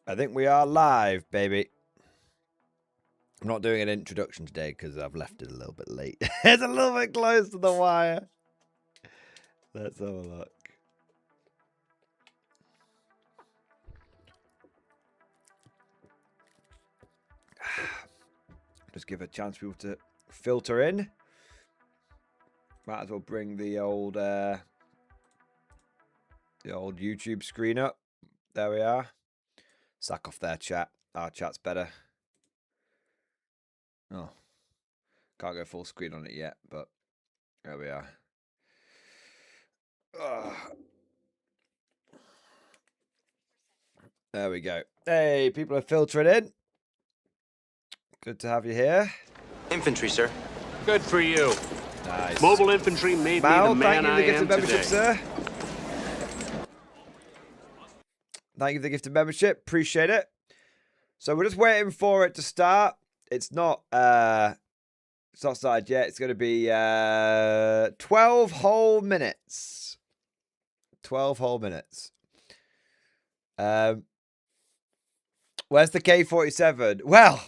I think we are live, baby. I'm not doing an introduction today because I've left it a little bit late. It's a little bit close to the wire. Let's have a look. Just give a chance for people to filter in. Might as well bring the old YouTube screen up. There we are. Sack off their chat. Our chat's better. Oh, can't go full screen on it yet, but there we are. There we go. Hey, people are filtering in. Good to have you here. Infantry, sir. Good for you. Nice. Mobile infantry made me the man I am membership, today. sir. Thank you for the gift of membership. Appreciate it. So we're just waiting for it to start. It's not started yet. It's going to be 12 whole minutes. 12 whole minutes. Where's the K-47? Well,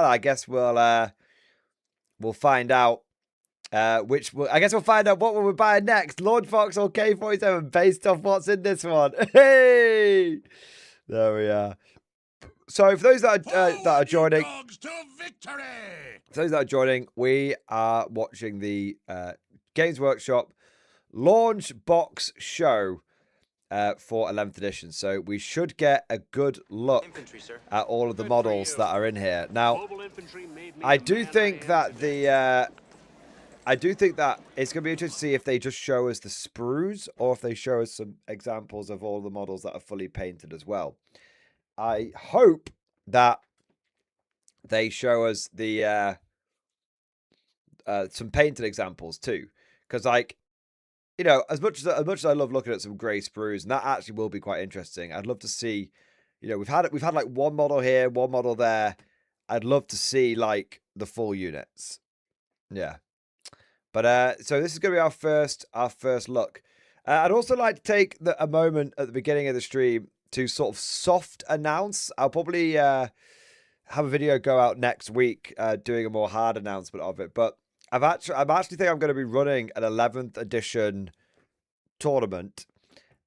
I guess we'll find out. I guess we'll find out what we're buying next. Lord Fox or K-47 based off what's in this one. Hey, there we are. So for those that are joining, we are watching the Games Workshop launch box show for 11th edition. So we should get a good look at all of the models that are in here. Now, I do think that it's going to be interesting to see if they just show us the sprues or if they show us some examples of all the models that are fully painted as well. I hope that they show us the some painted examples too, because like, you know, as much as I love looking at some grey sprues, and that actually will be quite interesting. I'd love to see, you know, we've had like one model here, one model there. I'd love to see like the full units. Yeah. But so this is going to be our first look. I'd also like to take a moment at the beginning of the stream to sort of soft announce. I'll probably have a video go out next week doing a more hard announcement of it. But I'm actually think I'm going to be running an 11th edition tournament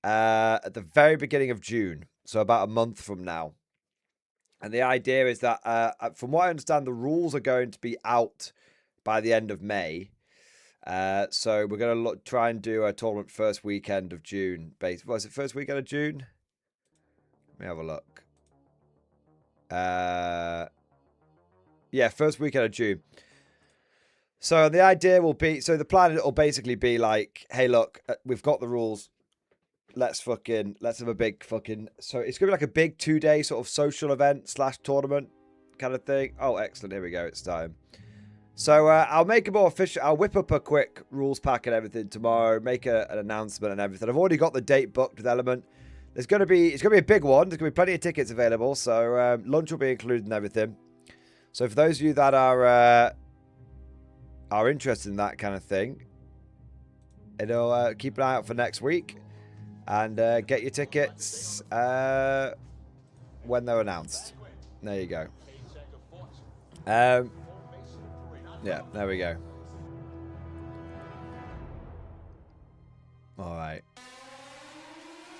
at the very beginning of June, so about a month from now. And the idea is that, from what I understand, the rules are going to be out by the end of May. So we're going to try and do a tournament first weekend of June. Was it first weekend of June? Let me have a look. Yeah, first weekend of June. So the idea will be, so the plan will basically be like, hey, look, we've got the rules. Let's have a big fucking, so it's going to be like a big 2-day sort of social event / tournament kind of thing. Oh, excellent. Here we go. It's time. So I'll make it more official. I'll whip up a quick rules pack and everything tomorrow, make an announcement and everything. I've already got the date booked with Element. It's going to be a big one. There's going to be plenty of tickets available. So lunch will be included and everything. So for those of you that are interested in that kind of thing, keep an eye out for next week and get your tickets when they're announced. There you go. Yeah, there we go. All right.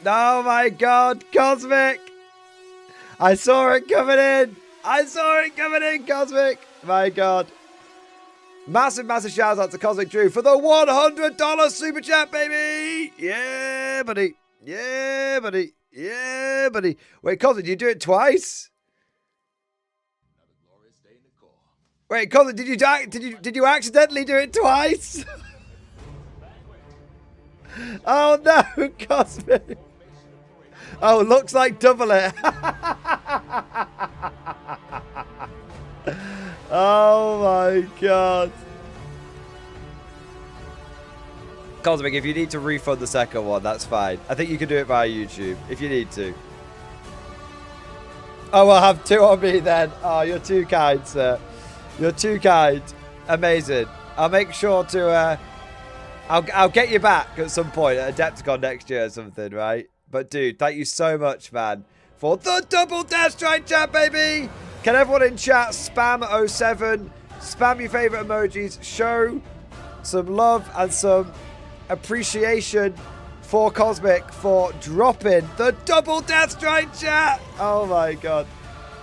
Oh my God, Cosmic! I saw it coming in! Cosmic! My God. Massive shout out to Cosmic Drew for the $100 super chat, baby! Yeah, buddy. Wait, Cosmic, did you do it twice? Wait, Colin, did you accidentally do it twice? Oh no, Cosmic. Oh, looks like double it. Oh my God. Cosmic, if you need to refund the second one, that's fine. I think you can do it via YouTube if you need to. Oh, we'll have 2 on me then. Oh, you're too kind, sir. You're too kind. Amazing. I'll make sure to I'll get you back at some point at Adepticon next year or something, right? But dude, thank you so much, man. for the double Death Strike chat, baby. Can everyone in chat spam 07? Spam your favorite emojis. Show some love and some appreciation for Cosmic for dropping the double Death Strike chat. Oh my god.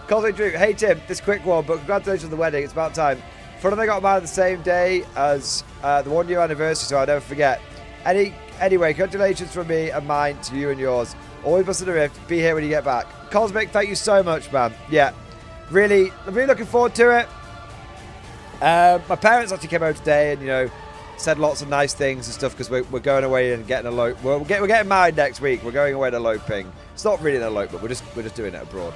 Cosmic Drew, hey Tim, this quick one, but congratulations on the wedding. It's about time. Fun I got married the same day as the 1 year anniversary, so I'll never forget. Anyway, congratulations from me and mine to you and yours. Always busting the rift. Be here when you get back. Cosmic, thank you so much, man. Yeah, really looking forward to it. My parents actually came over today and, you know, said lots of nice things and stuff because we're going away and getting we're getting married next week. We're going away and eloping. It's not really an elopement. We're just doing it abroad.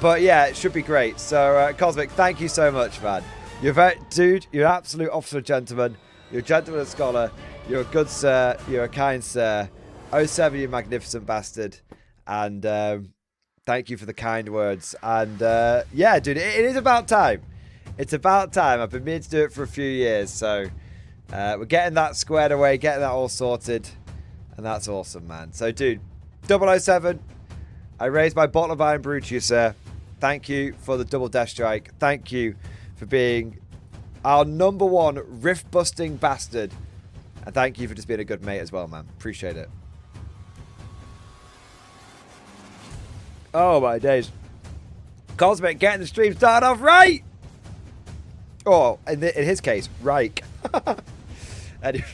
But yeah, it should be great. So Cosmic, thank you so much, man. You're dude. You're an absolute officer, gentleman. You're a gentleman and scholar. You're a good sir. You're a kind sir. 07, you magnificent bastard. And thank you for the kind words. And yeah, dude, it is about time. It's about time. I've been meaning to do it for a few years. So we're getting that squared away, getting that all sorted. And that's awesome, man. So, dude, 007, I raised my bottle of Iron Brew to you, sir. Thank you for the double Death Strike. Thank you for being our #1 rift-busting bastard. And thank you for just being a good mate as well, man. Appreciate it. Oh, my days. Cosmic getting the stream started off right. Oh, in his case, Reich. Anyway.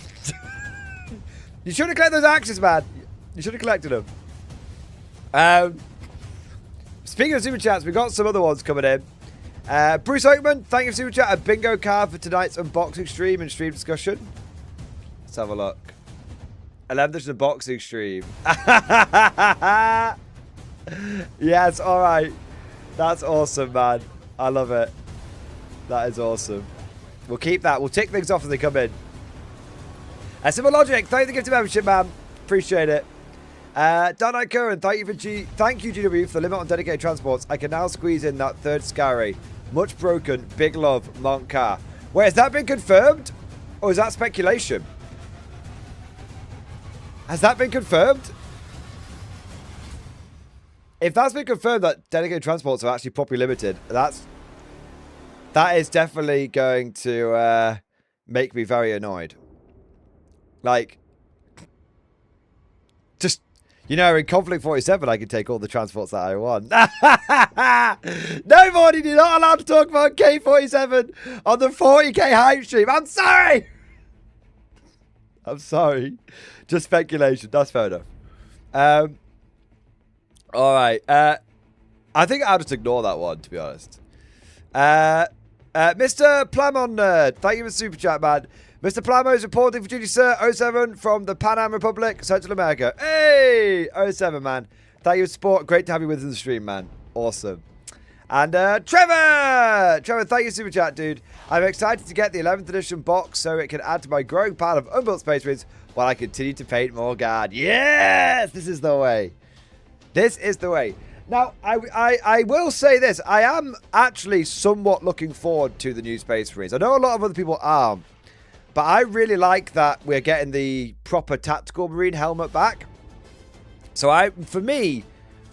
You should have collected those axes, man. You should have collected them. Speaking of super chats, we got some other ones coming in. Bruce Oakman, thank you for super chat. A bingo card for tonight's unboxing stream and stream discussion. Let's have a look. 11th unboxing stream. Yes, all right. That's awesome, man. I love it. That is awesome. We'll keep that. We'll tick things off as they come in. Simple Logic, thank you for the gift of membership, man. Appreciate it. Darnite Curran, thank you GW for the limit on dedicated transports. I can now squeeze in that third Skyray. Much broken. Big love, Monk Car. Wait, has that been confirmed? Or is that speculation? Has that been confirmed? If that's been confirmed that dedicated transports are actually properly limited, that is definitely going to make me very annoyed. Like, just, you know, in Conflict 47, I can take all the transports that I want. No, Morty, you're not allowed to talk about K47 on the 40k hype stream. I'm sorry. I'm sorry. Just speculation. That's fair enough. All right. I think I'll just ignore that one, to be honest. Mr. Plamon Nerd, thank you for the super chat, man. Mr. Plamo is reporting for duty, sir. 07 from the Pan Am Republic, Central America. Hey! 07, man. Thank you for support. Great to have you with us in the stream, man. Awesome. And Trevor! Trevor, thank you for super chat, dude. I'm excited to get the 11th edition box so it can add to my growing pile of unbuilt Space Marines while I continue to paint more guard. Yes! This is the way. This is the way. Now, I will say this. I am actually somewhat looking forward to the new Space Marines. I know a lot of other people aren't. But I really like that we're getting the proper tactical Marine helmet back. So for me,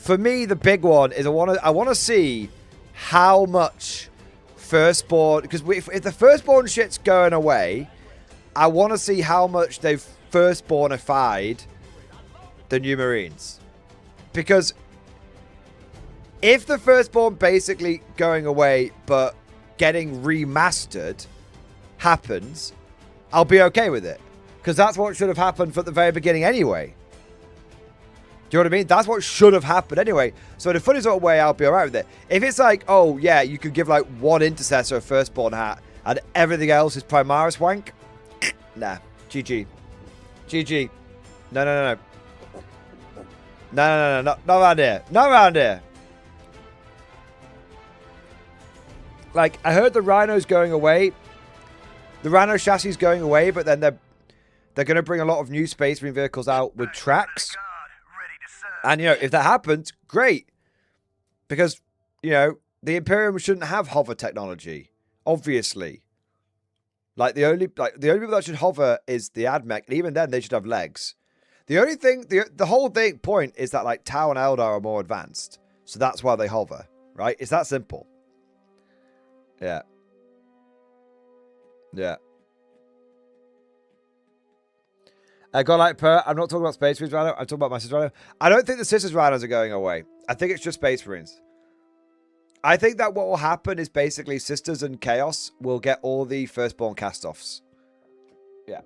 the big one is I want to see how much Firstborn, because if the Firstborn shit's going away, I want to see how much they've Firstbornified the new Marines. Because if the Firstborn basically going away but getting remastered happens, I'll be okay with it. Because that's what should have happened from the very beginning anyway. Do you know what I mean? That's what should have happened anyway. So in a funny sort of way, I'll be alright with it. If it's like, oh yeah, you could give like one Intercessor a Firstborn hat and everything else is Primaris wank. Nah. GG. GG. No. No. Not around here. Not around here. Like, I heard the Rhino's going away. The Rhino chassis is going away, but then they're going to bring a lot of new Space Marine vehicles out with tracks. And, you know, if that happens, great. Because, you know, the Imperium shouldn't have hover technology. Obviously. Like, the only people that should hover is the AdMech. And even then, they should have legs. The only thing, the whole thing point is that like Tau and Eldar are more advanced. So that's why they hover, right? It's that simple. Yeah. Yeah. Godlike Per, I'm not talking about Space Marines Rhino. I'm talking about my Sisters Rhino. I don't think the Sisters Rhinos are going away. I think it's just Space Marines. I think that what will happen is basically Sisters and Chaos will get all the Firstborn cast-offs. Yeah.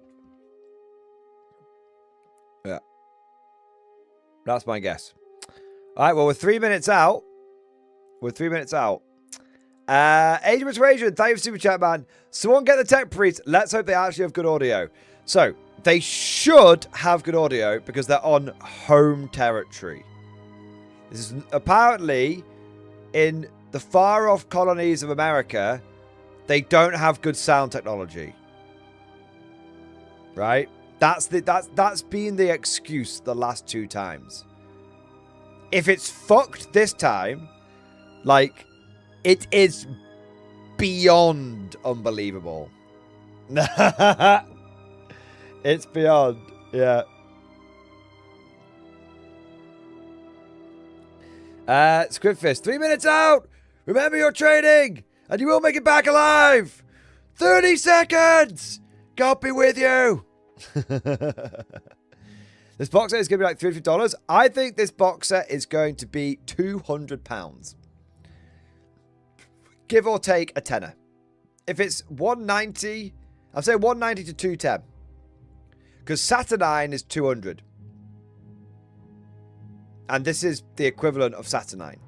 Yeah. That's my guess. All right, well, we're 3 minutes out. We're 3 minutes out. Adrian Persuasion, thank you for Super Chat, man. Someone get the tech priest. Let's hope they actually have good audio. So, they should have good audio because they're on home territory. This is apparently in the far-off colonies of America, they don't have good sound technology. Right? That's been the excuse the last 2 times. If it's fucked this time, like, it is beyond unbelievable. It's beyond, yeah. Squidfist, 3 minutes out! Remember your training! And you will make it back alive! 30 seconds! God be with you! This box set is going to be like $350. I think this box set is going to be £200. Give or take a tenner. If it's 190, I'll say 190 to 210. Because Saturnine is 200. And this is the equivalent of Saturnine.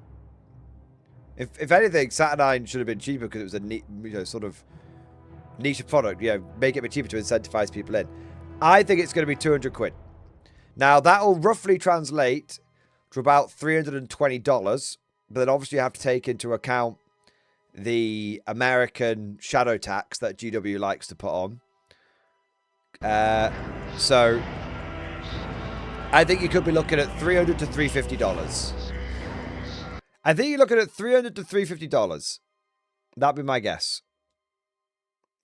If anything, Saturnine should have been cheaper because it was a sort of niche product. Make it a bit cheaper to incentivize people in. I think it's going to be 200 quid. Now, that will roughly translate to about $320. But then obviously you have to take into account the American shadow tax that GW likes to put on. So I think you could be looking at $300 to $350. I think you're looking at $300 to $350. That'd be my guess.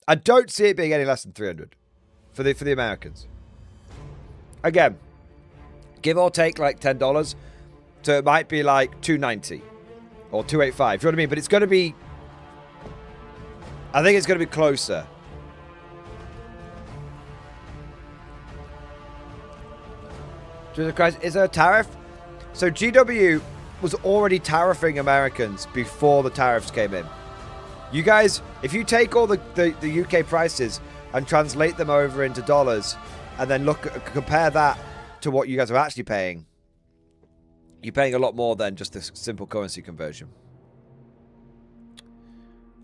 I don't see it being any less than 300 for the Americans. Again, give or take like $10. So it might be like $290 or $285. You know what I mean? But it's going to be, I think it's going to be closer. Jesus Christ, is there a tariff? So GW was already tariffing Americans before the tariffs came in. You guys, if you take all the UK prices and translate them over into dollars and then compare that to what you guys are actually paying, you're paying a lot more than just this simple currency conversion.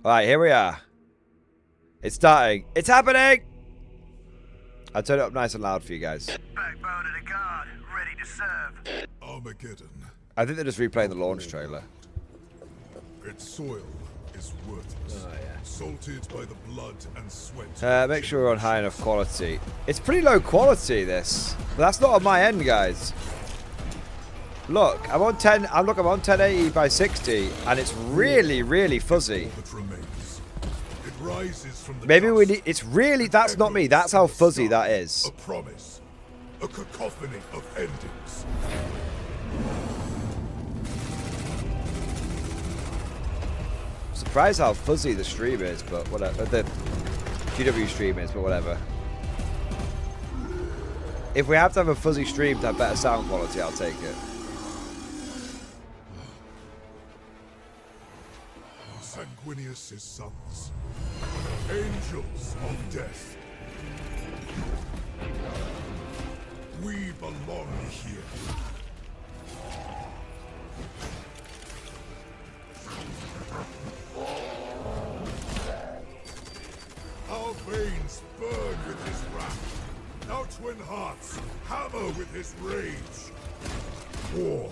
All right, here we are. It's starting. It's happening! I'll turn it up nice and loud for you guys. Backbone of the guard, ready to serve. Armageddon. I think they're just replaying the launch trailer. Its soil is worthless. Salted by the blood and sweat. Make sure we're on high enough quality. It's pretty low quality, this. But that's not on my end, guys. Look, I'm on 10. I'm on 1080 by 60, and it's really, really fuzzy. It rises from the Maybe we need. It's really. That's not me. That's how fuzzy that is. A promise. A cacophony of endings. Surprised how fuzzy the stream is, but whatever. The GW stream is, but whatever. If we have to have a fuzzy stream to have better sound quality, I'll take it. Sanguinius' sons. Angels of death. We belong here. Our veins burn with his wrath. Our twin hearts hammer with his rage. War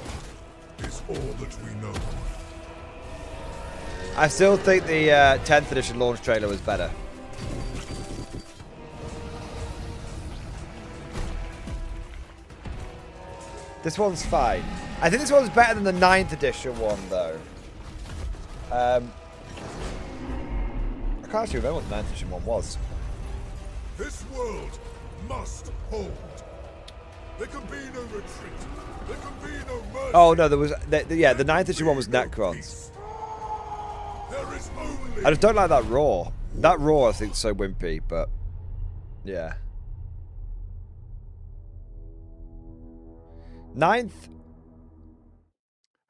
is all that we know. I still think the 10th edition launch trailer was better. This one's fine. I think this one's better than the 9th edition one, though. I can't actually remember what the 9th edition one was. This world must hold. There can be no retreat. There can be no mercy. Oh no, there was yeah, the 9th issue one was Necrons. There is only I just don't like that roar. That roar I think is so wimpy, but yeah. 9th.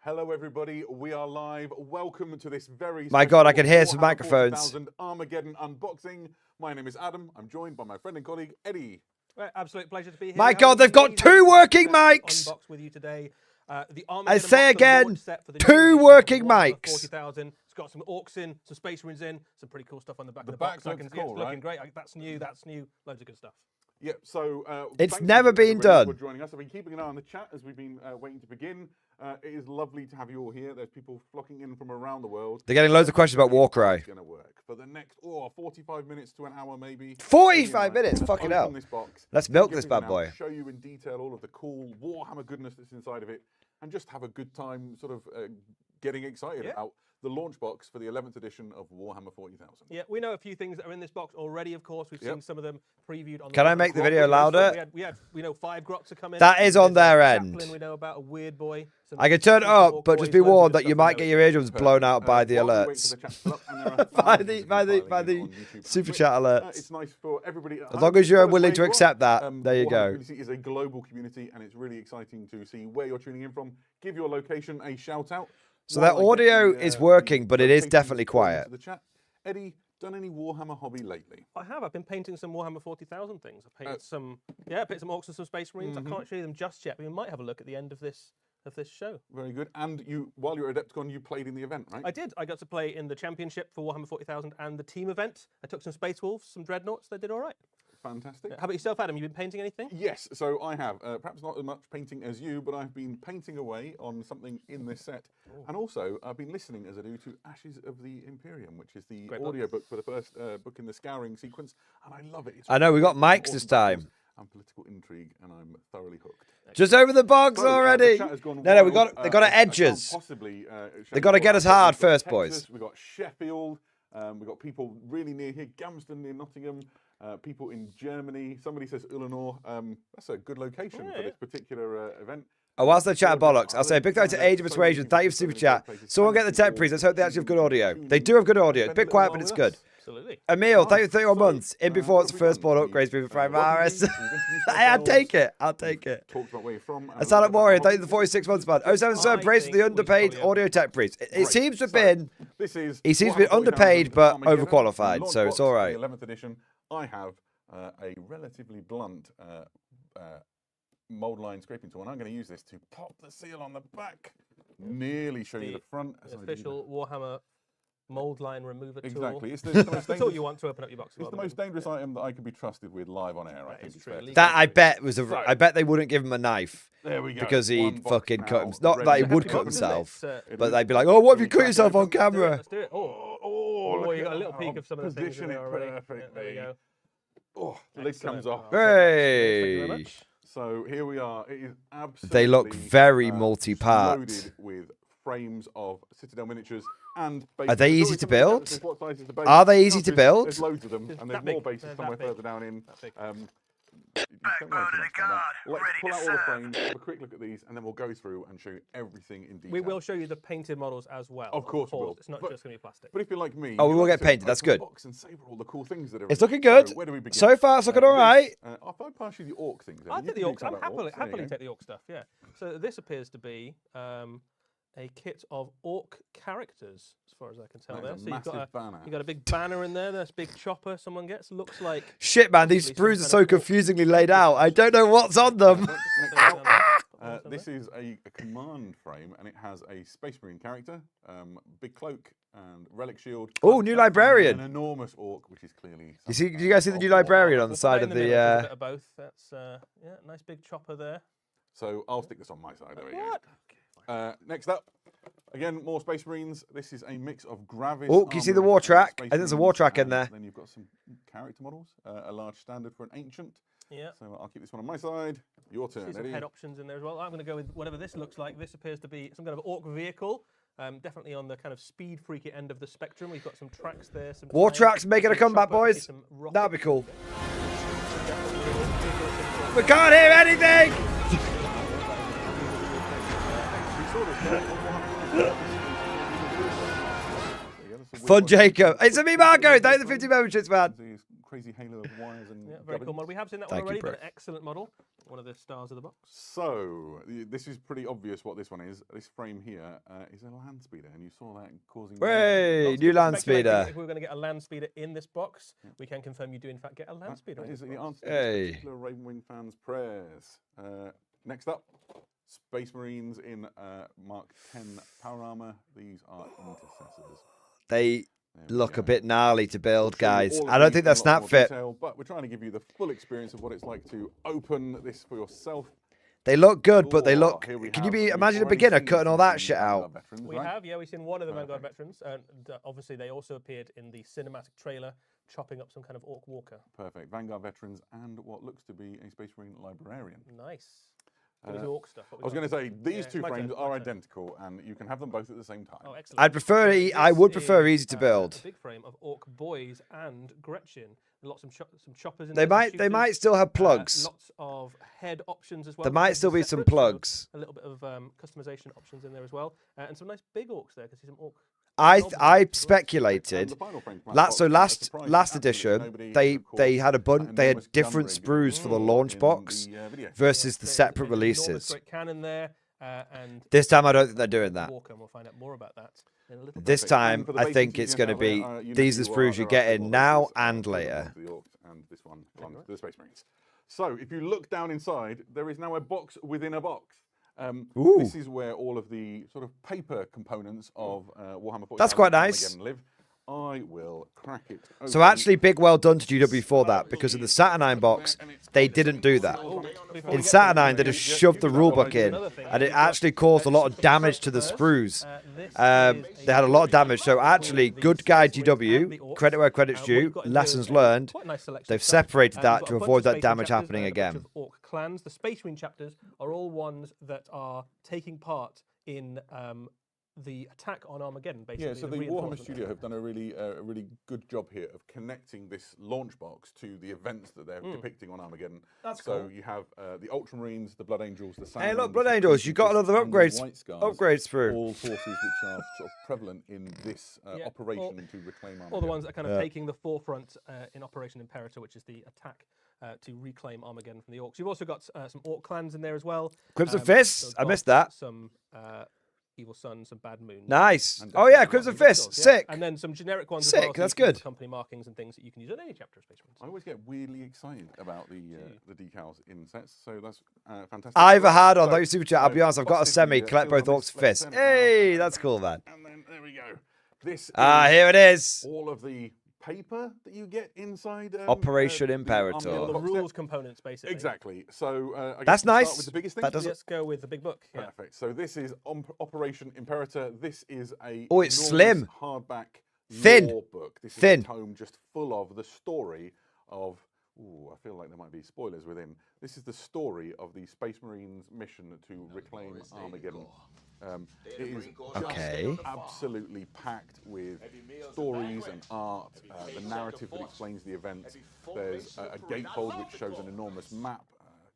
Hello everybody, we are live. Welcome to this very My God, I can hear some microphones. Armageddon unboxing. My name is Adam. I'm joined by my friend and colleague Eddie. Well, absolute pleasure to be here. My God, they've got 2 working mics. Unbox with you today. The I say box again, launch set for the 2 new working Warhammer mics. 40,000. It's got some orcs in, some space marines in, some pretty cool stuff on the back The of the box. back looks cool, it's looking right? great. That's new. That's new. Loads of good stuff. Yep, so It's thank you never to been everybody done. for joining us. I've been keeping an eye on the chat as we've been waiting to begin. It is lovely to have you all here. There's people flocking in from around the world. They're getting loads of questions about Warcry. It's going to work for the next 45 minutes to an hour maybe. 45 minutes, fucking Open hell. This box, Let's milk dig this everything bad boy. out, show you in detail all of the cool Warhammer goodness that's inside of it, and just have a good time sort of getting excited about the launch box for the 11th edition of Warhammer 40,000. Yeah, we know a few things that are in this box already. Of course, we've seen some of them previewed on. Can I make the video louder? We know 5 Grots are coming. That is on their end. Chaplain, we know about a weird boy. I can turn it up, but just be warned that you might get your eardrums blown out by the alerts. by the super chat alerts. It's nice for everybody. As long as you're willing to accept that, there you Warhammer go. Community is a global community, and it's really exciting to see where you're tuning in from. Give your location a shout out. So that audio is working, but it is definitely quiet. The chat. Eddie, done any Warhammer hobby lately? I have. I've been painting some Warhammer 40,000 things. I painted some orcs and some space marines. I can't show you them just yet, but we might have a look at the end of this show. Very good. And you, while you were at Adepticon, you played in the event, right? I did. I got to play in the championship for Warhammer 40,000 and the team event. I took some Space Wolves, some Dreadnoughts. They did all right. Fantastic. How about yourself, Adam? You been painting anything? Yes, so I have. Perhaps not as much painting as you, but I've been painting away on something in this set. And also, I've been listening, as I do, to Ashes of the Imperium, which is the audiobook for the first book in the Scouring sequence. And I love it. It's I know, we got really mics this time. and political intrigue, and I'm thoroughly hooked. Just over the box So, already. the chat has gone No, we wild. got they got to I can't edges. possibly, They got to get us hard first, boys. We've got Sheffield. We've got people really near here. Gamston near Nottingham. People in Germany. Somebody says Ulanor. That's a good location for this particular event. Oh, whilst they chat bollocks, I'll say a big thanks to Age of Persuasion. Thank you for super chat. Someone get the tech please. Let's hope they actually have good audio. They do have good audio. It's a bit quiet, but it's good. Absolutely. Emil, thank you for 31 months. In before it's the first board upgrades before Primaris. I'll take it. I'll take it. Talked about where you're from. Silent Warrior, thank you for the 46 months, man. 07 Sir, praise for the underpaid audio tech priest. It seems to have been. He seems to be underpaid but overqualified, so it's all right. 11th edition. I have a relatively blunt mold line scraping tool, and I'm going to use this to pop the seal on the back. Nearly show you the front. The official Warhammer mold line remover tool. Exactly. It's the most the tool you want to open up your box. It's the most dangerous item that I could be trusted with live on air. I think it's fair. That I bet was a. I bet they wouldn't give him a knife. There we go. Because he One box fucking cut now, himself. Not that he ready. would cut himself, but they'd be like, "Oh, what have you cut yourself on camera?" Let's do it. Oh, you got a little peek of some of the things in Position it there already. perfectly. There we go. Oh, the lid comes off. Thank you very Hey! much. So here we are. It is absolutely. They look very multi-part. Loaded with frames of Citadel miniatures and. Are they easy to build? What size is the base? Are they easy to build? There's loads of them, and there's that more big. bases They're somewhere that big. further down in. That big. Backbone of the guard, Let's ready pull to out all the serve. frames, have a quick look at these, and then we'll go through and show you everything in detail. We will show you the painted models as well. Of course we will. It's not But- just going to be plastic. But if you're like me, Oh, we you will like get to painted, that's open the good. box and savor all the cool things that are. It's in looking it. So good. where do we begin? So far, it's looking all right. If I pass you the orc things, then I'll you take the can orcs. do I'm something about orcs. There happily you take the orc stuff. Yeah. So this appears to be a kit of orc characters, as far as I can tell. That There. is a So you've got massive banner. you got a big banner in there. There's a big chopper someone gets. Looks like. Shit, man, these sprues are so confusingly laid out. I don't know what's on them. This is a command frame, and it has a Space Marine character, big cloak, and relic shield. Oh, new librarian. An enormous orc, which is clearly. You see? Do you guys see the new librarian on the side of We'll put that in middle, there's a the? bit of both. That's yeah, nice big chopper there. So I'll stick this on my side. There we What? go. Next up, again, more Space Marines. This is a mix of Gravis. Oh, can you see the armoured war track? Space I think there's a Marines, war track in and there. Then you've got some character models, a large standard for an ancient. Yeah. So I'll keep this one on my side. Your turn, See some Eddie. head options in there as well. I'm going to go with whatever this looks like. This appears to be some kind of orc vehicle. Definitely on the kind of speed freaky end of the spectrum. We've got some tracks there. Some War tanks, tracks making a some comeback, chopper, boys. some rockets. That'd be cool. We can't hear anything. Fun Jacob. It's a me, Marco. Thank you for the 50 memberships, man. These crazy halo of wires and Very cool model. We have seen that one Thank you, already, bro. but an excellent model. One of the stars of the box. So this is pretty obvious what this one is. This frame here is a land speeder, and you saw that causing. Hey, Lots of new people land speculating speeder. If we were going to get a land speeder in this box, we can confirm you do in fact get a land speeder. That in is this the box. answer to Hey. this particular Ravenwing fans' prayers. Next up, Space Marines in Mark 10 power armor. These are intercessors. They There we look a go. bit gnarly to build, We'll show you guys. all of I don't these think in they're a lot snap more fit. detail, but we're trying to give you the full experience of what it's like to open this for yourself. They look good, but they Or look. here we Can you have- be we've imagine a already beginner seen cutting all some that of shit the out? veterans, We right? have, yeah, we've seen one of the Vanguard Perfect. veterans, and obviously they also appeared in the cinematic trailer, chopping up some kind of orc walker. Perfect. Vanguard veterans and what looks to be a Space Marine librarian. Nice. Get into orc stuff. I was going to say, these Yeah, two my turn, frames my are turn. identical, and you can have them both at the same time. Oh, excellent. I'd prefer. So I this would prefer is, easy to build. A big frame of orc boys and Gretchen. Lots of some choppers in They there. might. some They shooters, might still have plugs. Lots of head options as well. There which might can still be some separate, so plugs. a little bit of customization options in there as well, and some nice big orcs there. I can see some orc. I goblins as I well. speculated. And the final frame from that Last box, a surprise to last absolutely edition, nobody, they of course, they had a that bunch. They enormous had different gun rig sprues for the in launch the, box video. versus the There's separate an enormous releases. great cannon there, and This time, I don't think they're doing that. Walker, and we'll find out more about that in a little This bit. time, for the I basic think you it's can going to have be there, you know these are who the you sprues are, you're there are getting several now races, and two of them later. belong to the Orcs, and this one belongs to the Space Marines. So if you look down inside, there is now a box within a box. Ooh. This is where all of the sort of paper components of Warhammer 40,000 That's quite nice. Armageddon live. I will crack it open. So actually, big well done to GW for that, because in the Saturnine box, they didn't do that. In Saturnine, they just shoved the rulebook in, and it actually caused a lot of damage to the sprues. They had a lot of damage, so actually, good guy GW, credit where credit's due, lessons learned. They've separated that to avoid that damage happening again. Orc clans. The Space Marine chapters are all ones that are taking part in the attack on Armageddon, basically. Yeah, so the Warhammer reinforcement. Studio have done a really good job here of connecting this launch box to the events that they're depicting on Armageddon. That's so cool. you have the Ultramarines, the Blood Angels, the Hey, look, Salamanders, Blood the Angels, you got Tempests, another and the upgrades White Scars, sprue. all forces which are sort of prevalent in this Yeah, operation to reclaim Armageddon. All the ones that are kind of taking the forefront in Operation Imperator, which is the attack to reclaim Armageddon from the Orcs. You've also got some Orc clans in there as well. Crimson So Fists, I Goths, missed that. Some Evil Suns, some Bad Moons. Nice. And Oh yeah, definitely Crimson got Fist, Yeah. sick. And then some generic ones as Sick, well. so that's you can use good. Company markings and things that you can use on any chapter of Space Marines. I always get weirdly excited about the decals in sets, so that's fantastic. I've had on So, those super chat. I'll be honest, I've got a box semi. 50, Collect both still on Orcs this Fists. left Hey, center. that's cool, man. And then there we go. This Ah, is here it is. all of the paper that you get inside Operation the Imperator. Armageddon The box set. rules components, basically. Exactly. So I guess That's we'll nice. Start with the biggest thing. That doesn't- Let's go with the big book. Yeah. Perfect. So this is Operation Imperator. This is a Oh, it's enormous slim. hardback Thin. lore book. This is Thin. a tome just full of the story of. Ooh, I feel like there might be spoilers within. This is the story of the Space Marines' mission to reclaim Armageddon. It is Okay. just absolutely packed with stories and art, the narrative that explains the events. There's a gatefold which shows an enormous map.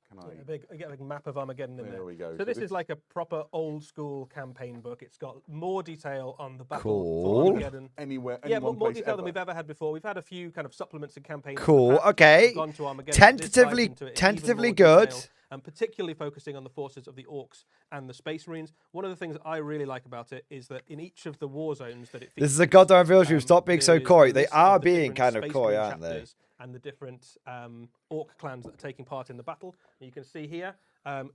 Can I? You get a big map of Armageddon in there. There we go. So So this this- is like a proper old school campaign book. It's got more detail on the battle Cool. for Armageddon. Anywhere, Yeah, any one more place detail ever. than we've ever had before. We've had a few kind of supplements and campaigns. in the Cool, past okay. that have gone to Armageddon, but this dives Tentatively- into it in tentatively even more good. detail, and particularly focusing on the forces of the Orcs and the Space Marines. One of the things that I really like about it is that in each of the war zones that it features, This is a goddamn reveal stream. Stop being so there is coy. a They list of are the being different kind of Space coy, Marine aren't they? chapters and the different Orc clans that are taking part in the battle. You can see here,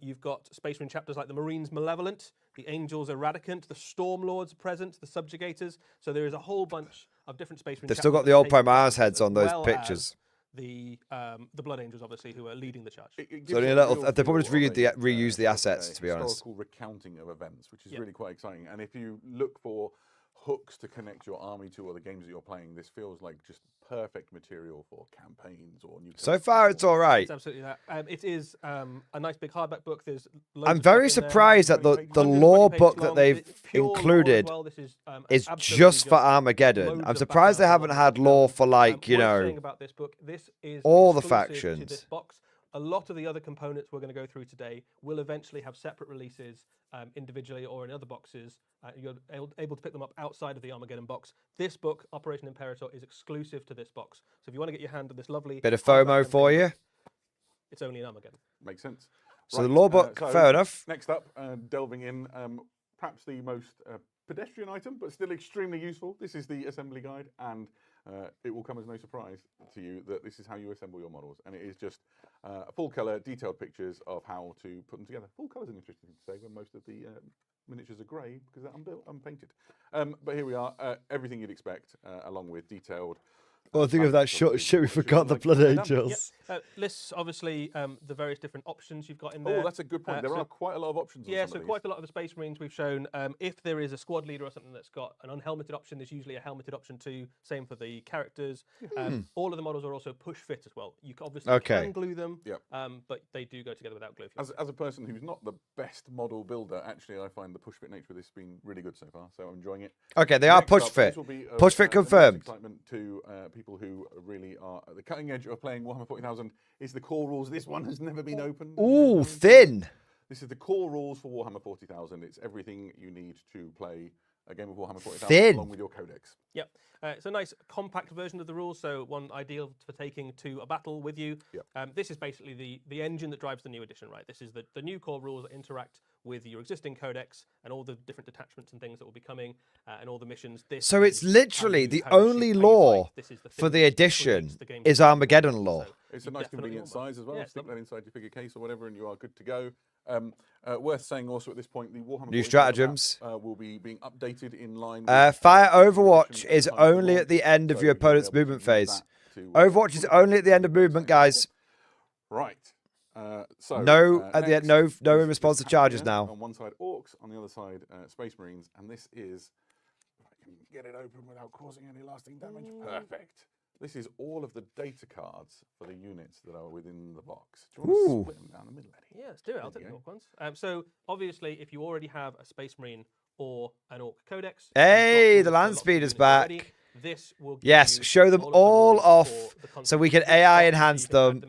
you've got Space Marine chapters like the Marines Malevolent, the Angels Eradicant, the Stormlords present, the Subjugators. So there is a whole bunch of different Space Marine They've still got chapters the that old take part, Primaris heads as on those well pictures. as the Blood Angels, obviously, who are leading the charge. It gives So only you a little- real they probably just feel of reused the sort of assets, to be honest. Historical recounting of events, which is Yeah. really quite exciting. And if you look for hooks to connect your army to or the games that you're playing, this feels like just perfect material for campaigns or new. So far, it's all right. It's absolutely that. It is a nice big hardback book. There's loads I'm of very stuff in there. surprised at the 120 lore pages book that long. they've It's pure lore as included well. This is is absolutely just for Armageddon. loads I'm of surprised they background haven't had lore for, like, you worth saying know, about this book, this is all the exclusive to factions. this box. A lot of the other components we're going to go through today will eventually have separate releases individually or in other boxes. You're able to pick them up outside of the Armageddon box. This book, Operation Imperator, is exclusive to this box. So if you want to get your hand on this lovely Bit of FOMO for you. It's only in Armageddon. Makes sense. So the law book, so fair enough. Next up, delving in, perhaps the most pedestrian item, but still extremely useful. This is the assembly guide, and it will come as no surprise to you that this is how you assemble your models. And it is just full colour, detailed pictures of how to put them together. Full colour is an interesting thing to say when most of the miniatures are grey because they're unpainted. But here we are, everything you'd expect, along with detailed. Well, think of that shit. We forgot the Blood Angels. Yep. Lists obviously the various different options you've got in there. Oh, that's a good point. There are quite a lot of options. Yeah, so quite a lot of the Space Marines we've shown. If there is a squad leader or something that's got an unhelmeted option, there's usually a helmeted option too. Same for the characters. All of the models are also push fit as well. You obviously can glue them, but they do go together without glue. As a person who's not the best model builder, actually, I find the push fit nature of this been really good so far. So I'm enjoying it. Okay, they are push fit. Push fit confirmed. Excitement to people who really are at the cutting edge of playing Warhammer 40,000 is the core rules. This one has never been opened. Ooh, thin. This is the core rules for Warhammer 40,000. It's everything you need to play a game of Warhammer 40,000 thin. along with your codex. Yep. It's a nice compact version of the rules, so one ideal for taking to a battle with you. Yep. This is basically the engine that drives the new edition, right? This is the new core rules that interact with your existing codex and all the different detachments and things that will be coming and all the missions. So it's literally the only law for the edition is Armageddon law. It's a nice convenient size as well. Yeah, stick that inside your figure case or whatever and you are good to go. Worth saying also at this point, the Warhammer New stratagems will be being updated in line with Fire Overwatch is only at the end of your opponent's movement phase. Overwatch is only at the end of movement, guys. Right. So no at the end, no in response to charges now. On one side Orcs, on the other side Space Marines, and this is, if I can get it open without causing any lasting damage. Perfect. This is all of the data cards for the units that are within the box. Do you want to split them down the middle, Eddie? Yeah, let's do it. I'll take the Orc ones. So obviously, if you already have a Space Marine or an Orc codex, hey, the land speed is back. Already, this will show them all off so we can AI enhance them.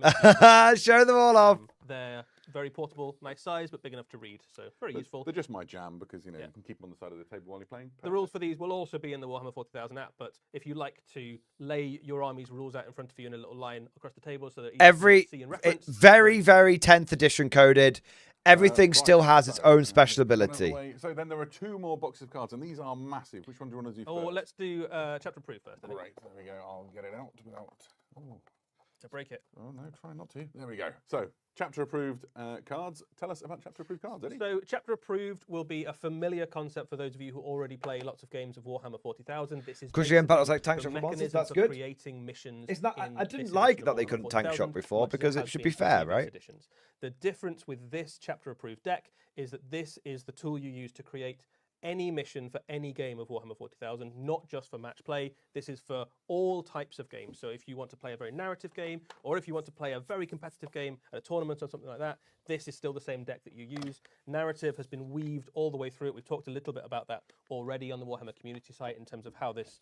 Show them all off. They're very portable, nice size, but big enough to read, so very useful. They're just my jam because you can keep them on the side of the table while you're playing. Perfect. The rules for these will also be in the Warhammer 40,000 app, but if you like to lay your army's rules out in front of you in a little line across the table so that you can see and reference. Very 10th edition coded. Everything still has its own special ability. So then there are 2 more boxes of cards, and these are massive. Which one do you want to do first? Oh, let's do chapter proof first. Great, there we go. I'll get it out without... To break it. Oh, no, try not to. There we go. So, chapter approved cards. Tell us about chapter approved cards, Eddie. So, chapter approved will be a familiar concept for those of you who already play lots of games of Warhammer 40,000. This is battles like tank shot for monsters. That's good. Creating missions. It's not. I didn't like that they couldn't tank shot before because it should be fair, right? Editions. The difference with this chapter approved deck is that this is the tool you use to create any mission for any game of Warhammer 40,000, not just for match play. This is for all types of games. So if you want to play a very narrative game, or if you want to play a very competitive game at a tournament or something like that, this is still the same deck that you use. Narrative has been weaved all the way through it. We've talked a little bit about that already on the Warhammer community site in terms of how this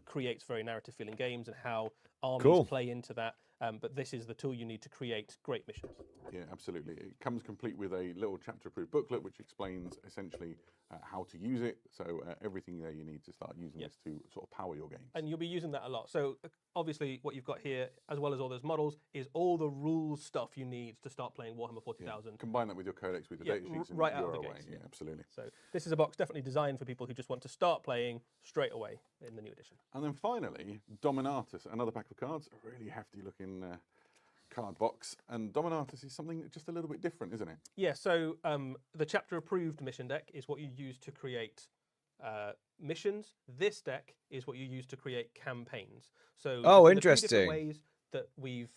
creates very narrative feeling games and how armies play into that. But this is the tool you need to create great missions. Yeah, absolutely. It comes complete with a little chapter-approved booklet which explains essentially how to use it. So everything there you need to start using this to sort of power your games. And you'll be using that a lot. So obviously what you've got here, as well as all those models, is all the rules stuff you need to start playing Warhammer 40,000. Yeah. Combine that with your codex, with the data sheets, right out of the away. gates. Yeah, absolutely. So this is a box definitely designed for people who just want to start playing straight away in the new edition. And then finally, Dominatus, another pack of cards, a really hefty looking card box. And Dominatus is something just a little bit different, isn't it? Yeah, so the chapter approved mission deck is what you use to create missions. This deck is what you use to create campaigns. So interesting. Ways that we've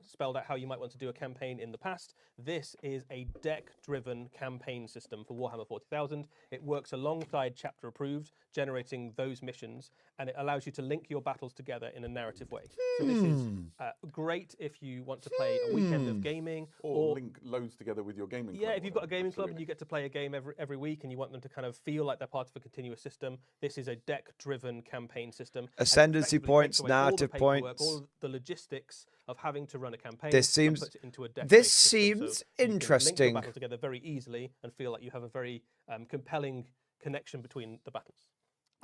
spelled out how you might want to do a campaign in the past. This is a deck-driven campaign system for Warhammer 40,000. It works alongside Chapter Approved, generating those missions, and it allows you to link your battles together in a narrative way. So this is great if you want to play a weekend of gaming. Or link loads together with your gaming club. Yeah, if you've got a gaming club and you get to play a game every week and you want them to kind of feel like they're part of a continuous system, this is a deck-driven campaign system. Ascendancy points, narrative points. All the logistics of having to run a campaign. This seems- and put it into a deck-based this system. seems So you can link interesting. the battles together very easily and feel like you have a very compelling connection between the battles.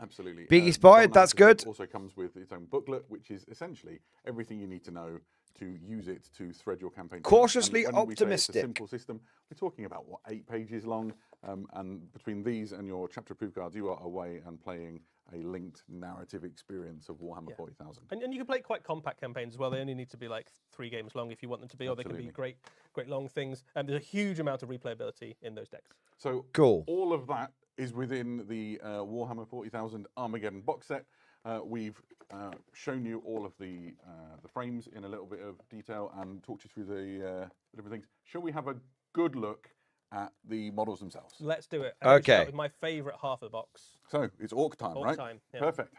Absolutely. Biggie spotted, Dom that's Analysis good. Also comes with its own booklet, which is essentially everything you need to know to use it to thread your campaign. Cautiously And when we say optimistic. It's a simple system. We're talking about, what, 8 pages long? And between these and your chapter-approved cards, you are away and playing a linked narrative experience of Warhammer 40,000. And you can play quite compact campaigns as well. They only need to be like 3 games long if you want them to be, or they can be Absolutely. great long things. And there's a huge amount of replayability in those decks. So Cool. all of that is within the Warhammer 40,000 Armageddon box set. We've shown you all of the frames in a little bit of detail and talked you through the different things. Shall we have a good look at the models themselves? Let's do it. Okay. We start with my favourite half of the box. So it's Orc time, Orc right? time, yeah. Perfect.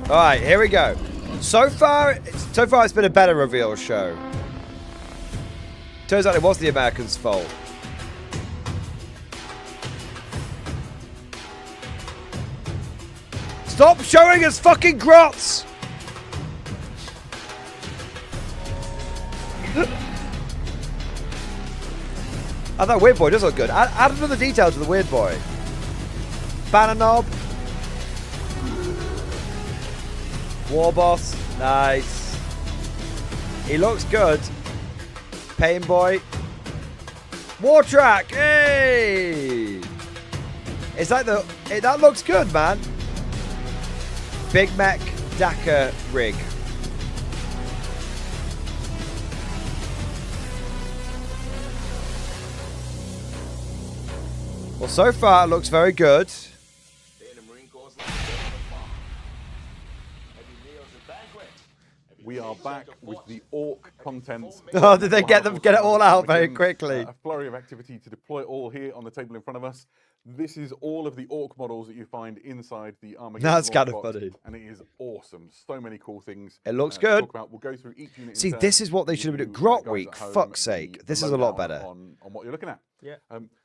All right, here we go. So far, it's been a better reveal show. Turns out it was the Americans' fault. Stop showing us fucking grots! Oh, that weird boy does look good. Add another detail to the weird boy. Banner knob. War boss. Nice. He looks good. Pain boy. War track. Hey! It's like that looks good, man. Big Mech Dakar rig. Well, so far it looks very good. We are back with the Orc contents. Oh, did they get it all out very quickly? A flurry of activity to deploy it all here on the table in front of us. This is all of the Orc models that you find inside the Armageddon. That's launch kind of box, funny. and it is awesome. So many cool things. It looks to good. talk about. We'll go through each unit. See, in turn, this is what they give should have been you, doing. Grot guys week, at home, fuck's sake. the This is a lot lowdown better. on what you're looking at. Yeah.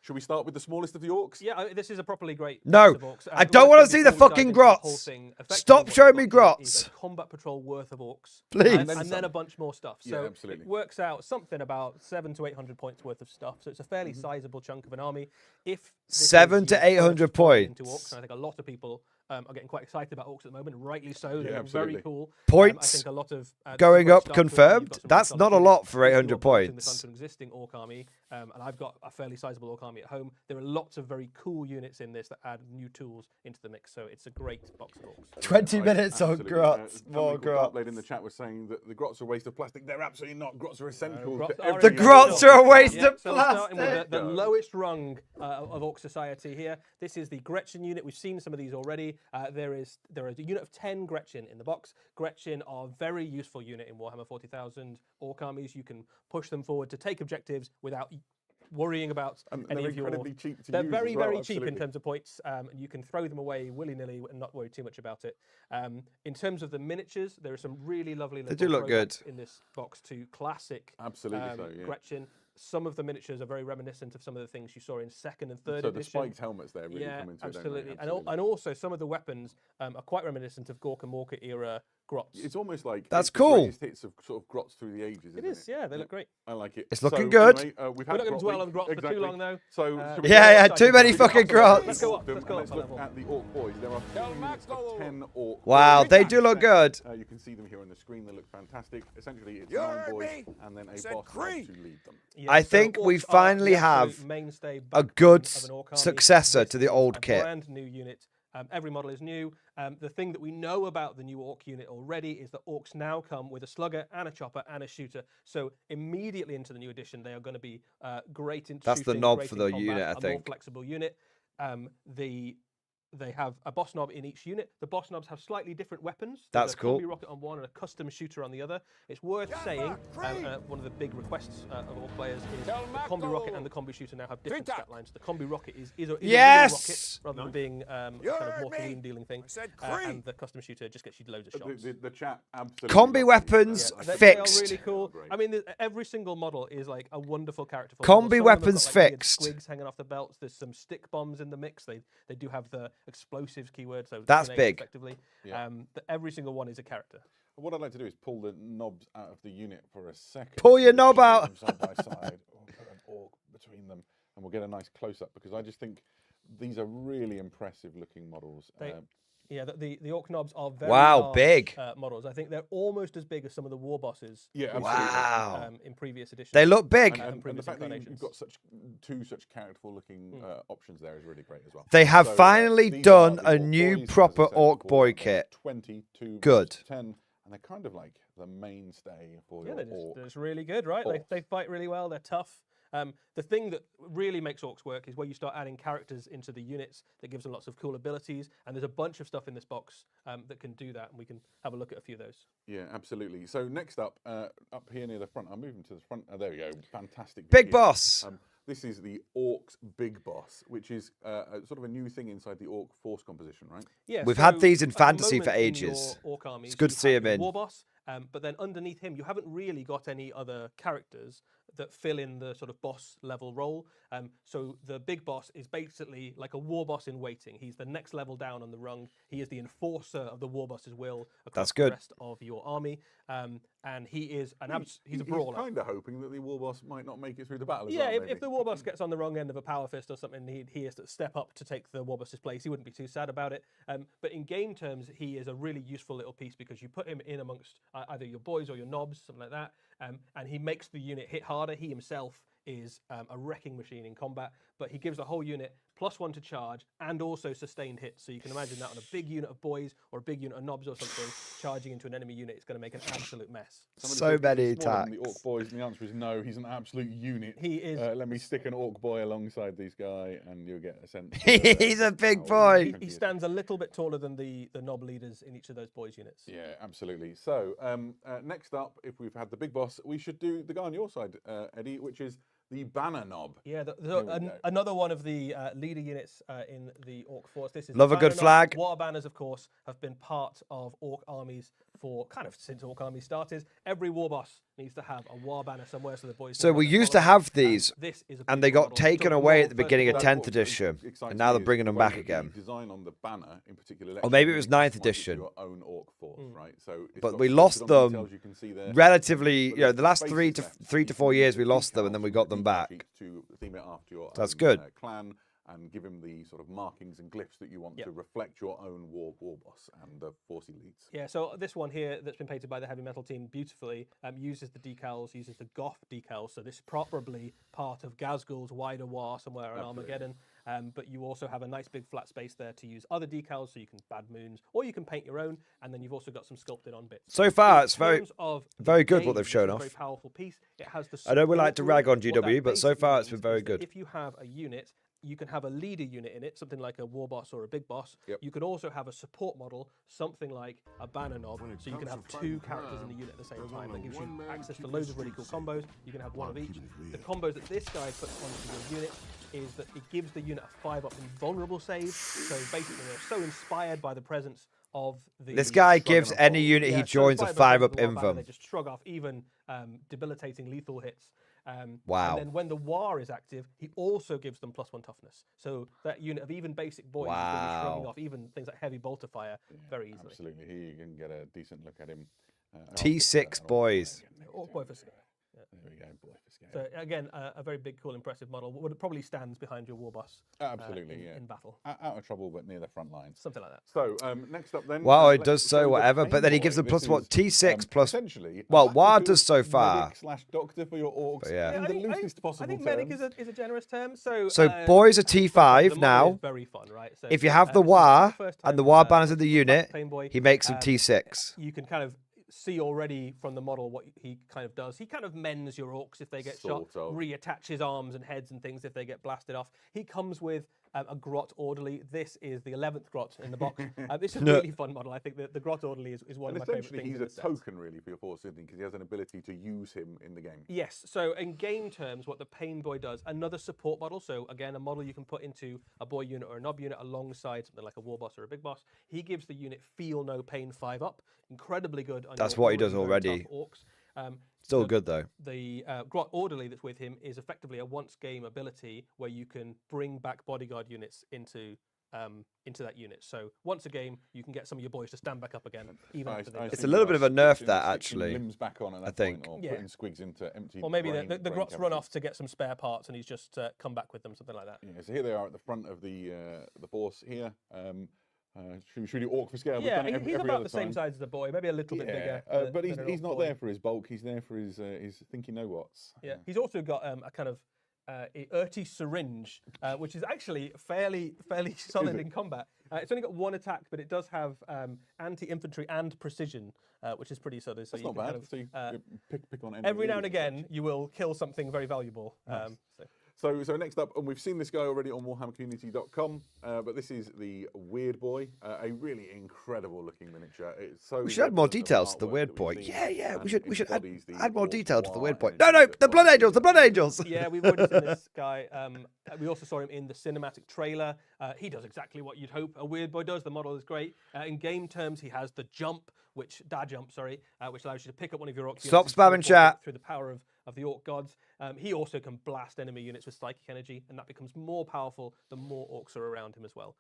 Should we start with the smallest of the Orcs? Yeah, this is a properly great. No, box of orcs. I don't one want to thing see the before we dive fucking into the whole grots. thing, effectively Stop what showing you've me got here grots. is a combat patrol worth of orcs, Please. and then a bunch more stuff. Yeah, So absolutely. it works out something about 700 to 800 points worth of stuff. So it's a fairly sizable chunk of an army. If this is 700 to your 800 first foray into points. orcs, and I think a lot of people are getting quite excited about orcs at the moment, rightly so. They're absolutely. very cool. Points I think a lot of going great up stuff going on. You've confirmed. got some That's really not a solid lot units. for There's 800 new orcs in points. the front of an existing orc army, and I've got a fairly sizable orc army at home. There are lots of very cool units in this that add new tools into the mix, so it's a great box of orcs. 20 I minutes on absolutely- grots. somebody More called grots. Darkblade in the chat was saying that the grots are a waste of plastic. They're absolutely not. Grots are essential. Grots to are every The essential. grots are a waste Yeah, of so we're starting with plastic. the lowest rung of Orc Society here. This is the Gretchen unit. We've seen some of these already. There is a unit of 10 Gretchen in the box. Gretchen are a very useful unit in Warhammer 40,000 Orc armies. You can push them forward to take objectives without worrying about And any they're of your... incredibly cheap to They're use very, as well, very cheap in absolutely. terms of points, and you can throw them away willy-nilly and not worry too much about it. In terms of the miniatures, there are some really lovely little do look good. throwbacks in this box to classic Absolutely so, yeah. Gretchen. Some of the miniatures are very reminiscent of some of the things you saw in second and third So the edition. spiked helmets there really Yeah, come into absolutely. it, don't they? And also some of the weapons are quite reminiscent of Gork and Morka era Grots. It's almost like That's it's the cool. greatest hits of sort of grots through the ages. It isn't is, yeah, they look great. I like it. It's looking So, good. Anyway, we've We're had not going to Grot dwell Week. on Grots for Exactly. too long, though. So should we Yeah, go too back many to fucking the grots. Let's go up. Let's Let's go up a look level. at the Orc boys. There are 2 units of 10 Orc Wow, boys. they do look good. You can see them here on the screen. They look fantastic. Essentially, it's You 9 heard boys me. and then a Said boss Creed. to lead them. Yeah, I so think we orcs are finally the absolute have mainstay a backbone good of an orc army. successor to the This is old a kit. brand new unit. Every model is new. The thing that we know about the new orc unit already is that orcs now come with a slugger and a chopper and a shooter. So immediately into the new edition, they are going to be great in That's the shooting, knob great for in the combat, unit, I a more think. flexible unit. They have a boss knob in each unit. The boss knobs have slightly different weapons. There's That's a cool. combi rocket on one and a custom shooter on the other. It's worth saying, one of the big requests of all players is the combi rocket and the combi shooter now have different stat lines. The combi rocket is a real Yes! rocket rather than being kind of morphine dealing thing. And the custom shooter just gets you loads of shots. The chat absolutely. Combi loves these. weapons They are fixed. really cool. Great. I mean, every single model is like a wonderful character. Combi Some of them have weapons got, like, weird fixed. Squigs hanging off the belts. There's some stick bombs in the mix. They do have the explosives keyword. So That's grenades big. Effectively, Yeah. every single one is a character. what I'd like to do is pull the knobs out of the unit for a second. Pull your and knob shoot out. them side by side, or put an orc between them, and we'll get a nice close-up, because I just think these are really impressive looking models. Yeah, the orc knobs are very Wow, large, big. models. I think they're almost as big as some of the war bosses. Yeah, we've absolutely. seen, Wow. in previous editions. They look big. And the previous fact that you've incarnations. got two such characterful looking options there is really great as well. They have So, finally these done are the a orc new boys, as I proper said orc before, boy they're kit. 22 Good. versus 10, and they're kind of like the mainstay for Yeah, your they're orc. just really good, right? They fight really well. They're tough. The thing that really makes orcs work is where you start adding characters into the units that gives them lots of cool abilities. And there's a bunch of stuff in this box that can do that. And we can have a look at a few of those. Yeah, absolutely. So next up, up here near the front, I'm moving to the front. Oh, there we go. Fantastic. Big view. boss. This is the Orcs Big Boss, which is sort of a new thing inside the Orc force composition, right? Yeah, We've had so these in at the fantasy for moment in ages. your orc armies, It's good you to see have him your in. War boss, but then underneath him, you haven't really got any other characters that fill in the sort of boss level role. So the big boss is basically like a war boss in waiting. He's the next level down on the rung. He is the enforcer of the war boss's will across That's the good. rest of your army. And he is he's a brawler. He's kind of hoping that the war boss might not make it through the battle. As Yeah, well, if maybe. the war boss gets on the wrong end of a power fist or something, he has to step up to take the war boss's place. He wouldn't be too sad about it. But in game terms, he is a really useful little piece because you put him in amongst either your boys or your knobs, something like that, and he makes the unit hit harder. He himself is a wrecking machine in combat, but he gives the whole unit +1 to charge and also sustained hits. So you can imagine that on a big unit of boys or a big unit of knobs or something, charging into an enemy unit is going to make an absolute mess. Somebody So said, many "Is he smaller than attacks. The orc boys, and the answer is no. He's an absolute unit. He is. Let me stick an orc boy alongside this guy, and you'll get a sense. He's a big boy. He stands a little bit taller than the knob leaders in each of those boys' units. Yeah, absolutely. So next up, if we've had the big boss, we should do the guy on your side, Eddie, which is the banner knob. Yeah, Here we go. another one of the leader units in the Orc force. This is Love the a good banner knob. flag. Water banners, of course, have been part of Orc armies for kind of since Orc armies started. Every war boss needs to have a war banner somewhere so the boys. So know we where they're used to following. have these, This is a and they beautiful got model. taken So away the at the model beginning of first 10th What edition, excites and now me they're is bringing the them way back that again. The design on the banner, in particular, Or maybe it lets was you 9th customize edition. Your own orc force, right? So it's But got we sculpted lost on the them details you can see there. relatively, But you know, there's the last spaces three to left. 3 to You 4 can years use we the lost them, and decals then we from got the them detail back. sheet to theme it after your That's own, good. Clan, and give him the sort of markings and glyphs that you want to reflect your own war boss and the force he leads. Yeah, so this one here that's been painted by the heavy metal team beautifully uses the decals, uses the Goth decals. So this is probably part of Gazgul's wider war somewhere on Armageddon. But you also have a nice big flat space there to use other decals, so you can bad moons, or you can paint your own, and then you've also got some sculpted on bits. So far, it's In very, terms of the very good what game, they've this shown is a off. very powerful piece. It has the I know we like to support rag on rule. What that GW, but so basically far it's been means very is that good. If you have a unit, you can have a leader unit in it, something like a war boss or a big boss. Yep. You can also have a support model, something like a banner knob, so you can have two characters in the unit at the same time. That gives you access to loads of really cool combos. You can have one of each. The combos that this guy puts onto your unit is that it gives the unit a 5-up invulnerable save. So basically, they're so inspired by the presence of the. This guy Shrugging gives off any all- unit he Yeah, so joins a inspired by the 5-up presence of the war banner, They invuln. just shrug off even debilitating lethal hits. Wow. And then when the war is active, he also gives them +1 toughness. So that unit of even basic boys is going to be shrugging Wow. off even things like heavy bolter fire very easily. Absolutely, here you can get a decent look at him. T6 boys. Orc boy for scale. There we go, boy for scale. So again, a very big, cool, impressive model. Would probably stands behind your war boss. Absolutely, in, yeah. in battle, Out of trouble, but near the front lines. something like that. So next up then. Well, it let's does go so with whatever, Pain but then he Boy. gives them This plus what? is, T6 plus. essentially. Well, a WAR battlefield does so far. Medic/doctor for your orcs. But yeah. In the loosest possible I think terms. medic is a generous term. So Boys are the T5 model is now. very fun, right? So, If you have the this is WAR first and the time, WAR banners in the Pain unit, Boy, he makes them T6. You can kind of see already from the model what he kind of does. He kind of mends your orcs if they get Sort shot, of. reattaches arms and heads and things if they get blasted off. He comes with a Grot Orderly. This is the 11th Grot in the box. This is a really fun model. I think that the Grot Orderly is one And of my favourite essentially, things. he's in a the set. token really for your force, isn't he? Because he has an ability to use him in the game. Yes, so in game terms, what the Pain Boy does, another support model, so again, a model you can put into a boy unit or a knob unit alongside something like a war boss or a big boss. He gives the unit Feel No Pain 5-up, incredibly good on That's your what he does very already. tough orcs. Still good though. The Grot Orderly that's with him is effectively a once-game ability where you can bring back bodyguard units into into that unit. So once a game, you can get some of your boys to stand back up again, even after they. It's a little bit of a nerf that sticking actually. limbs back on at that I think. point, or putting squigs into empty. Or maybe brain, the brain Grots run cavities. off to get some spare parts, and he's just come back with them, something like that. Yeah, so here they are at the front of the force here. Should we do orc for scale? Yeah, We've done it he's every about other the same time. size as the boy, maybe a little bit bigger. But than an he's orc not boy. there for his bulk. He's there for his thinky know whats. Yeah, he's also got a kind of Urti syringe, which is actually fairly solid in combat. It's only got one attack, but it does have anti-infantry and precision, which is pretty solid. So That's not bad. So you pick on every now and again, you will kill something very valuable. Nice. So next up, and we've seen this guy already on WarhammerCommunity.com, but this is the Weird Boy, a really incredible looking miniature. It's so We should add more reminiscent of details to the artwork Weird that Boy. we've seen, Yeah. and We should add embodies the more orc detail to the noir Weird Boy. energy No, that the Blood Boy Angels, the Blood Angels. Yeah, we've already seen this guy. We also saw him in the cinematic trailer. He does exactly what you'd hope a Weird Boy does. The model is great. In game terms, he has the jump, which allows you to pick up one of your orc Stop units spamming chat. through the power of the orc gods. He also can blast enemy units with psychic energy, and that becomes more powerful the more orcs are around him as well.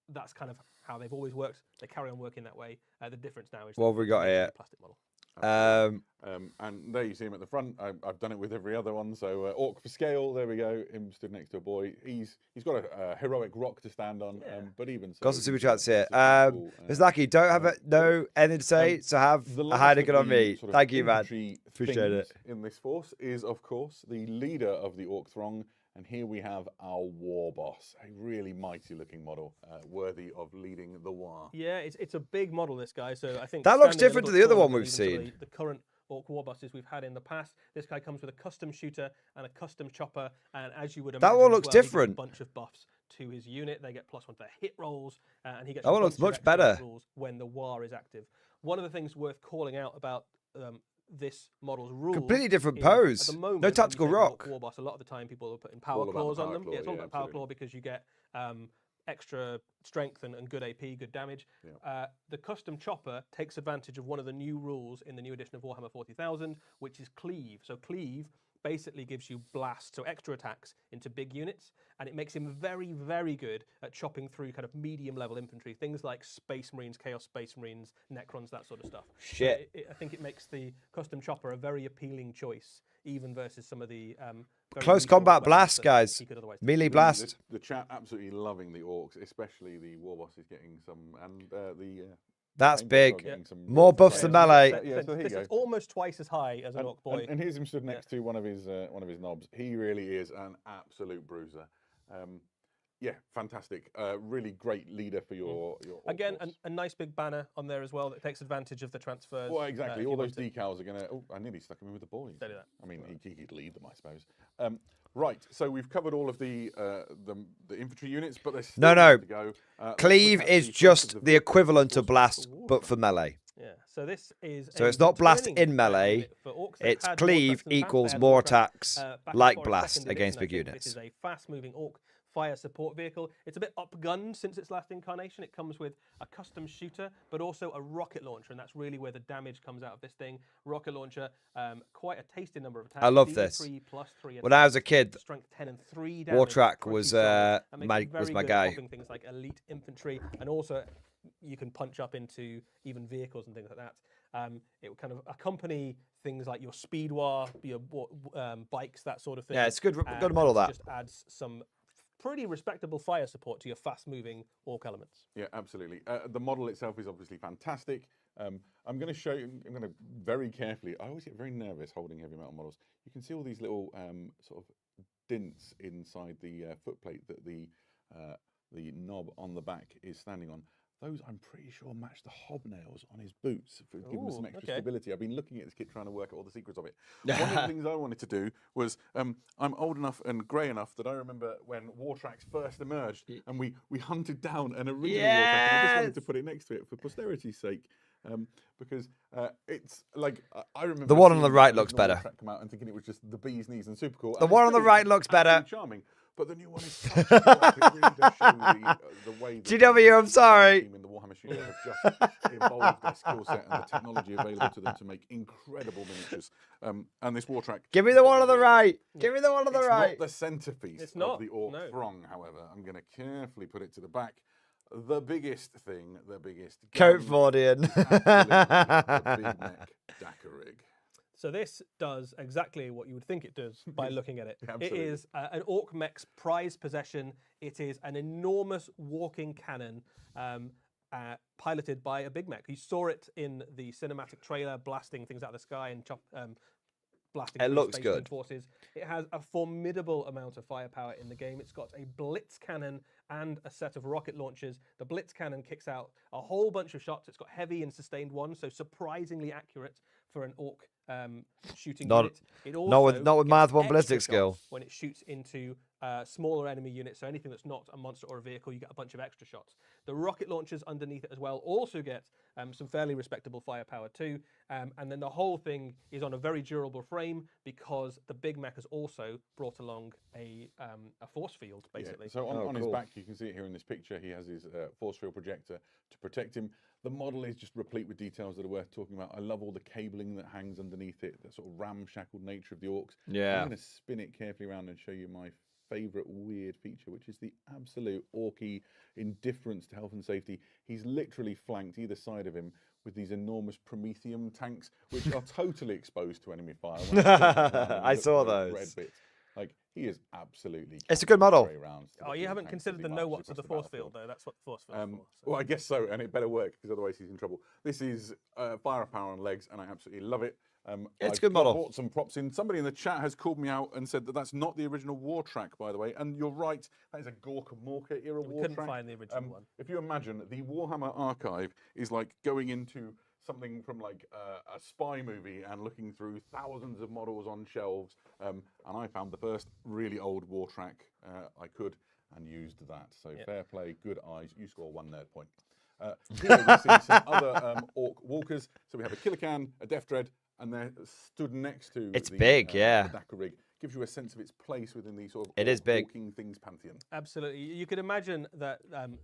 That's kind of how they've always worked. They carry on working that way. The difference now is What have we got here? Plastic model. And there you see him at the front. I've done it with every other one. So orc for scale. There we go. Him stood next to a boy. He's got a heroic rock to stand on. But even so, Got some super chats here. cool, Ms. Lucky, don't have no anything to say, so have the a last Heineken of on the me. sort of Thank you, man. infantry Appreciate it. things in this force is, of course, the leader of the orc throng. And here we have our war boss, a really mighty looking model, worthy of leading the war. Yeah, it's a big model, this guy. So I think That looks standing a different to little the other taller one than we've even some of seen. The current orc war bosses we've had in the past. This guy comes with a custom shooter and a custom chopper, and as you would imagine, one as looks well, he gets different. a bunch of buffs to his unit. They get +1 to their hit rolls, and he gets That one looks much better. rules when the war is active. One of the things worth calling out about this model's rules. Completely different is, pose. At the moment, No when you tactical say rock. War boss, a lot of the time people are putting All power about the claws on power them. claw, Yeah, it's all yeah, about power absolutely. claw because you get extra strength and good AP, good damage. Yeah. The custom chopper takes advantage of one of the new rules in the new edition of Warhammer 40,000, which is cleave. So cleave basically gives you blast, so extra attacks into big units, and it makes him very, very good at chopping through kind of medium level infantry, things like Space Marines, Chaos Space Marines, Necrons, that sort of stuff. Shit. I think it makes the custom chopper a very appealing choice, even versus some of the very Close resource combat weapons blast, that guys. he could otherwise do. Melee blast. The chat absolutely loving the orcs, especially the war boss is getting some, and the. That's Paintball are big. getting some More real buffs flair. than melee. Yeah, so here you This go. is almost twice as high as an orc boy. And here's him stood next to one of his knobs. He really is an absolute bruiser. Yeah, fantastic. Really great leader for your orc Again, force. a nice big banner on there as well that takes advantage of the transfers. Well, exactly. if All you those want to. decals are going to. Oh, I nearly stuck him in with the boys. Don't do that. I mean, he could lead them, I suppose. Right. So we've covered all of the infantry units, but there's still No. more to go. Let's Cleave look at is the first just of the equivalent to forces blast, for but for melee. Yeah, so this is. So a it's not blast returning in melee, unit for orcs. They've it's had more cleave attacks in the past. equals They had more attacks, attacks, back like before a blast second against edition, big I think. units. This is a fast-moving orc fire support vehicle. It's a bit upgunned since its last incarnation. It comes with a custom shooter, but also a rocket launcher, and that's really where the damage comes out of this thing. Rocket launcher, quite a tasty number of attacks. I love this. D3 + 3 When I was a attacks, kid, strength 10 and 3 War damage, Track pretty was solid. That makes my it very my good at guy. popping things like elite infantry, and also you can punch up into even vehicles and things like that. It would kind of accompany things like your speed war, your bikes, that sort of thing. Yeah, it's good And model it that. just adds some pretty respectable fire support to your fast-moving orc elements. Yeah, absolutely. The model itself is obviously fantastic. I'm going to show you, I'm going to very carefully, I always get very nervous holding heavy metal models. You can see all these little sort of dints inside the footplate that the knob on the back is standing on. Those, I'm pretty sure, match the hobnails on his boots for giving him some extra stability. I've been looking at this kit trying to work out all the secrets of it. One of the things I wanted to do was, I'm old enough and grey enough that I remember when War Tracks first emerged and we hunted down an original War Track, and I just wanted to put it next to it for posterity's sake. Because it's like, I remember The one on the seeing right the looks original War better. Track come out and thinking it was just the bee's knees and super cool. The And one it's on the still right looks better. absolutely charming. But the new one is such a lot. It really does show the way that GW, I'm sorry. team in the Warhammer British have just evolved their skill set and the technology available to them to make incredible miniatures. And this war track. Give me the one on the right. Give me the one on the It's right. not the centerpiece It's of not, the Orc no. throng, however. I'm going to carefully put it to the back. The biggest thing, the biggest Coat gun, Mordian. absolutely the big neck Dakarig. So this does exactly what you would think it does by looking at it. It Absolutely. is an Orc mech's prized possession. It is an enormous walking cannon piloted by a big mech. You saw it in the cinematic trailer, blasting things out of the sky and blasting It through looks Space good. Marine forces. It has a formidable amount of firepower in the game. It's got a blitz cannon and a set of rocket launchers. The blitz cannon kicks out a whole bunch of shots. It's got heavy and sustained ones, so surprisingly accurate for an Orc shooting unit. It also not with gets Math 1 extra ballistic skill. shots when it shoots into smaller enemy units, so anything that's not a monster or a vehicle, you get a bunch of extra shots. The rocket launchers underneath it as well also get some fairly respectable firepower too, and then the whole thing is on a very durable frame because the big mech has also brought along a force field, basically. Yeah. So on his cool. back, you can see it here in this picture, he has his force field projector to protect him. The model is just replete with details that are worth talking about. I love all the cabling that hangs underneath it, the sort of ramshackled nature of the Orcs. Yeah. I'm going to spin it carefully around and show you my favourite weird feature, which is the absolute Orky indifference to health and safety. He's literally flanked either side of him with these enormous Prometheum tanks, which are totally exposed to enemy fire. When I saw those. Red bits. Like, he is absolutely. It's a good model. Oh, you haven't considered the no-watts of the force field, though. That's what the force field is for. So. Well, I guess so, and it better work because otherwise he's in trouble. This is firepower on legs, and I absolutely love it. It's a I've good model. Bought some props in. Somebody in the chat has called me out and said that that's not the original war track, by the way. And you're right. That is a Gorka Morka era war Couldn't track. find the original one. If you imagine, the Warhammer archive is like going into something from like a spy movie and looking through thousands of models on shelves. And I found the first really old war track I could and used that. So fair play, good eyes. You score 1 nerd point. Here we see some other Orc walkers. So we have a Killer Can, a Death Dread, and they're stood next to It's the, big, yeah. the Dakarig. Gives you a sense of its place within the sort of It is big. walking things pantheon. Absolutely. You could imagine that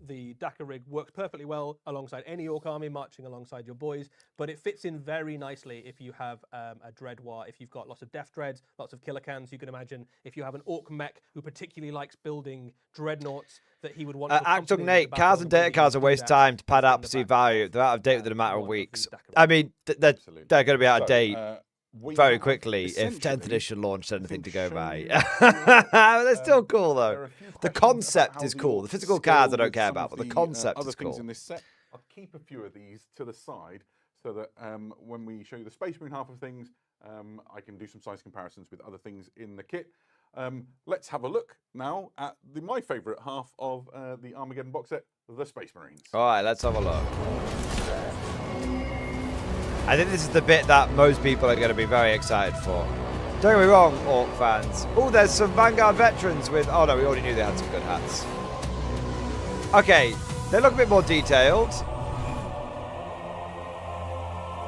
the Dakarig works perfectly well alongside any Orc army marching alongside your boys, but it fits in very nicely if you have a Dread War, if you've got lots of Death Dreads, lots of Killer Cans. You can imagine if you have an Orc mech who particularly likes building dreadnoughts, that he would want to Actung Nate, cards and data cards are a waste of time to pad out perceived value. They're out of date within a matter of weeks. I mean, they're going to be out of date very quickly if 10th edition launched anything to go by. They're still cool though. The concept is cool. The physical cards I don't care about, but the concept is cool. In this set, I'll keep a few of these to the side so that when we show you the Space Marine half of things, I can do some size comparisons with other things in the kit. Let's have a look now at my favourite half of the Armageddon box set, the Space Marines. All right, let's have a look. I think this is the bit that most people are going to be very excited for. Don't get me wrong, Orc fans. Oh, there's some Vanguard veterans with... Oh, no, we already knew they had some good hats. Okay, they look a bit more detailed.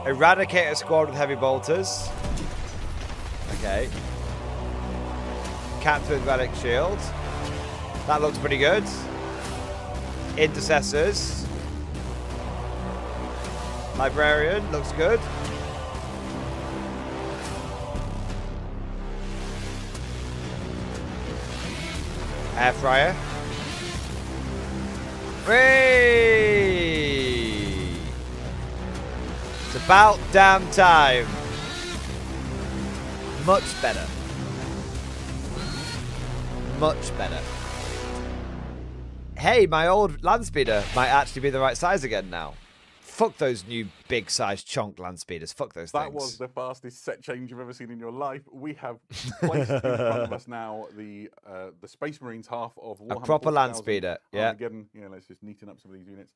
Eradicator squad with heavy bolters. Okay. Captain with relic shield. That looks pretty good. Intercessors. Librarian looks good. Air fryer. Whee! It's about damn time. Much better. Much better. Hey, my old land speeder might actually be the right size again now. Fuck those new big size chonk land speeders. Fuck those things. That was the fastest set change you've ever seen in your life. We have placed in front of us now the Space Marines half of Warhammer. A proper land 40,000 speeder. Yeah. Armageddon. Let's just neaten up some of these units.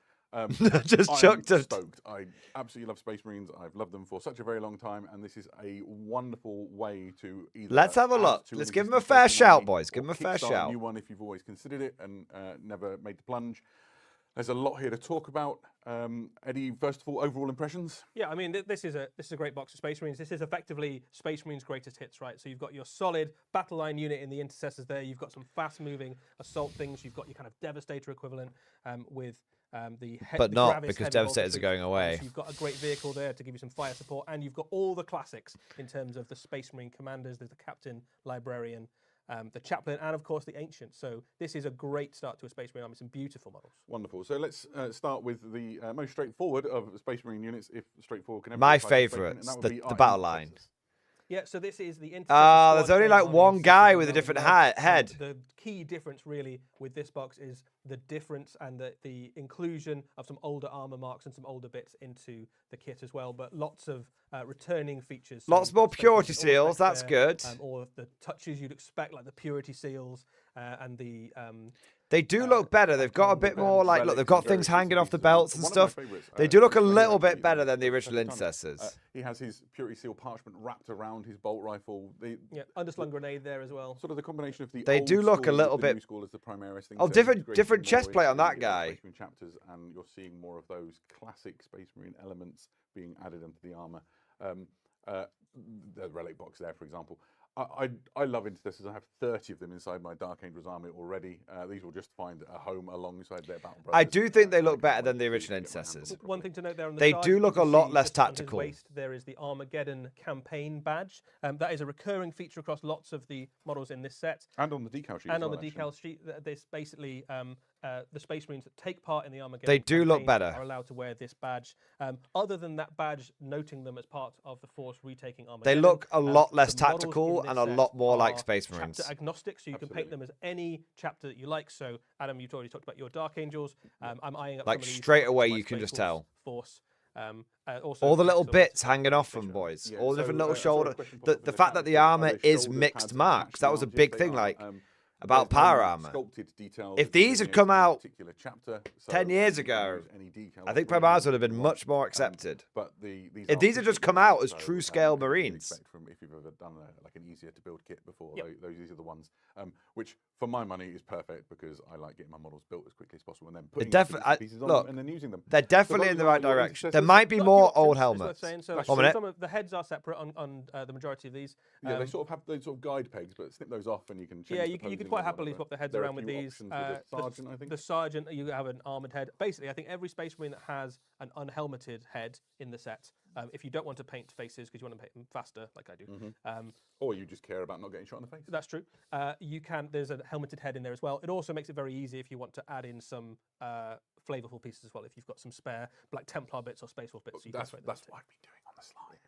Just chucked I'm it. stoked. I absolutely love Space Marines. I've loved them for such a very long time, and this is a wonderful way to either. Let's have a add look. to Let's an give them a existing fair Space shout, Marine boys. Give or them a fair kickstart shout. A new one if you've always considered it and never made the plunge. There's a lot here to talk about. Eddie, first of all, overall impressions? Yeah, I mean, this is a great box of Space Marines. This is effectively Space Marines' greatest hits, right? So you've got your solid battle line unit in the intercessors there. You've got some fast-moving assault things. You've got your kind of Devastator equivalent with But not Gravis because heavy Devastators bolter are going boots. away. So you've got a great vehicle there to give you some fire support, and you've got all the classics in terms of the Space Marine commanders. There's the Captain, Librarian, the Chaplain, and of course the Ancient. So this is a great start to a Space Marine army. Some beautiful models. Wonderful. So let's start with the most straightforward of Space Marine units, if straightforward can ever My be applied to Space Marine, and favourites, that would the be our battle line. Intercessors. Yeah, so this is the Intercessor There's Squad only Chain like army. one This is guy the with a Melvin different Lodge. head. The key difference really with this box is the difference and the inclusion of some older armor marks and some older bits into the kit as well, but lots of returning features. So Lots you've more got purity Space Marine seals, Autospec that's there, good. All of the touches you'd expect, like the purity seals and the They do look better. They've got a bit more like, look, they've got things hanging off the belts and stuff. They do look a little bit better than the original Intercessors. He has his Purity Seal parchment wrapped around his bolt rifle. underslung grenade there as well. Sort of the combination of the They old do look a school little with the bit- new school as the Primaris thing. Oh, So different integrating chest more plate on into that the, guy. Space Marine chapters, and you're seeing more of those classic Space Marine elements being added into the armor. The relic box there, for example. I love Intercessors. I have 30 of them inside my Dark Angels army already. These will just find a home alongside their battle brothers. I do think they look better than the original Intercessors. One thing to note there on the They side, do you look can a lot see less just on his tactical. waist, there is the Armageddon campaign badge. That is a recurring feature across lots of the models in this set. And on the decal sheet. And as on well, the actually. decal sheet, this basically the Space Marines that take part in the Armageddon They do look campaign better. are allowed to wear this badge. Other than that badge, noting them as part of the Force retaking They Armageddon. look a lot the less models tactical in and this a set lot more like are Space Marines. chapter agnostic, so you can paint them as any chapter that you like. So, Adam, you've already talked about your Dark Angels. I'm eyeing up Like, some of these straight for away my you can Space just tell. Force. Also All the little so- bits hanging off them, boys. Yeah, All the so, different little I saw a shoulder. question pop The up in the fact chat that the said, are armor the is shoulder mixed pads marks. attached That to was a arms? big Yes, thing, they like, are. about There's no power armor. Sculpted detail If that's these had delineated come to a out particular chapter, so 10 years you can ago, use any decal I think wherever Primaris would have you been want. much more accepted. But these If are these had just pushing come limits, out as so, true scale as you'd Marines. expect from if you've ever done like an easier to build kit before, Yep. these are the ones which, for my money, is perfect because I like getting my models built as quickly as possible and then putting bits and pieces on look, them and then using them. They're definitely those in the are right your direction. There Intercessors. might be Got a few more options, old it's worth helmets. saying. So, That's like, right. some of the heads are separate on the majority of these. Yeah, they sort of have those sort of guide pegs, but snip those off and you can change Yeah, the you posing could or quite happily whatever. swap the heads There are a around with few these. options with the Sergeant, I think. The Sergeant, you have an armored head. Basically, I think every Space Marine that has an unhelmeted head in the set, if you don't want to paint faces because you want to paint them faster, like I do, Or you just care about not getting shot in the face. that's true. You can. There's a helmeted head in there as well. It also makes it very easy if you want to add in some flavorful pieces as well. If you've got some spare Black Templar bits or Space Wolf bits, you can That's throw what them I've been doing on the slide.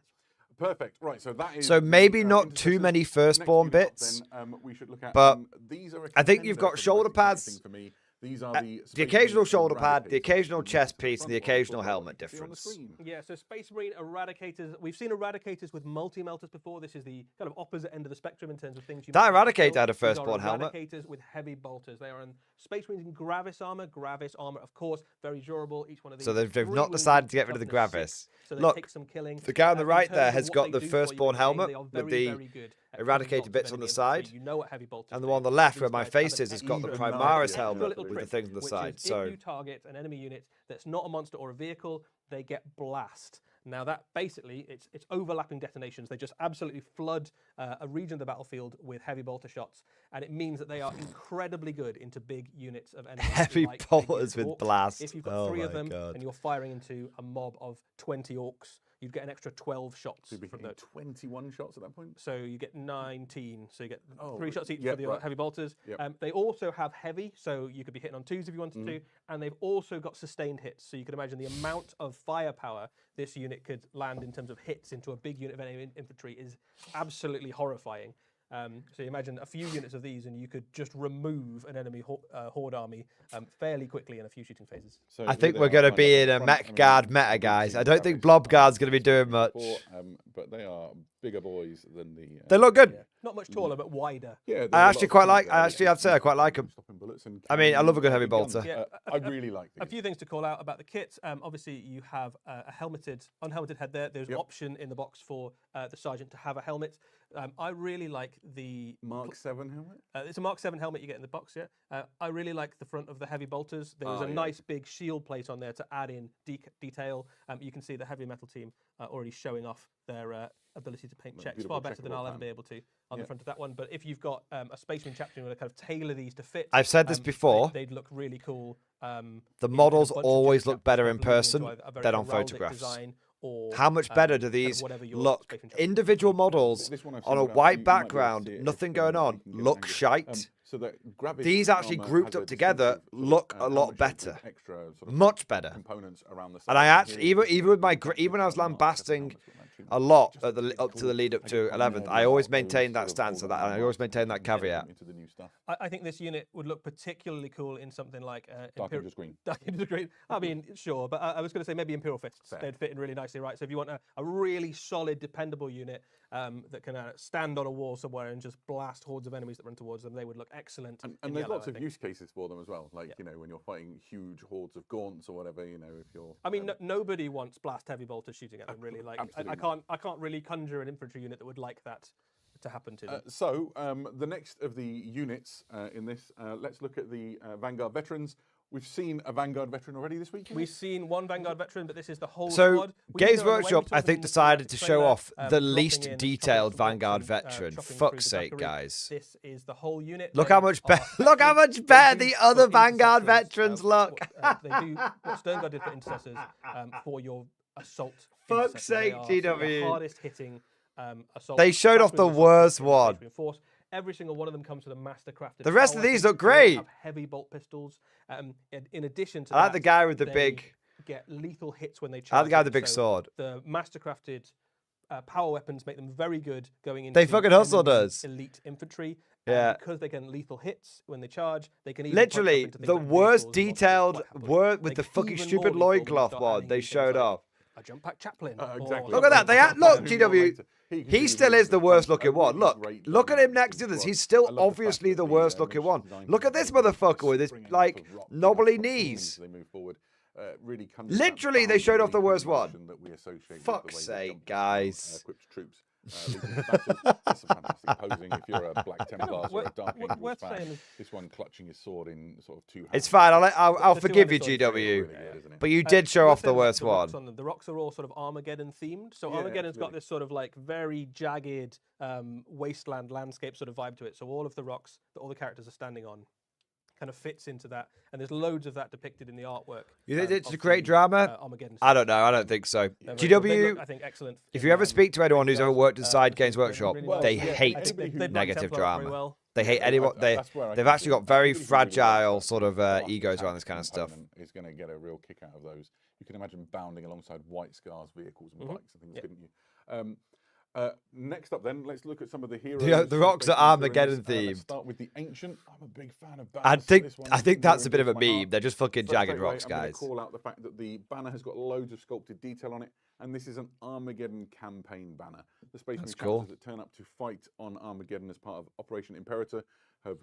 Perfect. Right, so that is. So the, maybe not too Intercessors. many Next firstborn unit up bits, then, we should look at. but these are. I think you've got shoulder pads, For me. These are the the occasional Space shoulder Marine pad, the Eradicators occasional from chest the piece, and the front line occasional football helmet you can see on the difference. screen. Yeah, so Space Marine Eradicators, we've seen Eradicators with multi-melters before. This is the kind of opposite end of the spectrum in terms of things you That might want to Eradicator build. had a These are firstborn helmet. Eradicators with heavy bolters. They are in Space Marines in Gravis armor. Gravis armor, of course, very durable. Each one of these. So they've three not wounds, decided to get rid of the toughness Gravis. 6, so they Look, take some killing. the guy on the In right terms there of has what got they the do for you firstborn in the game, helmet they are with very, the very good at eradicated killing lots of bits on the enemies side. You know what heavy bolters And the do. one on the left, These where my guys have face an is, has got the extra Primaris extra helmet little with the trick, things on the which side. is So if you target an enemy unit that's not a monster or a vehicle, they get blast. Now that basically it's overlapping detonations. They just absolutely flood a region of the battlefield with heavy bolter shots, and it means that they are incredibly good into big units of enemies. Heavy like bolters with orcs. blast. If you've got Oh 3 of my them God. and you're firing into a mob of 20 orcs, you'd get an extra 12 shots You'd be from hitting those. 21 shots at that point. So you get 19. So you get Oh, 3 shots each yep, for the right. heavy bolters. Yep. They also have heavy, so you could be hitting on 2s if you wanted to. And they've also got sustained hits. So you can imagine the amount of firepower this unit could land in terms of hits into a big unit of enemy infantry is absolutely horrifying. So you imagine a few units of these and you could just remove an enemy horde army fairly quickly in a few shooting phases. So I here think they we're are, going to kind of be at in the a front. mech I mean, guard we've meta, seen guys. I Gravis don't think blob guard's going to be doing much. before, but they are bigger boys than the. They look good. Not much taller, but wider. Yeah, I actually quite like. I actually have to say I quite like them. Stopping bullets and I mean, I love a good heavy guns. bolter. Yeah, I really like A these. few things to call out about the kit. Obviously, you have a unhelmeted head there. There's an option in the box for the sergeant to have a helmet. I really like the Mark 7 helmet? it's a Mark 7 helmet you get in the box, yeah. I really like the front of the heavy bolters. There was a nice big shield plate on there to add in detail. You can see the heavy metal team already showing off their ability to paint checks, far better than I'll ever be able to on the front of that one. But if you've got a Spaceman chapter and want to kind of tailor these to fit, I've said this before. They'd look really cool. The models always look better in person than on photographs. How much better do these look? Individual models on a white background, nothing going on, look shite. So that These actually grouped up together look a lot better, much better. Components around the and I actually, even with my, even when I was lambasting a lot at up to the lead up to 11th, I always maintained that stance of that, and I always maintained that caveat. I think this unit would look particularly cool in something like Dark Angels Green. Dark Angels Green. I mean, sure, but I was going to say maybe Imperial Fists. They'd fit in really nicely, right? So if you want a really solid, dependable unit that can stand on a wall somewhere and just blast hordes of enemies that run towards them, they would look excellent. And there's lots of use cases for them as well. Like, you know, when you're fighting huge hordes of gaunts or whatever, you know, if you're... I mean, nobody wants blast heavy bolters shooting at them, really. Like, I can't really conjure an infantry unit that would like that to happen to them. So the next of the units in this, let's look at the Vanguard veterans. We've seen a Vanguard veteran already this week. We've seen one Vanguard veteran, but this is the whole So squad. Games Workshop, I think, decided to show off the least detailed Vanguard veteran. Fuck's sake, guys! This is the whole unit. Look how much better! Look how much better the other Vanguard veterans look. They do what Stern Guard did for intercessors for your assault. Fuck's sake, GW! The hardest hitting assault. They showed off the worst one. Every single one of them comes with a master-crafted. The rest of power these look pistol. great. They have heavy bolt pistols. In addition to I like the guy with the they big. Get lethal hits when they charge. I like the guy with the big so sword. The master-crafted power weapons make them very good going into. They fucking hustled us. Elite infantry. Yeah. Because they get lethal hits when they charge, they can even Literally the worst detailed word with the fucking stupid loincloth one they showed off. A jump pack chaplain. Exactly. Look at that. Look, GW. He still is the worst looking one. Look at him next to this. He's still obviously the worst looking one. Look at this motherfucker with his like knobbly knees. They move forward. Really literally, they showed off the worst one. That we associate Fuck's sake, guys. Equipped troops. That's a fantastic posing if you're a Black Templars or a Dark Angels fan. This one clutching his sword in sort of two hands. It's fine. I'll forgive you, GW. But you did show off the worst one. The rocks are all sort of Armageddon themed. So Armageddon's got this sort of like very jagged wasteland landscape sort of vibe to it. So all of the rocks that all the characters are standing on kind of fits into that, and there's loads of that depicted in the artwork. You think it's a great drama? Armageddon. I don't know. I don't think so. GW, I think excellent. If you ever speak to anyone who's ever worked inside Games Workshop, they hate negative drama. They hate anyone. They've actually got very fragile sort of egos around this kind of stuff. Is going to get a real kick out of those. You can imagine bounding alongside White Scar's vehicles and bikes and things, couldn't you? Next up, then, let's look at some of the heroes. The rocks are Armageddon themed. Let's start with the Ancient. I'm a big fan of banners. I think that's a bit of a meme. They're just fucking jagged rocks, guys. I'm going to call out the fact that the banner has got loads of sculpted detail on it, and this is an Armageddon campaign banner. The spaceman chapters that turn up to fight on Armageddon as part of Operation Imperator have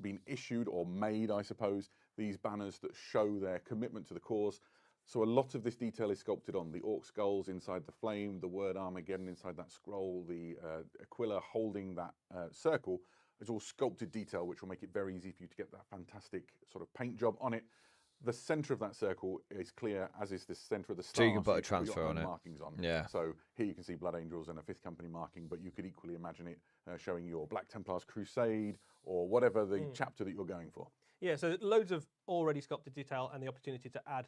been issued or made, I suppose, these banners that show their commitment to the cause. So a lot of this detail is sculpted on the orc skulls inside the flame, the word Armageddon inside that scroll, the Aquila holding that circle. It's all sculpted detail, which will make it very easy for you to get that fantastic sort of paint job on it. The center of that circle is clear, as is the center of the star. So you can put a transfer on it. Markings on. Yeah. So here you can see Blood Angels and a 5th Company marking, but you could equally imagine it showing your Black Templars Crusade or whatever the chapter that you're going for. Yeah, so loads of already sculpted detail and the opportunity to add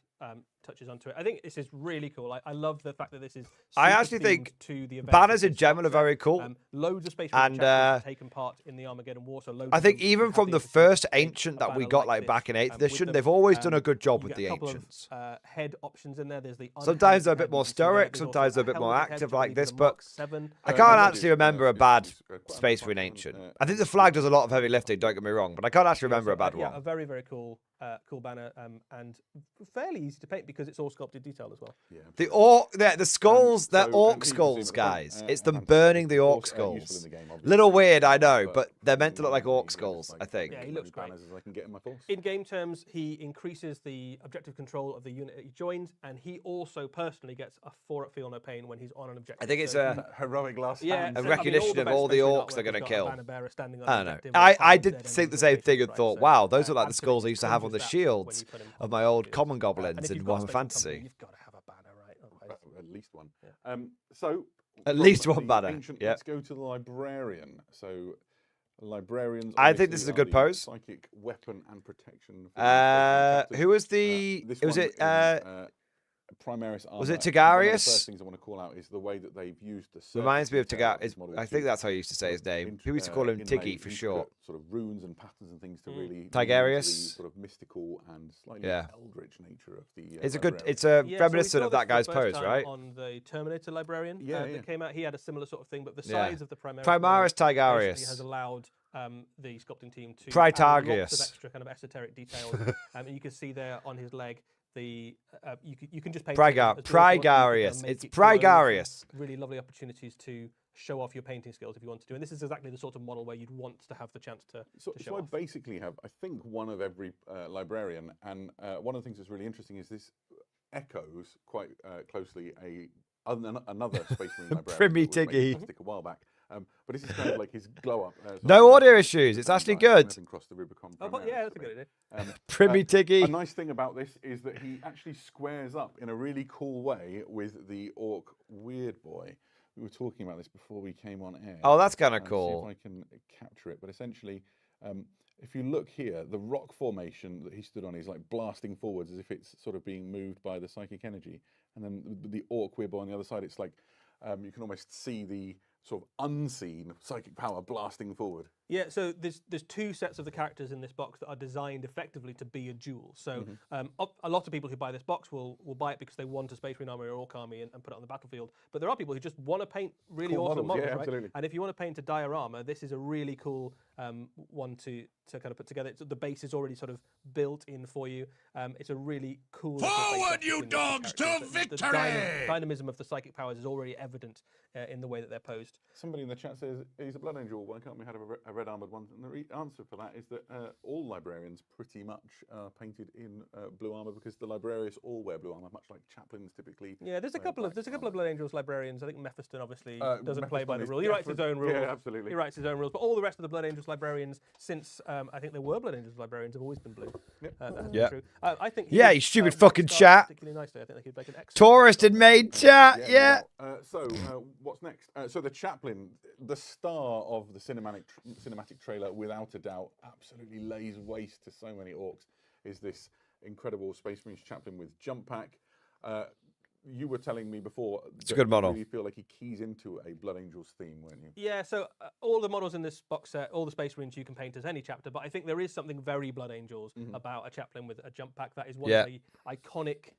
touches onto it. I think this is really cool. I love the fact that this is. I actually think to the banners in general are very cool. Loads of space chapters have taken part in the Armageddon War. So loads I think even from the first Ancient that we got like back in 8th edition, they've always done a good job with the Ancients. Head options in there. There's the sometimes they're a bit more stoic, sometimes they're a bit more active like this, but I can't actually remember a bad Space Marine Ancient. I think the flag does a lot of heavy lifting, don't get me wrong, but I can't actually remember a bad one. Yeah, a very, very cool cool banner, and fairly easy to paint because it's all sculpted detail as well. Yeah. The skulls, they're so, orc you can see skulls, at the front, guys. It's them fantastic. burning the Of orc course, useful in skulls. the game, obviously, Little weird, I know, but but they're probably meant to look like one of orc the skulls, like, I think. Yeah, he as looks many great. banners as I can get in my force. In game terms, he increases the objective control of the unit that he joins, and he also personally gets a 4 at feel no pain when he's on an objective. I think it's So a Heroic last yeah, stand. a so, I mean, recognition of best all the Space Marine orcs they're artwork gonna has got kill. a banner bearer standing on I an don't know. objective with I five did dead think the enemies same and thing and right, thought, so, wow, those are like the absolutely skulls I used to have on the crunches that when shields you put him of on my the old field. common And goblins if in you've got Warhammer Space Marine Fantasy. Company, you've got to have a banner, right? Otherwise- At least one. So At from least one the banner, ancient, yeah. Let's go to the librarian. So librarians. I think this is a obviously good are the pose. Psychic weapon and protection. For the Who was the? this Was one it? in, Primaris armor. was it Actually, one of the Tigarius? first things I want to call out is the way that they've used the Reminds me of surface detail Tigarius. this model I to think that's how you used to say his sort of name. People used to call him inlay Tiggy for intricate short. Sort of runes and patterns and things to really lean into Tigarius? the sort of mystical and slightly Yeah. eldritch nature of the. It's a good. librarian. It's a Yeah, reminiscent so we of saw that this guy's for the first pose, time right? On the Terminator librarian Yeah, that came out, he had a similar sort of thing, but the Yeah. size of the Primaris Primaris model Tigarius. basically has allowed the sculpting team to Pritargius. add lots of extra kind of esoteric details. And you can see there on his leg. You can just paint it as broad as you want, Prigarius. make It's it glow, Prigarius. Really lovely opportunities to show off your painting skills if you want to do. And this is exactly the sort of model where you'd want to have the chance to show So I off. basically have, I think, one of every librarian, and one of the things that's really interesting is this echoes quite closely another Space Marine librarian. Primmy that was made Tiggy. fantastic a while back. But this is kind of like his glow up. No audio issues. It's actually good. Crossed the Rubicon Oh, but yeah, that's a good idea. Primmy Tiggy. A nice thing about this is that he actually squares up in a really cool way with the orc weird boy. We were talking about this before we came on air. Oh, that's kind of See cool. if I can capture it. But essentially, if you look here, the rock formation that he stood on is like blasting forwards as if it's sort of being moved by the psychic energy. And then the orc weird boy on the other side, it's like you can almost see the sort of unseen psychic power blasting forward. Yeah, so there's two sets of the characters in this box that are designed effectively to be a duel. So a lot of people who buy this box will buy it because they want a Space Marine army or Orc army and put it on the battlefield. But there are people who just want to paint really Cool awesome models, models, yeah, right? absolutely. And if you want to paint a diorama, this is a really cool one to kind of put together. The base is already sort of built in for you. It's a really cool. Forward, you dogs, to victory! Dynamism of the psychic powers is already evident in the way that they're posed. Somebody in the chat says he's a blood angel. Why can't we have a red armored one? And the answer for that is that all librarians pretty much are painted in blue armor because the librarians all wear blue armor, much like chaplains typically. Yeah, there's a couple of Blood Angels librarians. I think Mephiston obviously doesn't play by Mephiston the is rule. He writes his own rules. Yeah, absolutely. He writes his own rules. But all the rest of the Blood Angels librarians, since I think there were Blood Angels librarians, have always been blue. Yep. That's Yeah. true. I think. Yeah, would, you stupid not fucking start chat. Particularly nicely. I think they could make an excellent. Tourist and maid chat. Yeah. So what's next? So the chaplain, the star of the cinematic trailer, without a doubt, absolutely lays waste to so many orcs. Is this incredible Space Marines chaplain with jump pack? You were telling me before. It's a good model. You really feel like he keys into a Blood Angels theme, weren't you? Yeah, so all the models in this box set, all the Space Marines you can paint as any chapter, but I think there is something very Blood Angels about a chaplain with a jump pack. That is one of the iconic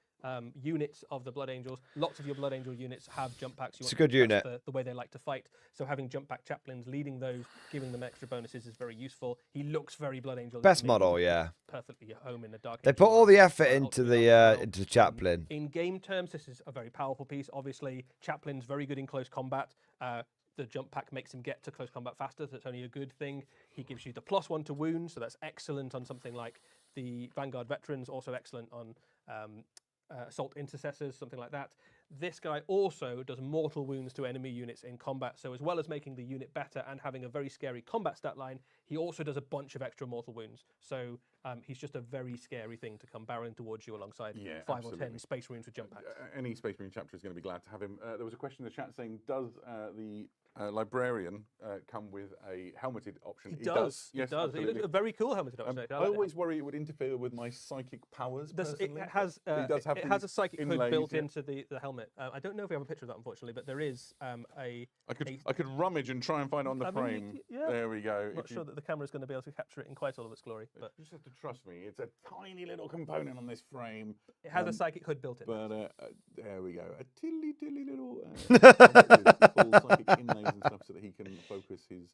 units of the Blood Angels. Lots of your Blood Angel units have jump packs. It's a good unit. The way they like to fight. So having jump pack chaplains leading those, giving them extra bonuses is very useful. He looks very Blood Angel. Best model, yeah. Perfectly at home in the dark. They put all the effort into the chaplain. In game terms, this is a very powerful piece. Obviously, chaplain's very good in close combat. The jump pack makes him get to close combat faster. That's only a good thing. He gives you the +1 to wounds, so that's excellent on something like the Vanguard veterans. Also excellent on assault intercessors, something like that. This guy also does mortal wounds to enemy units in combat. So as well as making the unit better and having a very scary combat stat line, he also does a bunch of extra mortal wounds. So he's just a very scary thing to come barreling towards you alongside 5 or 10 Space Marines with jump packs. Any Space Marine chapter is going to be glad to have him. There was a question in the chat saying, does the librarian come with a helmeted option? He does. Yes, he does. He looks a very cool helmeted option. I always worry it would interfere with my psychic powers. It has it has a psychic hood built into the helmet. I don't know if we have a picture of that, unfortunately, but there is I could rummage and try and find it on the frame. There we go. I'm not sure that the camera is going to be able to capture it in quite all of its glory, but you just have to trust me. It's a tiny little component on this frame. It has a psychic hood built in. But there we go. A tilly little full psychic inlays and stuff so that he can focus his.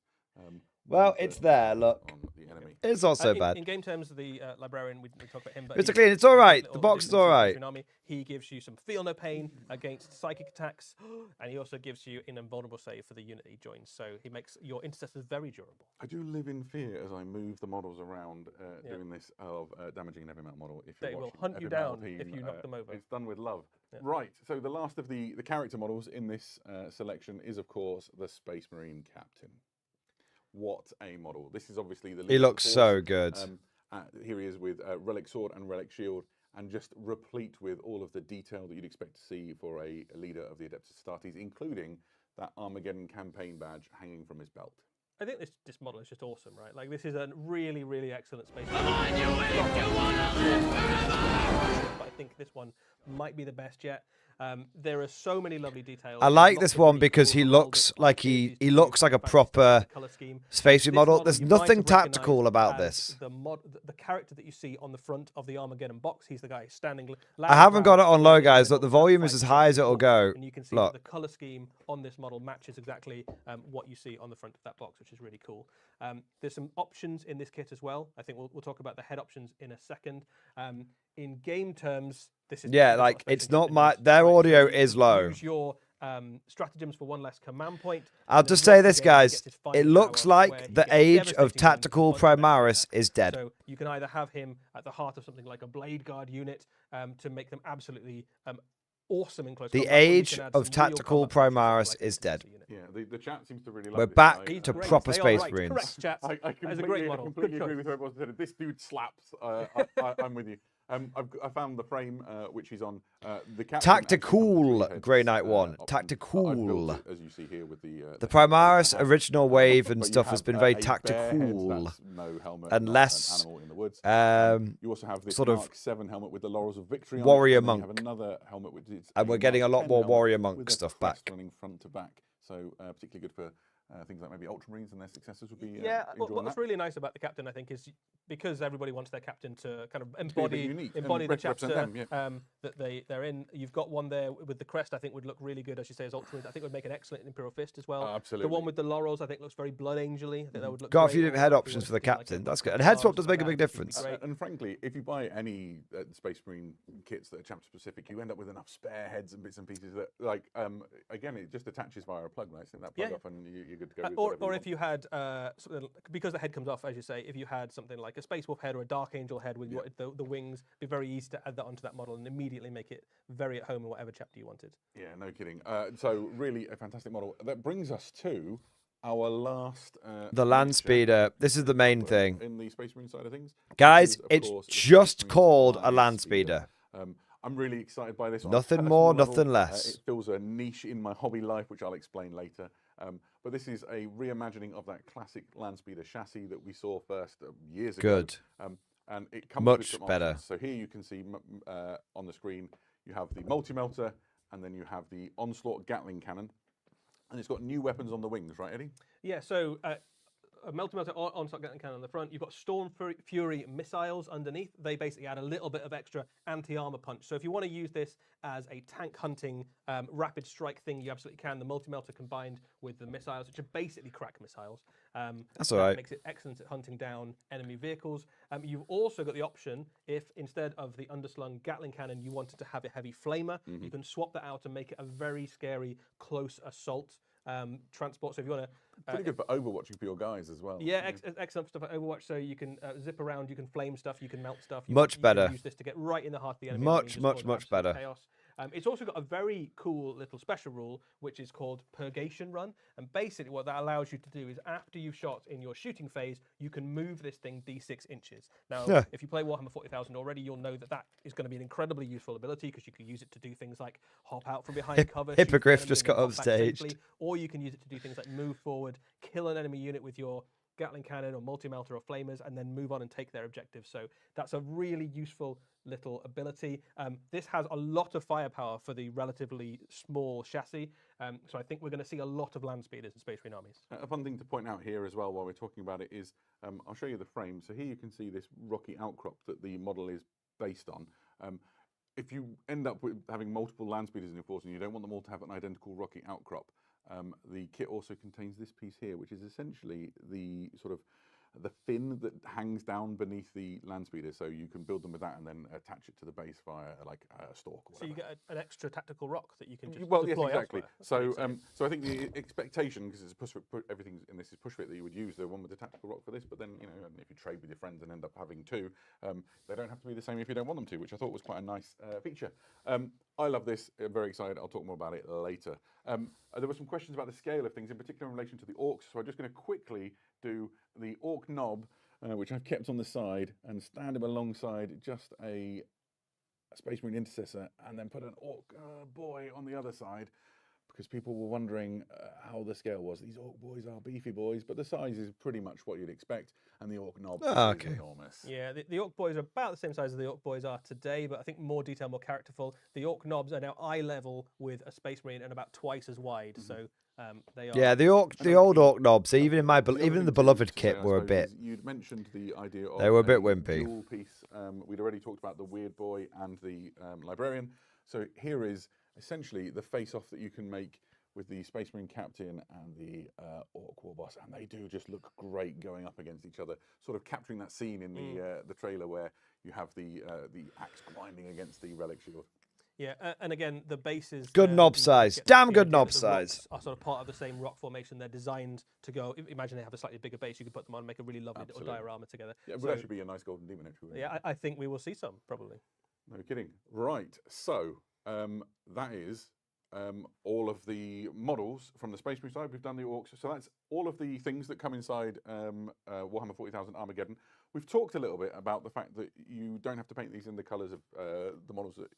Well, it's there. Look. On the enemy. It's not so bad. In game terms, the librarian, we talk about him, but It's clean. It's all right. The little box is addition all to right. Space Marine Army. He gives you some feel no pain against psychic attacks, and he also gives you an invulnerable save for the unit he joins. So he makes your intercessors very durable. I do live in fear as I move the models around doing this of damaging an heavy metal model. If They you're will watching hunt you Heavy Metal down Team, if you knock them over. It's done with love. Yeah. Right, so the last of the character models in this selection is, of course, the Space Marine Captain. What a model. This is obviously the leader He of the looks force. so good. Here he is with Relic Sword and Relic Shield, and just replete with all of the detail that you'd expect to see for a leader of the Adeptus Astartes, including that Armageddon campaign badge hanging from his belt. I think this model is just awesome, right? Like, this is a really, really excellent space. But I think this one might be the best yet. There are so many lovely details. I like Lots this of one really because cool he heraldic looks like he opportunities to looks use like a fantastic proper colour scheme. Space This model. model There's you might nothing have tactical recognised about as this. The character that you see on the front of the Armageddon box. He's the guy standing. I haven't got it on low, guys. Look, the volume is as high as it'll go. And you can see Look. that the color scheme on this model matches exactly what you see on the front of that box, which is really cool. There's some options in this kit as well. I think we'll talk about the head options in a second. In game terms, this is Like it's not my. Their audio is low. Use your stratagems for one less command point. I'll just say this, guys. It looks like the age of Tactical Primaris is dead. So you can either have him at the heart of something like a Blade Guard unit to make them absolutely awesome in close The combat, or you age can add of some real Tactical combat Primaris features like is dead. Yeah, the chat seems to really love We're this back guy. to Great, proper they are Space right. Marines. Correct, chat. I That's a completely, great model. completely Good agree choice. with whoever said it. This dude slaps. I'm with you. I found the frame which he's on. The captain Tactical Grey Knight 1. Tactical. As you see here with The Primaris hat. original wave and But you stuff have, has been very a bare tactical. head, that's no helmet, and not less, an animal in the woods. You also have this sort of Mark 7 helmet with the Laurels of Victory on warrior it, and then you monk. have another helmet which is And we're getting a Mark lot 10 more helmet warrior with monk a stuff crest back. running front to back. So particularly good for things like maybe Ultramarines and their successors would be What's really nice about the captain, I think, is because everybody wants their captain to kind of unique and embody the represent chapter them, yeah. that they're in. You've got one there with the crest. I think would look really good, as you say, as Ultramarines. I think would make an excellent Imperial Fist as well. Absolutely. The one with the laurels, I think, looks very Blood Angel-y. I think that would look. Got a great. few different head Or if you options want for the something like captain. a That's good. And head swap does make a Barge, big that would be difference. great. And frankly, if you buy any Space Marine kits that are chapter specific, you end up with enough spare heads and bits and pieces that, like, again, it just attaches via a plug, right? Snip that plug Yeah. off, and you're good to go. With Or whatever you if you had something, because the head comes off, as you say, if you had something like a Space Wolf head or a Dark Angel head with the wings, it'd be very easy to add that onto that model and immediately make it very at home in whatever chapter you wanted. Yeah, no kidding. So really a fantastic model. That brings us to our last. The land feature speeder. This is the main thing. in the Space Marine side of things. Guys, This is, of it's course, the just Space Marine called a Land land speeder. I'm really excited by this. On a Nothing personal more, level, nothing less. It fills a niche in my hobby life, which I'll explain later. But this is a reimagining of that classic land speeder chassis that we saw first years ago. Good. And it comes Much with some better. options. So here you can see on the screen, you have the multi-melter, and then you have the Onslaught Gatling cannon. And it's got new weapons on the wings, right, Eddie? Yeah, so a multi-melter on-stock Gatling cannon on the front. You've got Storm Fury missiles underneath. They basically add a little bit of extra anti-armor punch. So if you want to use this as a tank hunting rapid strike thing, you absolutely can. The multi-melter combined with the missiles, which are basically crack missiles. That's all right. Makes it excellent at hunting down enemy vehicles. You've also got the option, if instead of the underslung Gatling cannon, you wanted to have a heavy flamer, you can swap that out and make it a very scary close assault transport. So if you want to Pretty good for overwatching for your guys as well. yeah, excellent stuff at Overwatch. So you can zip around, you can flame stuff, you can melt stuff. Much you better. Can use this to get right in the heart of the enemy. Much, and much, just cause much absolute better. Chaos. It's also got a very cool little special rule, which is called Purgation Run. And basically what that allows you to do is after you've shot in your shooting phase, you can move this thing d6 inches. Now, Yeah. if you play Warhammer 40,000 already, you'll know that that is going to be an incredibly useful ability because you can use it to do things like hop out from behind cover. shoot an Hippogriff enemy, just and then got hop back upstaged. safely, or you can use it to do things like move forward, kill an enemy unit with your Gatling cannon or multi-melter or flamers, and then move on and take their objectives. So that's a really useful little ability. This has a lot of firepower for the relatively small chassis. So I think we're going to see a lot of land speeders in Space Marine armies. A fun thing to point out here as well while we're talking about it is, I'll show you the frame. So here you can see this rocky outcrop that the model is based on. If you end up with having multiple land speeders in your force and you don't want them all to have an identical rocky outcrop, the kit also contains this piece here, which is essentially the sort of the fin that hangs down beneath the land speeder, so you can build them with that and then attach it to the base via like a stalk. Or so you get an extra tactical rock that you can just well, yes, deploy exactly. elsewhere. So I think the expectation, because it's a push fit, everything in this is push fit, that you would use the one with the tactical rock for this. But then, you know, if you trade with your friends and end up having two, they don't have to be the same if you don't want them to, which I thought was quite a nice feature. I love this. I'm very excited. I'll talk more about it later. There were some questions about the scale of things, in particular in relation to the orcs. So I'm just going to quickly do the orc knob, which I've kept on the side, and stand him alongside just a Space Marine intercessor, and then put an orc boy on the other side, because people were wondering how the scale was. These orc boys are beefy boys, but the size is pretty much what you'd expect, and the orc knob is enormous. Yeah, the orc boys are about the same size as the orc boys are today, but I think more detail, more characterful. The orc knobs are now eye level with a Space Marine and about twice as wide, so they are. Yeah, the old orc knobs, even in the beloved kit, were a bit. You'd mentioned the idea of they were a bit wimpy. Dual piece. We'd already talked about the weird boy and the librarian. So here is essentially the face-off that you can make with the Space Marine captain and the orc war boss, and they do just look great going up against each other, sort of capturing that scene in the trailer where you have the axe grinding against the relic shield. Yeah, and again, the bases. Good knob size. Damn good knob size. Are sort of part of the same rock formation. They're designed to go. Imagine they have a slightly bigger base. You could put them on and make a really lovely little diorama together. Yeah, it would actually be a nice golden demon entry. Yeah, I think we will see some, probably. No kidding. Right, so that is all of the models from the Space Marine side. We've done the orcs. So that's all of the things that come inside Warhammer 40,000 Armageddon. We've talked a little bit about the fact that you don't have to paint these in the colours of the models that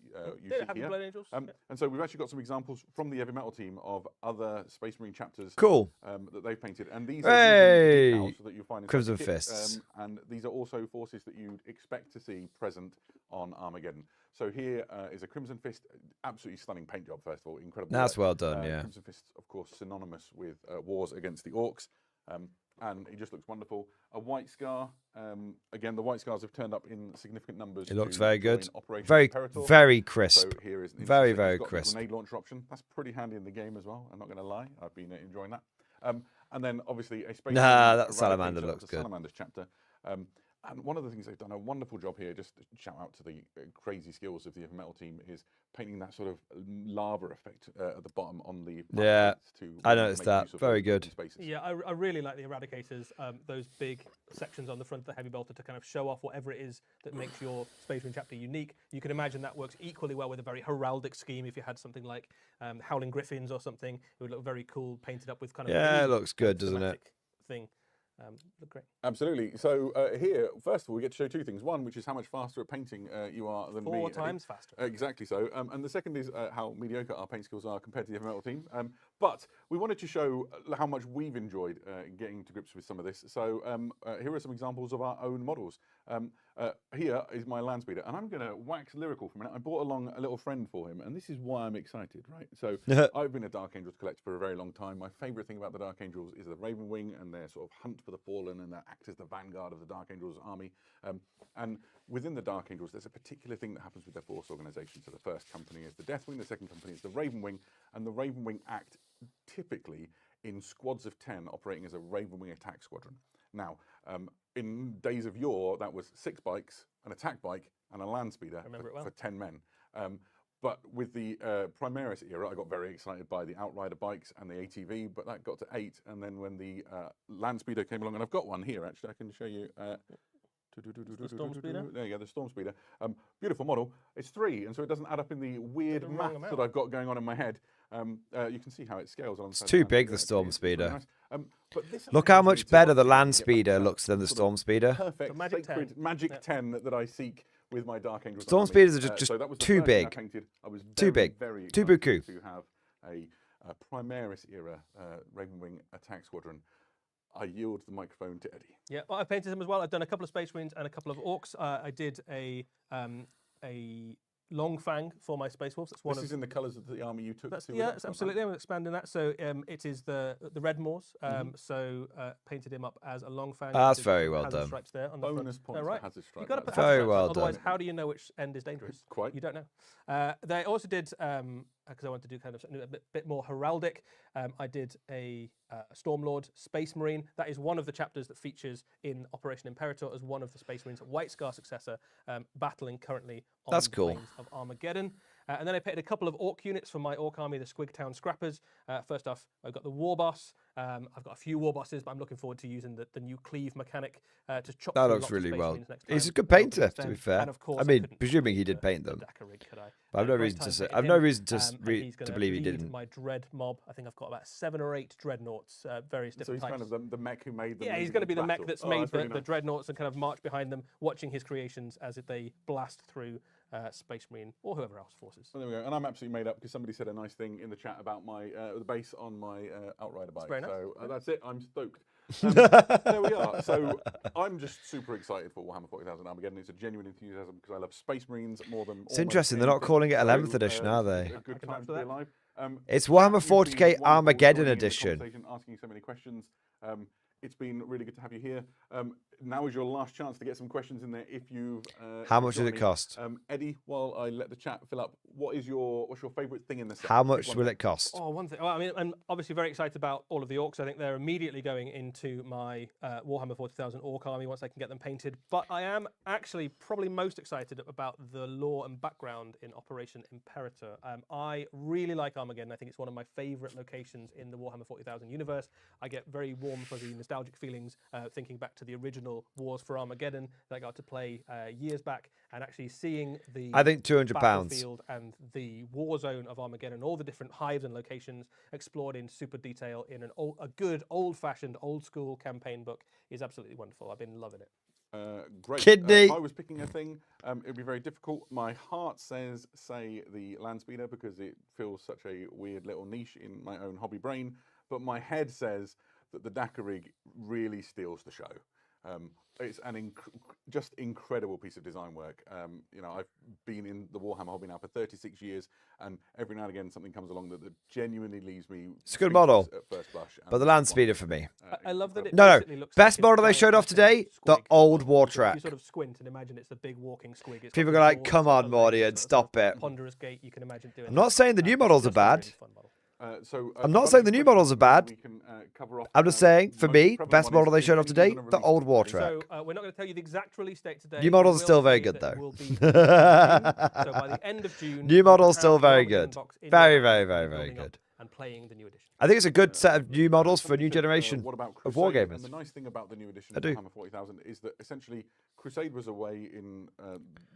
you see have here. Blood Angels. And so we've actually got some examples from the Heavy Metal team of other Space Marine chapters that they've painted. And these are decals that you'll find in Crimson kit, Fists. and these are also forces that you'd expect to see present on Armageddon. So here is a Crimson Fist, absolutely stunning paint job, first of all, incredible. That's well done, yeah. Crimson Fist, of course, synonymous with wars against the orcs. And it just looks wonderful. A White Scar, again, the White Scars have turned up in significant numbers. It looks very good. Very crisp. So here is very crisp. Grenade launcher option. That's pretty handy in the game as well. I'm not going to lie. I've been enjoying that. And then obviously a space. That Salamander looks good. Salamander's chapter. And one of the things they've done a wonderful job here, just to shout out to the crazy skills of the Heavy Metal team, is painting that sort of lava effect at the bottom on the I noticed that. Very good. Yeah, I really like the Eradicators, those big sections on the front of the Heavy Bolter to kind of show off whatever it is that makes your Space Marine chapter unique. You can imagine that works equally well with a very heraldic scheme. If you had something like Howling Griffins or something, it would look very cool, painted up with kind of it looks good, doesn't it? Thing. Look great. Absolutely. So here, first of all, we get to show two things. One, which is how much faster at painting you are than me. 4 times faster. Exactly so. And the second is how mediocre our paint skills are compared to the Heavy Metal team. But we wanted to show how much we've enjoyed getting to grips with some of this. So here are some examples of our own models. Here is my land speeder, and I'm going to wax lyrical for a minute. I brought along a little friend for him, and this is why I'm excited, right? So I've been a Dark Angels collector for a very long time. My favourite thing about the Dark Angels is the Raven Wing and their sort of hunt for the fallen, and that act as the vanguard of the Dark Angels army. And within the Dark Angels, there's a particular thing that happens with their force organisation. So the first company is the Death Wing, the second company is the Raven Wing, and the Raven Wing act typically in squads of 10 operating as a Raven Wing attack squadron. Now, in days of yore, that was 6 bikes, an attack bike, and a land speeder for 10 men. But with the Primaris era, I got very excited by the Outrider bikes and the ATV, but that got to 8. And then when the land speeder came along, and I've got one here, actually, I can show you. The Storm Speeder? There you go, the Storm Speeder. Beautiful model. It's 3, and so it doesn't add up in the weird math that I've got going on in my head. You can see how it scales. It's too big, the Storm Speeder. Nice. Look how much better the Land Speeder looks than the Storm Speeder. Perfect, magic 10 that I seek with my Dark Angels. Storm Speeders are just too big. I was too big. Very too buku. To have a Primaris era Raven Wing attack squadron. I yield the microphone to Eddie. Yeah, well, I painted them as well. I've done a couple of Space Marines and a couple of Orcs. I did a Long Fang for my Space Wolves. That's one. This is in the colours of the army you took. Absolutely. I'm expanding that. So it is the Red Moors. So painted him up as a Long Fang. That's very well done. Stripes there on the bonus front. points. Right. Has a stripe. You've got to put very well otherwise, done. how do you know which end is dangerous? Quite. You don't know. They also did because I wanted to do kind of something a bit more heraldic. I did a Stormlord Space Marine. That is one of the chapters that features in Operation Imperator as one of the Space Marines, a White Scar successor, battling currently on That's the cool. plains of Armageddon. And then I painted a couple of Orc units for my Orc army, the Squigtown Scrappers. First off, I've got the War Boss. I've got a few War Bosses, but I'm looking forward to using the new Cleave mechanic to chop That through looks lots of really Space well. Marines next He's time a good and help painter, them to be extend. fair. And of course, I mean, couldn't presuming he forget did paint the them. Dakar rig, could I? But I've no Great reason to time say. painting I've no him. reason to And he's to gonna believe he lead didn't. my Dread mob. I think I've got about 7 or 8 Dreadnoughts, various So different he's types. kind of the mech who made them. Yeah, he's leading going to be into the mech battle. that's Oh, made really the nice. Dreadnoughts and kind of march behind them, watching his creations as they blast through Space Marine or whoever else forces. Well, there we go. And I'm absolutely made up because somebody said a nice thing in the chat about my the base on my Outrider bike. very nice. So that's it. I'm stoked. There we are. So I'm just super excited for Warhammer 40,000 Armageddon. It's a genuine enthusiasm because I love Space Marines more than. It's interesting. They're not calling it 11th edition, are they? A good I can time vouch to for be that. alive. It's Chat, Warhammer you've been 40k wonderful Armageddon joining in the edition. conversation, asking so many questions. It's been really good to have you here. Now is your last chance to get some questions in there. If you've How much does joined it me. cost? Eddie, while I let the chat fill up, what's your favourite thing in the set? How Pick much one will thing. it cost? Oh, one thing. Well, I mean, I'm obviously very excited about all of the Orcs. I think they're immediately going into my Warhammer 40,000 Orc army once I can get them painted. But I am actually probably most excited about the lore and background in Operation Imperator. I really like Armageddon. I think it's one of my favourite locations in the Warhammer 40,000 universe. I get very warm, fuzzy, nostalgic feelings thinking back to the original Wars for Armageddon that I got to play years back, and actually seeing the I think £200. battlefield and the war zone of Armageddon, all the different hives and locations explored in super detail in a good old-fashioned, old-school campaign book is absolutely wonderful. I've been loving it. Great. Kidney. If I was picking a thing, it would be very difficult. My heart says, say, the Landspeeder, because it feels such a weird little niche in my own hobby brain. But my head says that the Dakar rig really steals the show. It's an just incredible piece of design work. You know, I've been in the Warhammer hobby now for 36 years, and every now and again something comes along that genuinely leaves me. It's a good model, at first blush. but the Landspeeder for me. I love that it No, basically looks best like a model they giant showed off walking today, the squig. old war If track. you sort of squint and imagine it's the big walking squig. It's got People the go like, jaws, "Come it's got on, the legs, Morty, it's and got stop a it." ponderous gait you can imagine doing. I'm not saying the new models are Just a really bad. fun model. I'm not saying the new models are bad. We can, cover off, I'm just saying, for most me, prevalent best one model they is showed off Eddie's today, gonna the release old it war today. track. So we're not going to tell you the exact release date today. New but model's we still will very say good, that though. it will be in June. So by the end of June, New you model's have still the very Armageddon good. box in Very, your very, hand, very, and very building up good. And playing the new edition. I think it's a good set of new models for a new Somebody said, generation what about of Crusade? wargamers. And the nice thing about the new edition I of do. Warhammer 40,000 is that essentially Crusade was a way in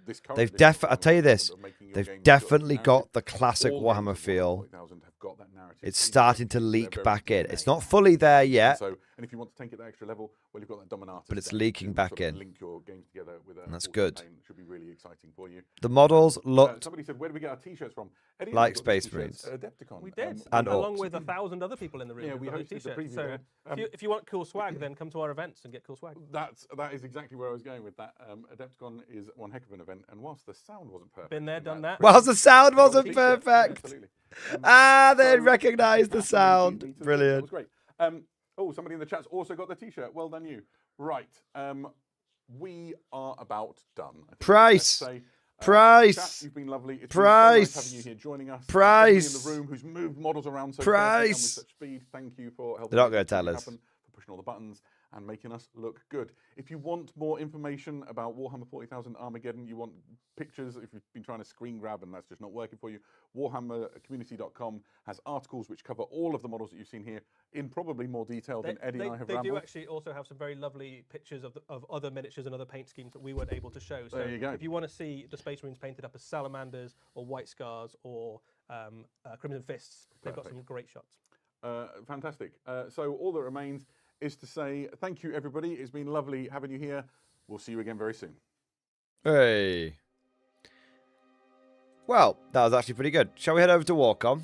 this current They've edition of I'll tell you Warhammer this, 40,000 of making your they've game definitely narrative. got the classic All Warhammer games of feel. 40,000 have got that narrative. It's in starting to them. They're leak very back in. DNA. It's not fully there yet, So, and if you want to take it that extra level, well, you've got that Dominatus. but it's deck leaking to back sort of in. Link your games together with a And that's full good. campaign. Should be really exciting for you. the models looked Somebody said, where do we get our t-shirts from? Eddie and like I got Space these t-shirts Marines. at Adepticon. We did, And along Orcs. with 1,000 other people in the room. Yeah, who've we got those hosted the t-shirts. preview So there. if you want cool swag, then come to our events and get cool swag. That is exactly where I was going with that. Adepticon is one heck of an event, and whilst the sound wasn't perfect, Been there, in done that. Whilst the sound I got wasn't t-shirt. perfect. Absolutely. They So- recognised the Me sound. too. That Brilliant. was great. Oh, somebody in the chat's also got the t-shirt. Well done, you. Right. We are about done. I think Price. let's say. Price. Chat, you've been lovely. It's Price. been so nice having you here joining us. Price. Everybody in the room who's moved models around so Price. carefully and with such speed. Thank you for helping. They're not make gonna this tell thing us. happen, for pushing all the buttons and making us look good. If you want more information about Warhammer 40,000 Armageddon, you want pictures, if you've been trying to screen grab and that's just not working for you, warhammercommunity.com has articles which cover all of the models that you've seen here in probably more detail than Eddie and I have They do rambled. actually also have some very lovely pictures of other miniatures and other paint schemes that we weren't able to show. So There you go. if you want to see the Space Marines painted up as salamanders or white scars or crimson fists, they've got some great shots. Fantastic. So all that remains is to say thank you, everybody. It's been lovely having you here. We'll see you again very soon. Hey. Well, that was actually pretty good. Shall we head over to Warcom?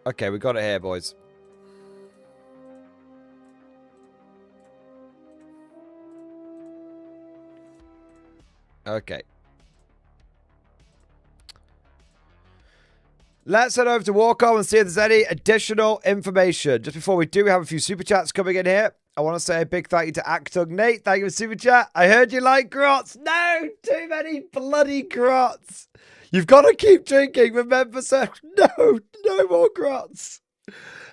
Okay, we got it here, boys. Okay. Let's head over to Warcom and see if there's any additional information. Just before we do, we have a few super chats coming in here. I want to say a big thank you to Actung Nate. Thank you for Super Chat. I heard you like Grots. No, too many bloody Grots. You've got to keep drinking. Remember, sir. No more Grots.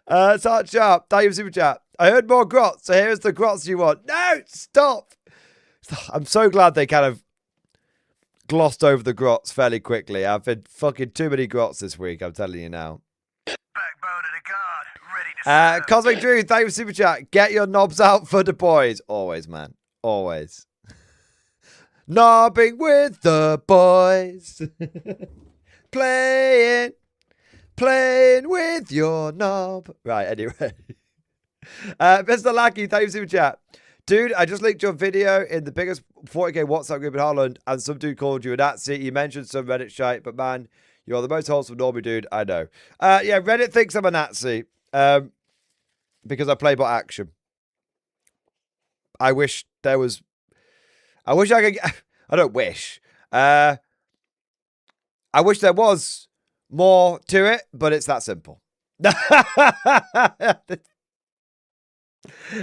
Start Sharp. Thank you for Super Chat. I heard more Grots, so here's the Grots you want. No, stop. I'm so glad they kind of glossed over the Grots fairly quickly. I've been fucking too many Grots this week, I'm telling you now. Backbone of the guard, ready to serve. Cosmic Drew, thank you for Super Chat. Get your knobs out for the boys. Always, man. Always. Knobbing with the boys. Playing with your knob. Right, anyway. Mr. Lackey, thank you for Super Chat. Dude, I just linked your video in the biggest 40k WhatsApp group in Holland, and some dude called you a Nazi. You mentioned some Reddit shite, but man, you're the most wholesome normie dude I know. Yeah, Reddit thinks I'm a Nazi because I play bot action. I wish I could. I don't wish. I wish there was more to it, but it's that simple.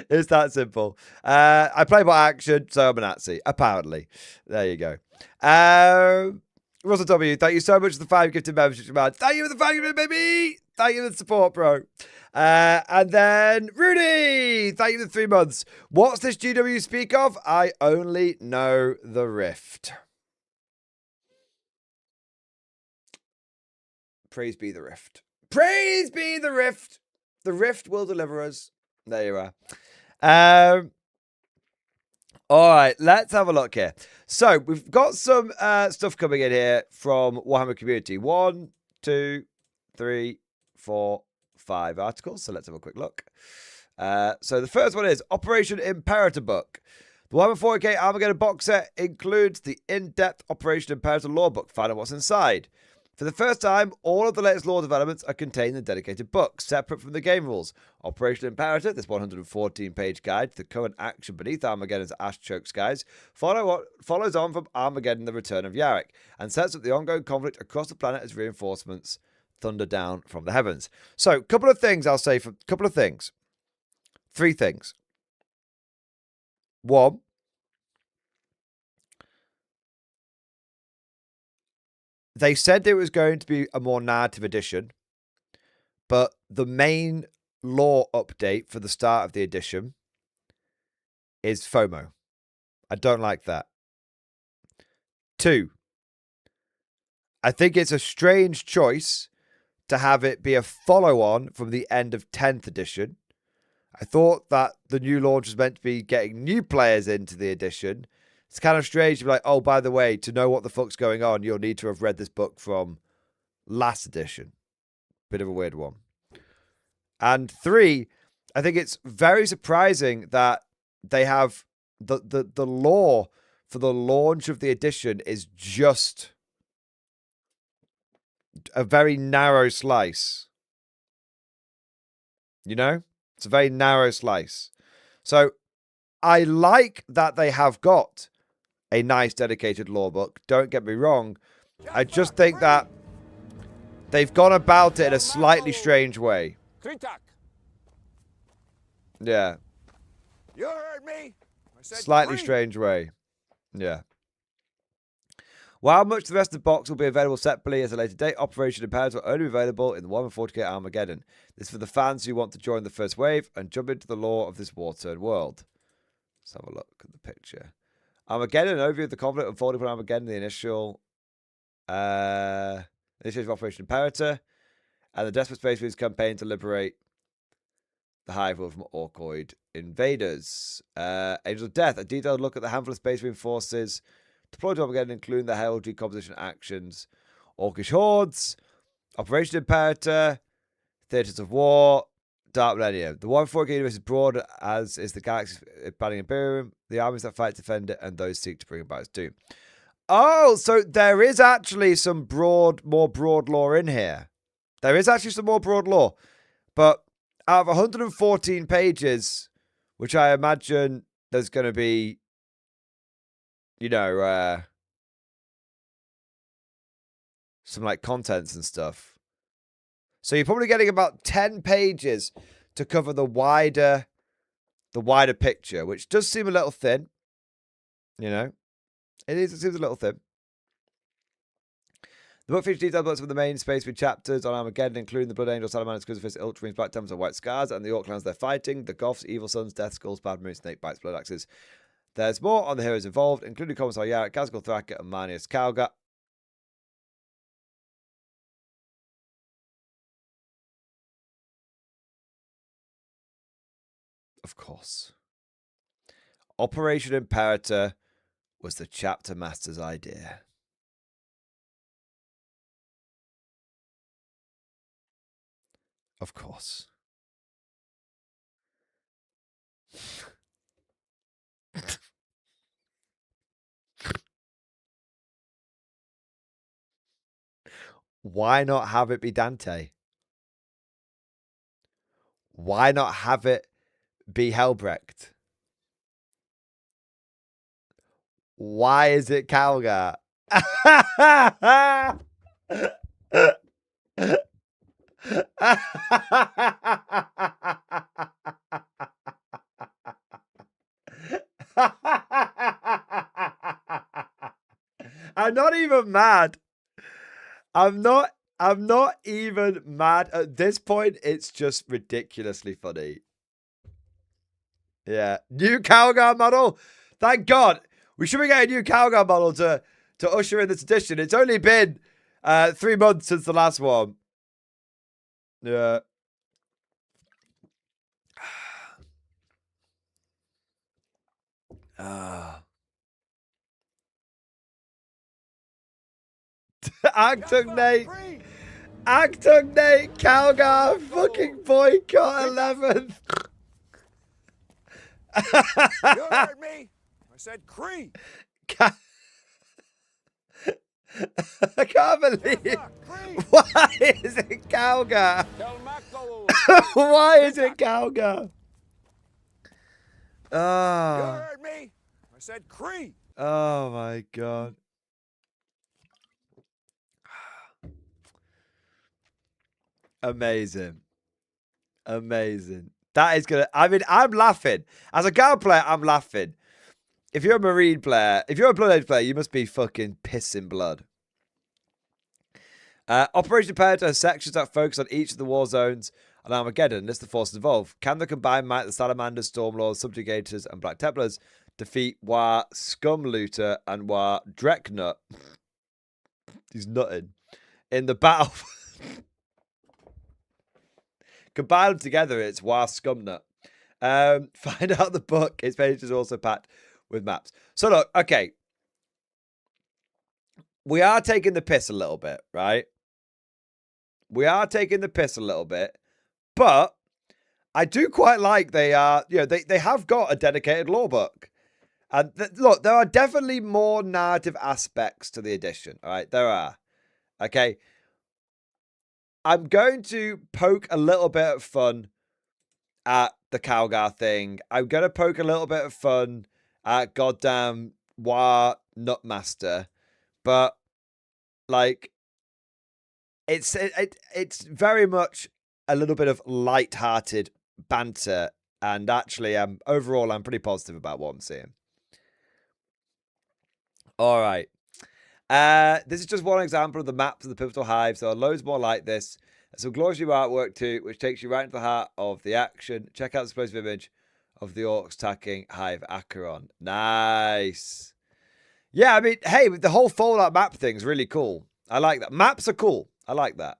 It's that simple. I play by action, so I'm a Nazi. Apparently. There you go. Russell W, thank you so much for the 5 gifted membership, man. Thank you for the 5 gifted, baby. Thank you for the support, bro. And then Rudy, thank you for the 3 months. What's this GW you speak of? I only know the Rift. Praise be the Rift. Praise be the Rift. The Rift will deliver us. There you are. All right, let's have a look here. So we've got some stuff coming in here from Warhammer community. 1, 2, 3, 4, 5 articles. So let's have a quick look. So the first one is Operation Imperator book. The Warhammer 40k Armageddon box set includes the in-depth Operation Imperator lore book. Find out what's inside. For the first time, all of the latest lore developments are contained in a dedicated book, separate from the game rules. Operation Imperator, this 114-page guide to the current action beneath Armageddon's ash-choked skies, follows on from Armageddon: The Return of Yarrick, and sets up the ongoing conflict across the planet as reinforcements thunder down from the heavens. So, couple of things I'll say. 3 things. 1. They said it was going to be a more narrative edition, but the main lore update for the start of the edition is FOMO. I don't like that. 2, I think it's a strange choice to have it be a follow-on from the end of 10th edition. I thought that the new launch was meant to be getting new players into the edition. It's kind of strange to be like, oh, by the way, to know what the fuck's going on, you'll need to have read this book from last edition. Bit of a weird one. And 3, I think it's very surprising that they have the lore for the launch of the edition is just a very narrow slice. You know? It's a very narrow slice. So I like that they have got a nice dedicated lore book. Don't get me wrong. I just think that they've gone about it in a slightly strange way. Yeah. You heard me. I said Slightly three. strange way. Yeah. While much of the rest of the box will be available separately at a later date, Operation Imperator will only be available in the 140k Armageddon. This is for the fans who want to join the first wave and jump into the lore of this war-torn world. Let's have a look at the picture. Armageddon, an overview of the conflict unfolding from Armageddon, the initial initiative of Operation Imperator, and the Desperate Space Marines campaign to liberate the Hive World from Orkoid invaders. Angels of Death, a detailed look at the handful of Space Marine forces deployed to Armageddon, including the heraldry composition actions, Orcish hordes, Operation Imperator, Theatres of War, Dark Millennium. The 140k universe is broad as is the galaxy's expanding Imperium, the armies that fight to defend it, and those seek to bring about its doom. Oh, so there is actually some more broad lore in here. There is actually some more broad lore. But out of 114 pages, which I imagine there's going to be, you know, some like contents and stuff. So you're probably getting about 10 pages to cover the wider the wider picture, which does seem a little thin. You know, it seems a little thin. The book features detailed books from the main space with chapters on Armageddon, including the Blood Angel, Salamanders, Crucifix, Ultramarines, Black Temples, and White Scars, and the Orc clans they're fighting, the Goths, Evil Sons, Death Skulls, Bad Moons, Snake Bites, Blood Axes. There's more on the heroes involved, including Commissar Yarrick, Gazgul Thracker, and Marneus Calgar. Of course. Operation Imperator was the chapter master's idea. Of course. Why not have it be Dante? Why not have it be Helbrecht? Why is it Calgar? I'm not even mad. I'm not even mad. At this point, it's just ridiculously funny. Yeah. New Calgar model. Thank God. We should be getting a new Calgar model to usher in this edition. It's only been 3 months since the last one. Yeah. Actugnate, Calgar, fucking boycott 11th. You heard me. I said Cree. I can't believe. Why is it Calgar? Why is it Calgar? You heard me. I said Cree. Oh my God. Amazing. Amazing. That is gonna. I mean, I'm laughing. As a Guard player, I'm laughing. If you're a Marine player, if you're a Blood Age player, you must be fucking pissing blood. Operation Imperator has sections that focus on each of the war zones on Armageddon. List the forces involved. Can the combined might of the Salamanders, Stormlords, Subjugators, and Black Templars defeat War Scumlooter and War Drecknut? He's nutting. In the battle. Combine them together, it's War Scumnut. Find out the book. Its page is also packed with maps. So look, okay. We are taking the piss a little bit, right? We are taking the piss a little bit, but I do quite like they are, you know, they have got a dedicated lore book. And look, there are definitely more narrative aspects to the edition, all right? There are. Okay. I'm going to poke a little bit of fun at the Calgar thing. I'm going to poke a little bit of fun at goddamn War Nutmaster. But, like, it's very much a little bit of light-hearted banter. And actually, overall, I'm pretty positive about what I'm seeing. All right. This is just one example of the maps of the Pivotal Hives. There are loads more like this. There's some glorious new artwork too, which takes you right into the heart of the action. Check out the explosive image of the Orcs attacking Hive Acheron. Nice. Yeah, I mean, hey, the whole Fallout map thing is really cool. I like that. Maps are cool. I like that.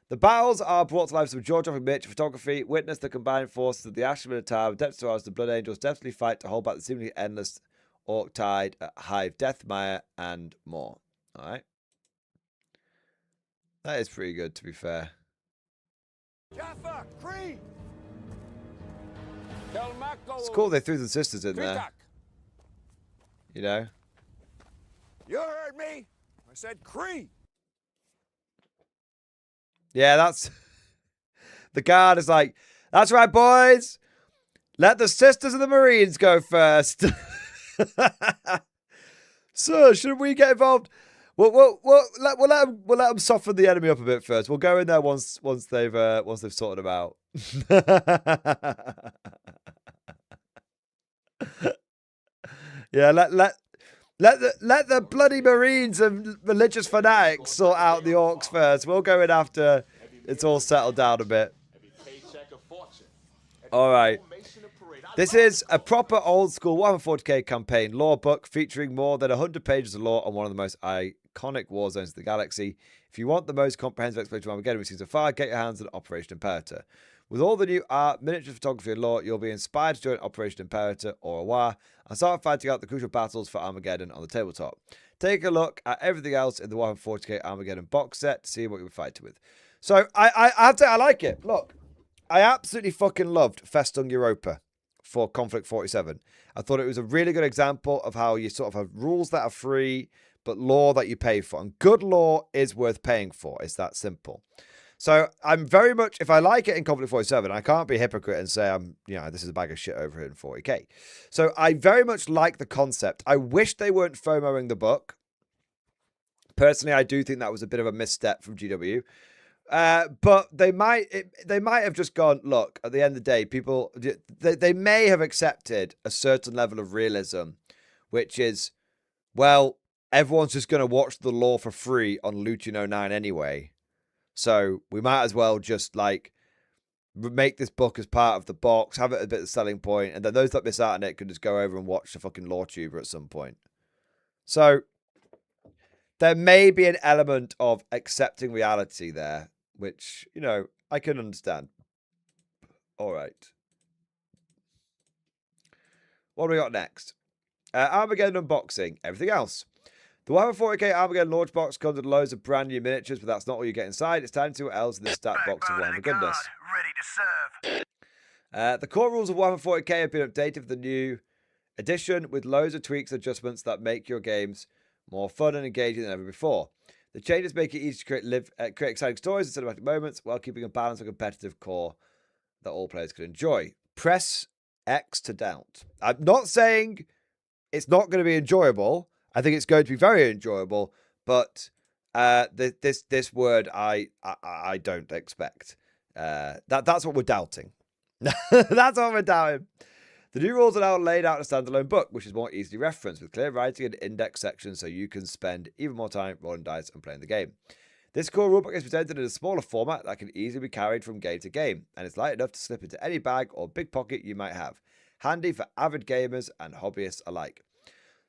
The battles are brought to life with jaw-dropping miniature photography. Witness the combined forces of the Ashen Minotaur, Depth Stars, the Blood Angels deftly fight to hold back the seemingly endless Orc Tide, Hive Deathmire, and more. All right. That is pretty good, to be fair. Jaffa, Cree. It's cool they threw the sisters in there. You know? You heard me. I said Cree. Yeah, that's... The guard is like, that's right, boys. Let the sisters of the Marines go first. Sir, shouldn't we get involved? We'll let them soften the enemy up a bit first. We'll go in there once they've sorted them out. Yeah, let the bloody Marines and religious fanatics sort out the orcs first. We'll go in after it's all settled down a bit. All right. This is a proper old school 140k campaign lore book featuring more than 100 pages of lore on one of the most iconic war zones of the galaxy. If you want the most comprehensive exploration of Armageddon we've seen so far, get your hands on Operation Imperator. With all the new art, miniature photography, and lore, you'll be inspired to join Operation Imperator or a war and start fighting out the crucial battles for Armageddon on the tabletop. Take a look at everything else in the 140k Armageddon box set to see what you'll be fighting with. So I have to say, I like it. Look, I absolutely fucking loved Festung Europa for Conflict 47. I thought it was a really good example of how you sort of have rules that are free, but lore that you pay for. And good lore is worth paying for. It's that simple. So I'm very much, if I like it in Conflict 47, I can't be a hypocrite and say this is a bag of shit over here in 40k. So I very much like the concept. I wish they weren't FOMOing the book. Personally, I do think that was a bit of a misstep from GW. But they might have just gone, look, at the end of the day, people, they may have accepted a certain level of realism, which is, well, everyone's just going to watch the lore for free on Lutein 09 anyway. So we might as well just make this book as part of the box, have it a bit of a selling point, and then those that miss out on it can just go over and watch the fucking lore tuber at some point. So there may be an element of accepting reality there, which, I can understand. All right. What do we got next? Armageddon unboxing. Everything else. The 140k Armageddon launch box comes with loads of brand new miniatures, but that's not all you get inside. It's time to see what else in this stat box of Warhammer goodness. Ready to serve. The core rules of 140k have been updated for the new edition with loads of tweaks and adjustments that make your games more fun and engaging than ever before. The changes make it easy to create exciting stories and cinematic moments while keeping a balanced and competitive core that all players can enjoy. Press X to doubt. I'm not saying it's not going to be enjoyable. I think it's going to be very enjoyable, but this word I don't expect. That's what we're doubting. That's what we're doubting. The new rules are now laid out in a standalone book, which is more easily referenced with clear writing and index sections so you can spend even more time rolling dice and playing the game. This core rulebook is presented in a smaller format that can easily be carried from game to game, and it's light enough to slip into any bag or big pocket you might have. Handy for avid gamers and hobbyists alike.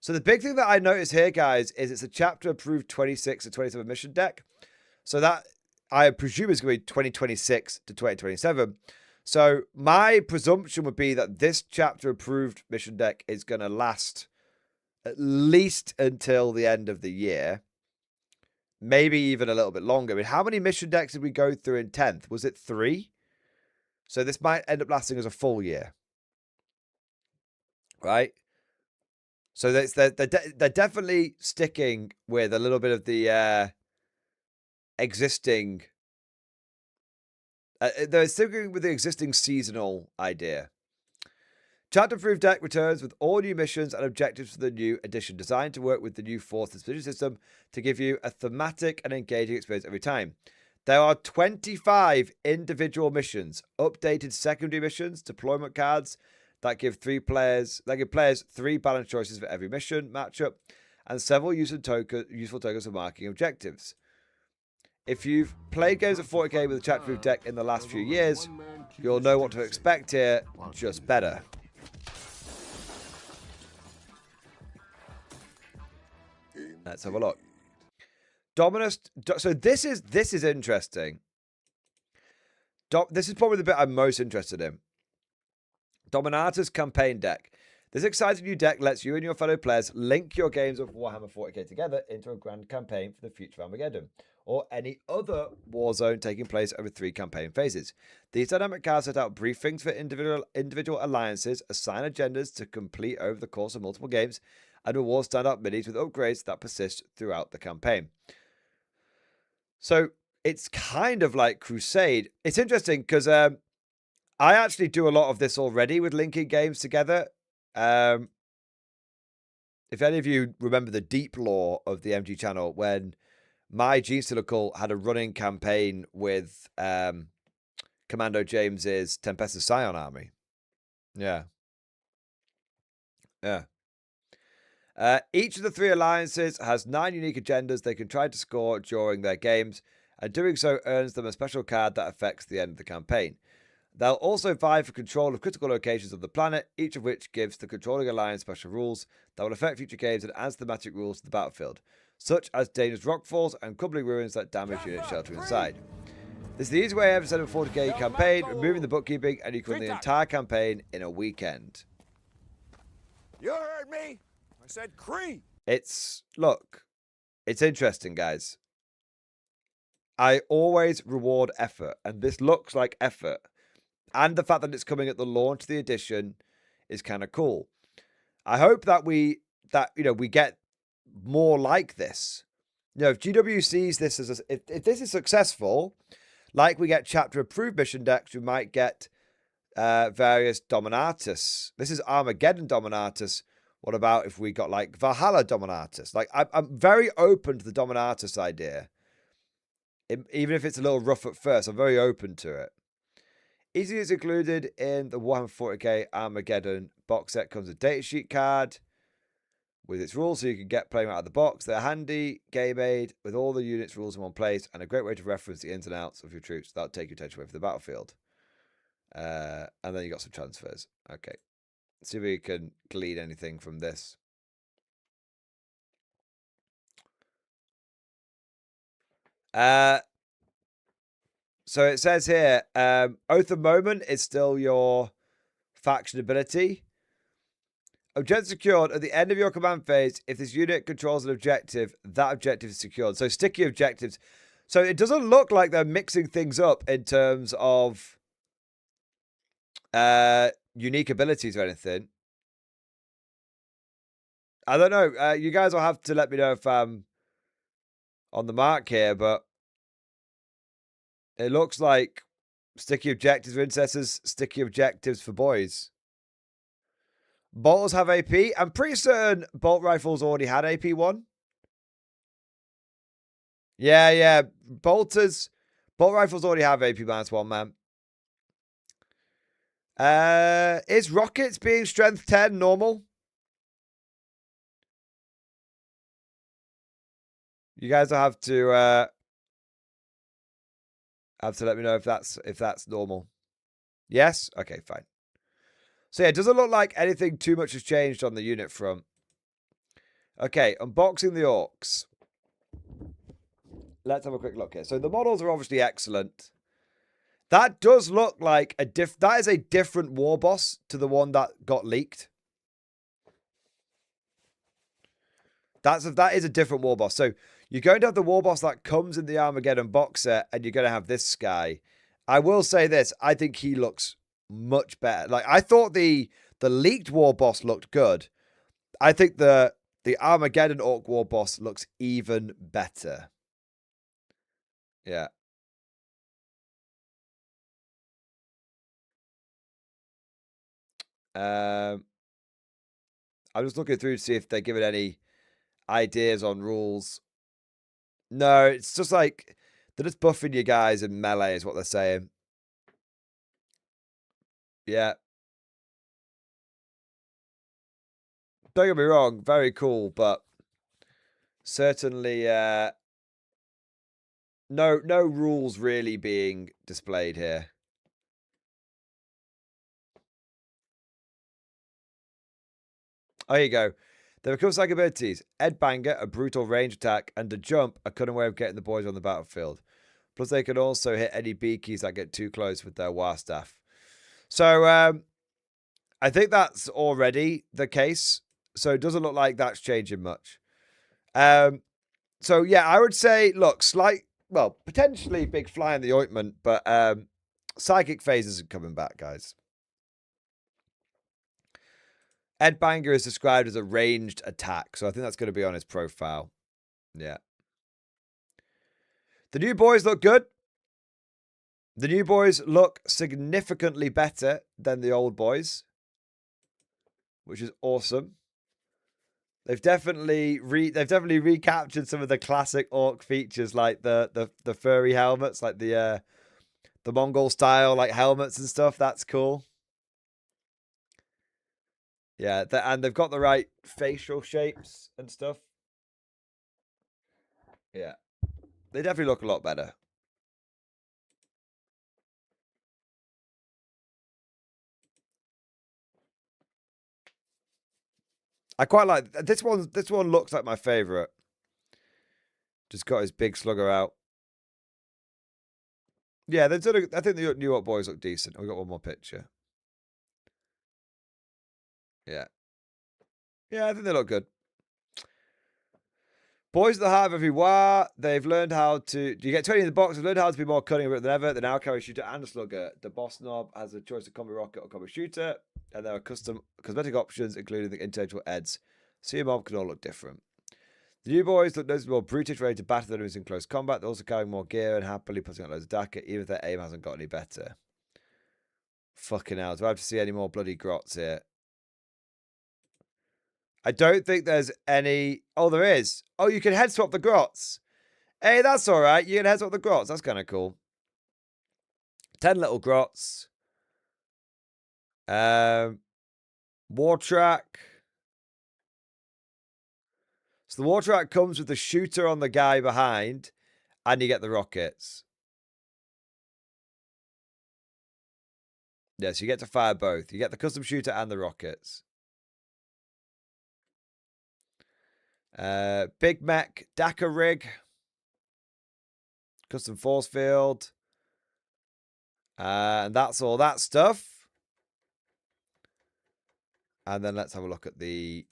So the big thing that I notice here, guys, is it's a chapter approved 26 to 27 mission deck. So that, I presume, is going to be 2026 to 2027. So my presumption would be that this chapter approved mission deck is going to last at least until the end of the year. Maybe even a little bit longer. I mean, how many mission decks did we go through in 10th? Was it 3? So this might end up lasting as a full year. Right? So they're definitely sticking with a little bit of the existing... they're sticking with the existing seasonal idea. Chapter Approved deck returns with all new missions and objectives for the new edition, designed to work with the new 4th disposition system to give you a thematic and engaging experience every time. There are 25 individual missions, updated secondary missions, deployment cards that give players 3 balance choices for every mission matchup, and several useful tokens for marking objectives. If you've played games of 40k with a chapter approved deck in the last few years, you'll know what to expect here, just better. Let's have a look. Dominus. So this is interesting. This is probably the bit I'm most interested in. Dominatus campaign deck. This exciting new deck lets you and your fellow players link your games of Warhammer 40k together into a grand campaign for the future of Armageddon, or any other war zone taking place over 3 campaign phases. These dynamic cards set out briefings for individual alliances, assign agendas to complete over the course of multiple games, and reward standout minis with upgrades that persist throughout the campaign. So it's kind of like Crusade. It's interesting because I actually do a lot of this already with linking games together. If any of you remember the deep lore of the MG channel, when my Genestealer had a running campaign with Commando James's Tempestus Scion army. Yeah. Each of the 3 alliances has 9 unique agendas they can try to score during their games, and doing so earns them a special card that affects the end of the campaign. They'll also vie for control of critical locations of the planet, each of which gives the controlling alliance special rules that will affect future games and adds thematic rules to the battlefield, such as dangerous rockfalls and crumbling ruins that damage units sheltering inside. This is the easy way ever set up a 40k campaign, removing the bookkeeping, and you can run the entire campaign in a weekend. You heard me? I said Cree. Look, it's interesting, guys. I always reward effort, and this looks like effort. And the fact that it's coming at the launch of the edition is kind of cool. I hope that we get more like this. If GW sees this as if this is successful, like we get chapter approved mission decks, we might get various Dominatus. This is Armageddon Dominatus. What about if we got like Valhalla Dominatus? Like I'm very open to the Dominatus idea. Even if it's a little rough at first, I'm very open to it. Easy is included in the Warhammer 40k Armageddon box set. Comes a datasheet card with its rules, so you can get playing out of the box. They're handy, game aid, with all the units rules in one place, and a great way to reference the ins and outs of your troops without taking your attention away from the battlefield. And then you got some transfers. Okay, let's see if we can glean anything from this. So it says here, Oath of Moment is still your faction ability. Objective secured at the end of your command phase. If this unit controls an objective, that objective is secured. So sticky objectives. So it doesn't look like they're mixing things up in terms of unique abilities or anything. I don't know. You guys will have to let me know if I'm on the mark here, but it looks like sticky objectives for incestors, sticky objectives for boys. Bolters have AP. I'm pretty certain bolt rifles already had AP 1. Yeah. Bolt rifles already have AP -1, man. Is rockets being strength 10 normal? You guys will have to let me know if that's normal. Yes? Okay, fine. So yeah, it doesn't look like anything too much has changed on the unit front. Okay, unboxing the orcs. Let's have a quick look here. So the models are obviously excellent. That does look like that is a different war boss to the one that got leaked. That is a different war boss. So you're going to have the war boss that comes in the Armageddon box set, and you're going to have this guy. I will say this. I think he looks much better. Like, I thought the leaked war boss looked good. I think the Armageddon orc war boss looks even better. Yeah. I'm just looking through to see if they're giving any ideas on rules. No, it's just like they're just buffing you guys in melee is what they're saying. Yeah. Don't get me wrong, very cool, but certainly no rules really being displayed here. Oh, here you go. There become psychic abilities. Headbanger, a brutal range attack, and a jump, a cunning way of getting the boys on the battlefield. Plus, they can also hit any B keys that get too close with their war staff. So, I think that's already the case. So, it doesn't look like that's changing much. So, yeah, I would say, look, potentially big fly in the ointment, but psychic phase isn't coming back, guys. Headbanger is described as a ranged attack, so I think that's going to be on his profile. Yeah. The new boys look good. The new boys look significantly better than the old boys, which is awesome. They've definitely recaptured some of the classic orc features, like the furry helmets, like the Mongol style like helmets and stuff. That's cool. Yeah, and they've got the right facial shapes and stuff. Yeah. They definitely look a lot better. I quite like this one. This one looks like my favorite. Just got his big slugger out. Yeah, they've done. I think the New York boys look decent. We got one more picture. Yeah. Yeah, I think they look good. Boys at the heart of every war. They've learned how to. You get 20 in the box. They've learned how to be more cunning than ever. They now carry a shooter and a slugger. The boss knob has a choice of combo rocket or combo shooter, and there are custom cosmetic options, including the individual heads. So your mob can all look different. The new boys look noticeably more brutish, ready to battle their enemies in close combat. They're also carrying more gear and happily putting on loads of DACA, even if their aim hasn't got any better. Fucking hell. Do I have to see any more bloody grots here? I don't think there's any... Oh, there is. Oh, you can head swap the grots. Hey, that's all right. You can head swap the grots. That's kind of cool. 10 little grots. War track. So the war track comes with the shooter on the guy behind, and you get the rockets. Yes, you get to fire both. You get the custom shooter and the rockets. Big mech DACA rig. Custom force field. And that's all that stuff. And then let's have a look at the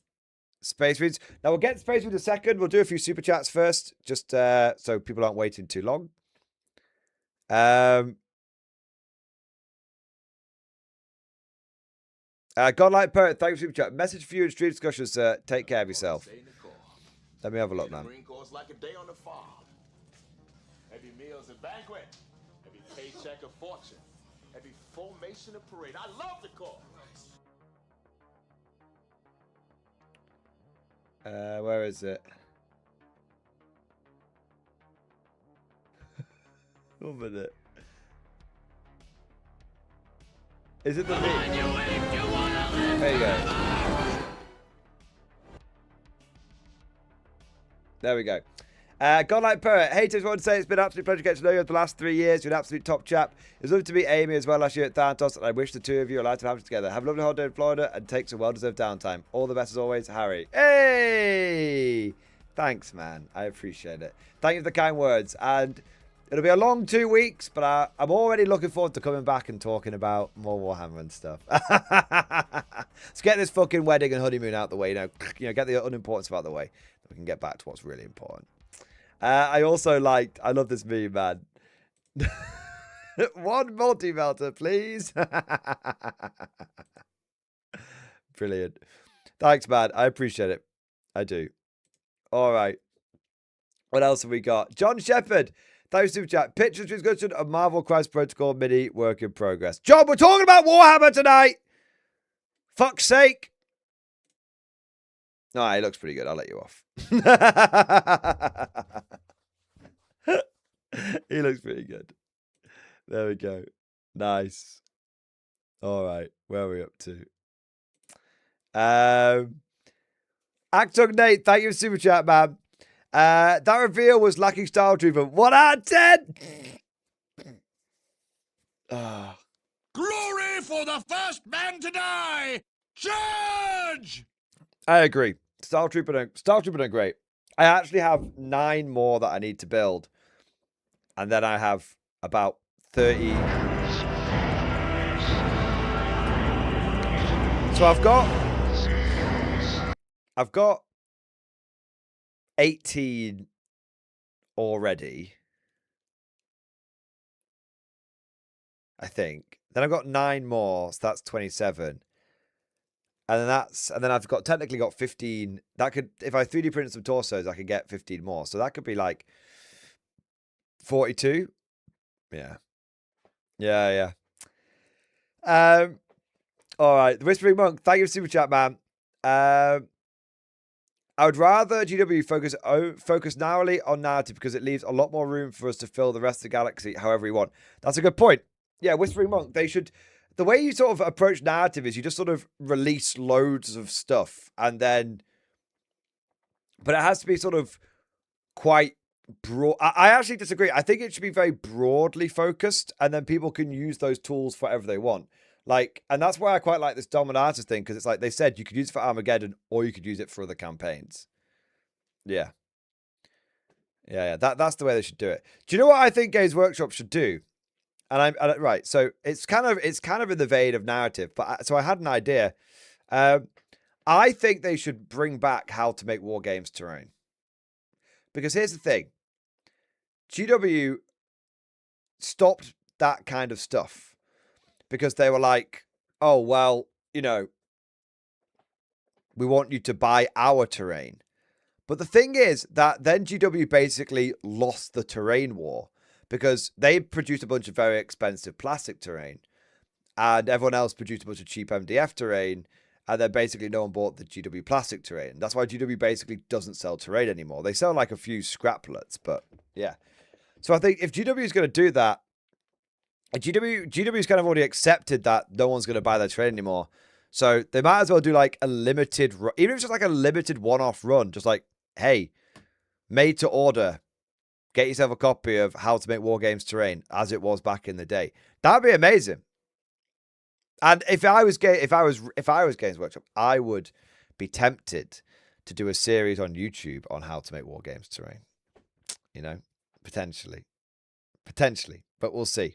Space Marines. Now, we'll get Space Marines in a second. We'll do a few super chats first, just so people aren't waiting too long. Godlike Poet, thank you for super chat. Message for you in stream discussions, sir. Take care of yourself. Let me have a look, man. Like a day on the farm. Every meal's a banquet. Every paycheck a fortune. Every formation a parade. I love the Corps. Where is it? 1 minute. Is it the video? There you go. There we go. Godlike Poet. Haters want to say it's been an absolute pleasure getting to know you over the last 3 years. You're an absolute top chap. It was lovely to meet Amy as well last year at Thanatos, and I wish the two of you are allowed to have it together. Have a lovely holiday in Florida and take some well-deserved downtime. All the best as always, Harry. Hey! Thanks, man. I appreciate it. Thank you for the kind words. And it'll be a long 2 weeks, but I'm already looking forward to coming back and talking about more Warhammer and stuff. Let's get this fucking wedding and honeymoon out the way. You know, get the unimportant stuff out the way. We can get back to what's really important. I love this meme, man. One multi-melter, please. Brilliant. Thanks, man. I appreciate it. I do. All right. What else have we got? John Shepherd. Thanks, Super Chat. Pictures discussion of Marvel Crisis Protocol mini work in progress. John, we're talking about Warhammer tonight. Fuck's sake. No, he looks pretty good. I'll let you off. He looks pretty good. There we go. Nice. All right. Where are we up to? Actung Nate, thank you for Super Chat, man. That reveal was lacking style treatment. 1 out of 10. Glory for the first man to die! Charge! I agree. Style Trooper are great. I actually have 9 more that I need to build. And then I have about 30. So I've got 18 already. I think. Then I've got 9 more, so that's 27. And then I've technically got 15. That could, if I 3D printed some torsos, I could get 15 more. So that could be like 42. Yeah. Yeah. All right. The Whispering Monk, thank you for Super Chat, man. I would rather GW focus narrowly on narrative because it leaves a lot more room for us to fill the rest of the galaxy however we want. That's a good point. Yeah, Whispering Monk, they should the way you sort of approach narrative is you just sort of release loads of stuff and then, but it has to be sort of quite broad. I actually disagree. I think it should be very broadly focused, and then people can use those tools for whatever they want. Like, and that's why I quite like this Dominatus thing, because it's like they said you could use it for Armageddon or you could use it for other campaigns. Yeah. That's the way they should do it. Do you know what I think Games Workshop should do? And right. So it's kind of in the vein of narrative. But so I had an idea. I think they should bring back how to make war games terrain. Because here's the thing. GW stopped that kind of stuff because they were like, oh, well, you know, we want you to buy our terrain. But the thing is that then GW basically lost the terrain war because they produced a bunch of very expensive plastic terrain and everyone else produced a bunch of cheap MDF terrain. And then basically no one bought the GW plastic terrain. That's why GW basically doesn't sell terrain anymore. They sell like a few scraplets, but yeah. So I think if GW is going to do that, GW's kind of already accepted that no one's going to buy their terrain anymore. So they might as well do like a limited, even if it's just like a limited one-off run, just like, hey, made to order, get yourself a copy of How to Make War Games Terrain as it was back in the day. That'd be amazing. And if I was Games Workshop, I would be tempted to do a series on YouTube on how to make war games terrain. You know, potentially, but we'll see.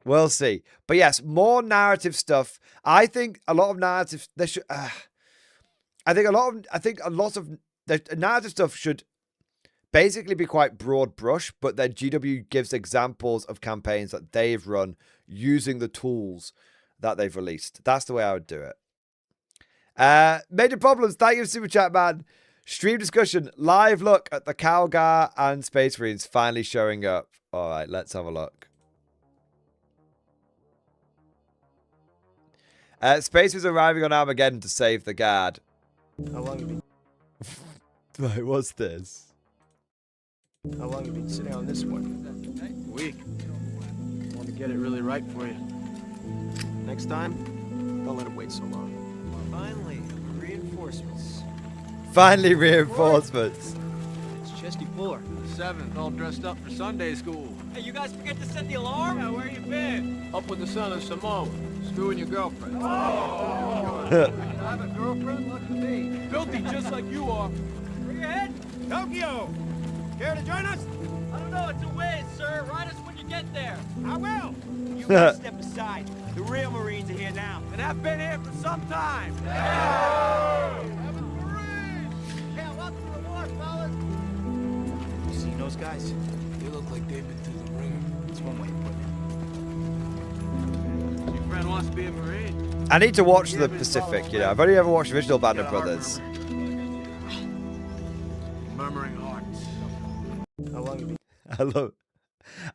We'll see. But yes, more narrative stuff. I think a lot of narrative. There should. I think a lot of the narrative stuff should basically be quite broad brush. But then GW gives examples of campaigns that they've run using the tools that they've released. That's the way I would do it. Major Problems, thank you, Super Chat Man. Stream discussion, live look at the Calgar and Space Marines finally showing up. All right, let's have a look. Space Marines arriving on Armageddon to save the guard. How long have you Wait, what's this? How long have you been sitting on this one? A week. Want to get it really right for you. Next time, don't let it wait so long. Finally, reinforcements. Finally, reinforcements. It's Chesty Fuller. 7th, all dressed up for Sunday school. Hey, you guys forget to set the alarm? Yeah, where you been? Up with the son of Simone. Screwing your girlfriend. Oh! I have a girlfriend? Lucky me. Filthy just like you are. Where you head? Tokyo! Care to join us? I don't know, it's a whiz, sir. Ride us when you get there. I will. You guys step aside. The real Marines are here now. And I've been here for some time. Welcome to the war, fellas. You seen those guys? They look like they've been through the ringer. That's one way of putting it. Your friend wants to be a Marine. I need to watch the Pacific, you know. I've only ever watched the original Band of Brothers. Murmuring hearts. How long have you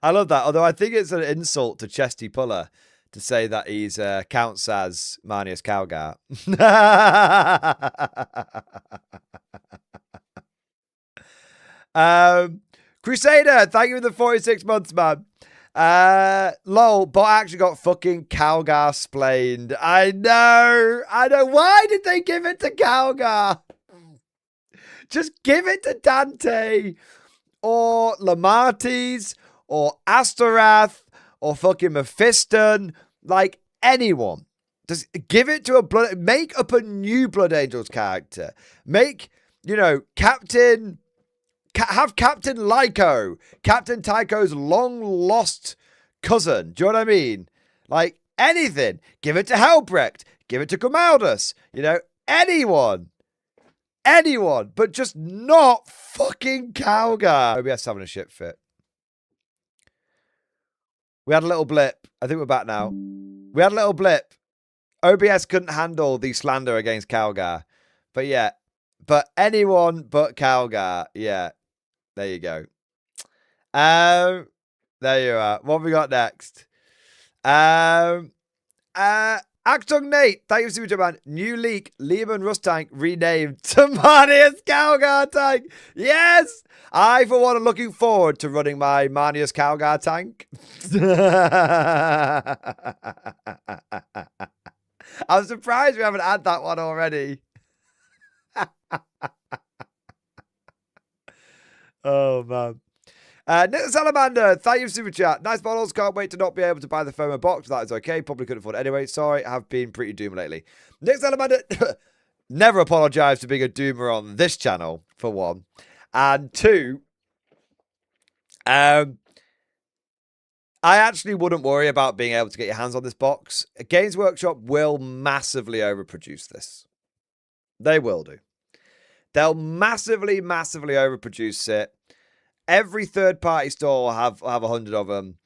I love that. Although I think it's an insult to Chesty Puller to say that he's counts as Marneus Calgar. Crusader, thank you for the 46 months, man. Lol, but I actually got fucking Calgar splained. I know. Why did they give it to Calgar? Just give it to Dante or Lamartes or Astorath or fucking Mephiston. Like anyone. Just give it to make up a new Blood Angels character. Make, you know, have Captain Lyko, Captain Tycho's long lost cousin. Do you know what I mean? Like anything. Give it to Helbrecht. Give it to Grimaldus. You know, anyone, but just not fucking Calgar. OBS having a shit fit. We had a little blip. I think we're back now. We had a little blip. OBS couldn't handle the slander against Calgar. But yeah. But anyone but Calgar. Yeah. There you go. There you are. What have we got next? Actung Nate, thank you so much, man. New leak, Lehman Rust tank renamed to Marneus Calgar tank. Yes! I, for one, am looking forward to running my Marneus Calgar tank. I'm surprised we haven't had that one already. Oh, man. Nick Salamander, thank you for super chat. Nice models. Can't wait to not be able to buy the FOMO box. That is okay. Probably couldn't afford it anyway. Sorry, have been pretty doom lately. Nick Salamander, never apologize for being a doomer on this channel, for one. And two, I actually wouldn't worry about being able to get your hands on this box. Games Workshop will massively overproduce this. They will do. They'll massively, massively overproduce it. Every third-party store will have 100 of them.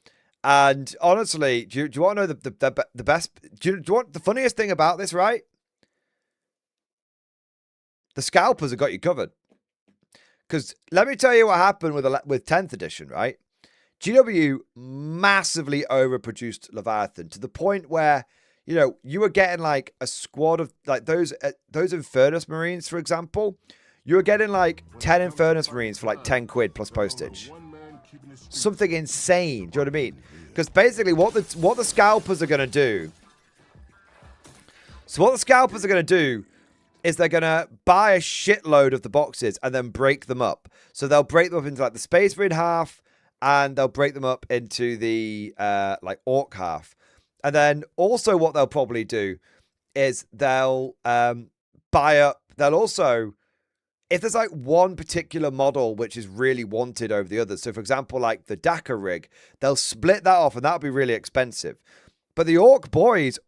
And honestly, do you want to know the best? Do you want the funniest thing about this, right? The scalpers have got you covered. Because let me tell you what happened with 10th edition, right? GW massively overproduced Leviathan to the point where, you know, you were getting like a squad of like those Infernus Marines, for example. You were getting like 10 Infernus Marines for like 10 quid plus postage. Something insane. Do you know what I mean? Because basically what the scalpers are going to do. So what the scalpers are going to do is they're going to buy a shitload of the boxes and then break them up. So they'll break them up into like the Space Marine half, and they'll break them up into the like Orc half. And then also what they'll probably do is they'll buy up, they'll also, if there's like one particular model which is really wanted over the others, so for example, like the Dakar rig, they'll split that off and that'll be really expensive. But the Orc boys,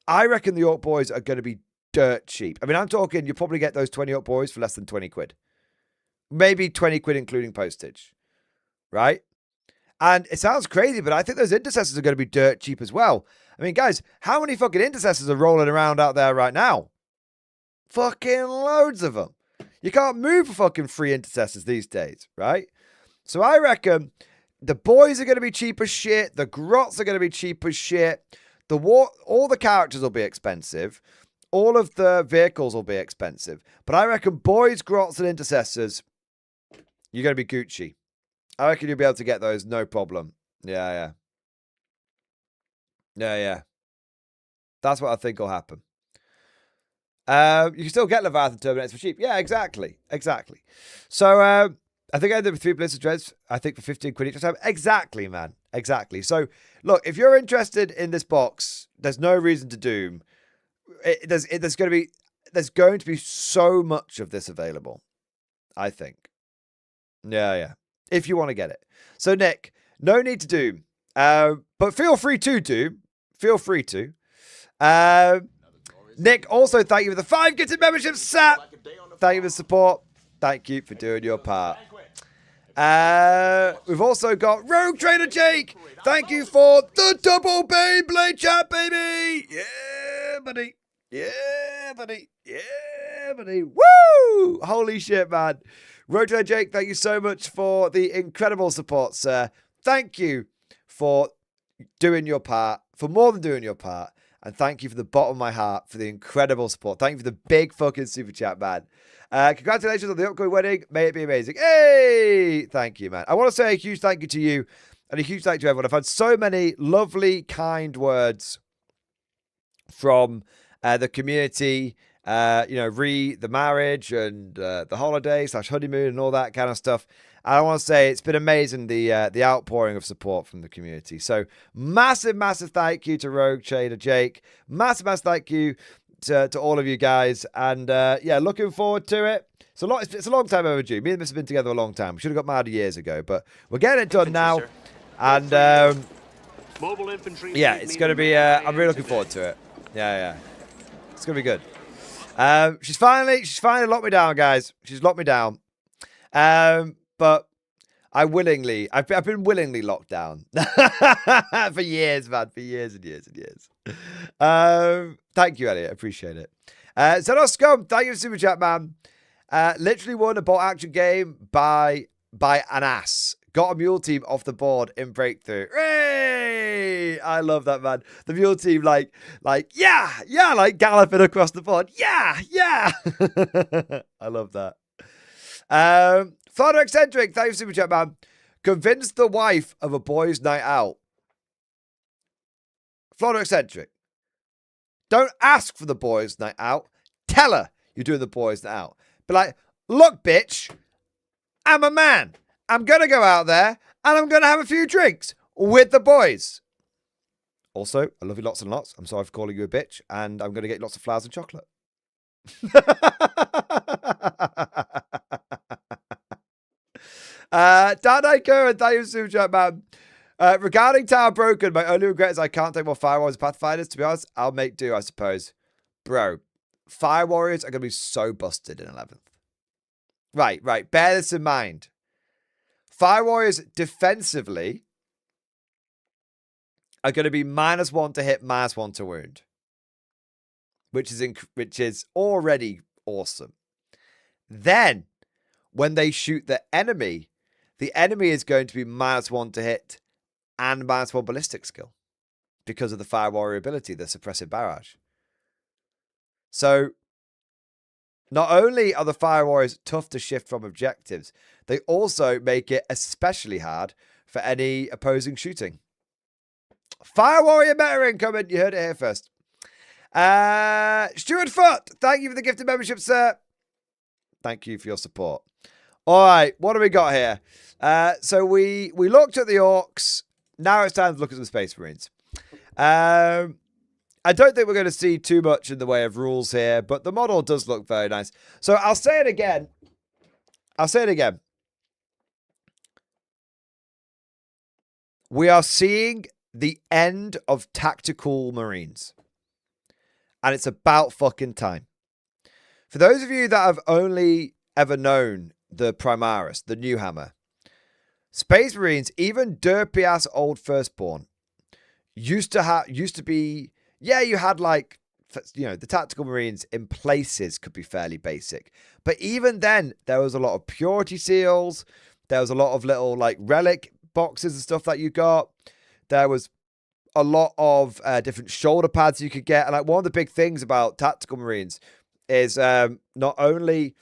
I reckon the Orc boys are going to be dirt cheap. I mean, I'm talking, you probably get those 20 Orc boys for less than 20 quid. Maybe 20 quid including postage. Right? And it sounds crazy, but I think those intercessors are going to be dirt cheap as well. I mean, guys, how many fucking intercessors are rolling around out there right now? Fucking loads of them. You can't move for fucking free intercessors these days, right? So I reckon the boys are going to be cheap as shit. The Grots are going to be cheap as shit. All the characters will be expensive. All of the vehicles will be expensive. But I reckon boys, Grots, and intercessors, you're going to be Gucci. I reckon you'll be able to get those, no problem. Yeah. That's what I think will happen. You can still get Leviathan Terminators for cheap. Yeah, exactly. So, I think I ended with 3 Blizzard Dreads, I think for 15 quid each time. Exactly, man. Exactly. So, look, if you're interested in this box, there's no reason to doom. There's going to be so much of this available, I think. Yeah. If you want to get it. So, Nick, no need to doom. But feel free to doom. Feel free to. Nick, also thank you for the 5 gifted memberships, Sap. Thank you for the support. Thank you for doing your part. We've also got Rogue Trader Jake. Thank you for the double Beyblade chat, baby. Yeah, buddy. Woo! Holy shit, man. Rogue Trader Jake, thank you so much for the incredible support, sir. Thank you for doing your part, for more than doing your part. And thank you from the bottom of my heart for the incredible support. Thank you for the big fucking super chat, man. Congratulations on the upcoming wedding. May it be amazing. Hey! Thank you, man. I want to say a huge thank you to you and a huge thank you to everyone. I've had so many lovely, kind words from the community. The marriage and the holiday / honeymoon and all that kind of stuff. And I want to say it's been amazing, the outpouring of support from the community. So massive thank you to Rogue Trader Jake. Massive thank you to all of you guys. And looking forward to it. It's a long time overdue. Me and this have been together a long time. We should have got married years ago, but we're getting it done now. And Mobile infantry. Yeah, it's going to be. I'm really looking forward to it. Yeah. It's going to be good. She's finally locked me down, guys. She's locked me down. But I've been willingly locked down for years, man, for years and years and years. Thank you, Elliot. Appreciate it. Zenos Scum, thank you for super chat, man. Literally won a bot action game by an ass. Got a mule team off the board in breakthrough. Hey! I love that, man. The mule team, like galloping across the board. Yeah. I love that. Florida Eccentric, thank you for super chat, man. Convince the wife of a boys' night out. Florida Eccentric. Don't ask for the boys' night out. Tell her you're doing the boys' night out. Be like, look, bitch, I'm a man. I'm going to go out there and I'm going to have a few drinks with the boys. Also, I love you lots and lots. I'm sorry for calling you a bitch, and I'm going to get lots of flowers and chocolate. Danico and thank you so much, man. Regarding Tower Broken, my only regret is I can't take more Fire Warriors and Pathfinders. To be honest, I'll make do, I suppose. Bro, Fire Warriors are going to be so busted in 11th. Right. Bear this in mind. Fire Warriors defensively are going to be -1 to hit, -1 to wound, which is already awesome. Then, when they shoot the enemy is going to be -1 to hit and -1 ballistic skill because of the Fire Warrior ability, the suppressive barrage. So, not only are the Fire Warriors tough to shift from objectives, they also make it especially hard for any opposing shooting. Fire Warrior meta incoming. You heard it here first. Stuart Foot, thank you for the gifted membership, sir. Thank you for your support. All right, what do we got here? So we looked at the orcs. Now it's time to look at some Space Marines. I don't think we're going to see too much in the way of rules here, but the model does look very nice. So I'll say it again. We are seeing the end of tactical Marines. And it's about fucking time. For those of you that have only ever known the Primaris, the new hammer, Space Marines, even derpy ass old Firstborn, used to be, yeah, you had like, you know, the tactical Marines in places could be fairly basic. But even then, there was a lot of purity seals. There was a lot of little like relic boxes and stuff that you got. There was a lot of different shoulder pads you could get. And like one of the big things about tactical Marines is not only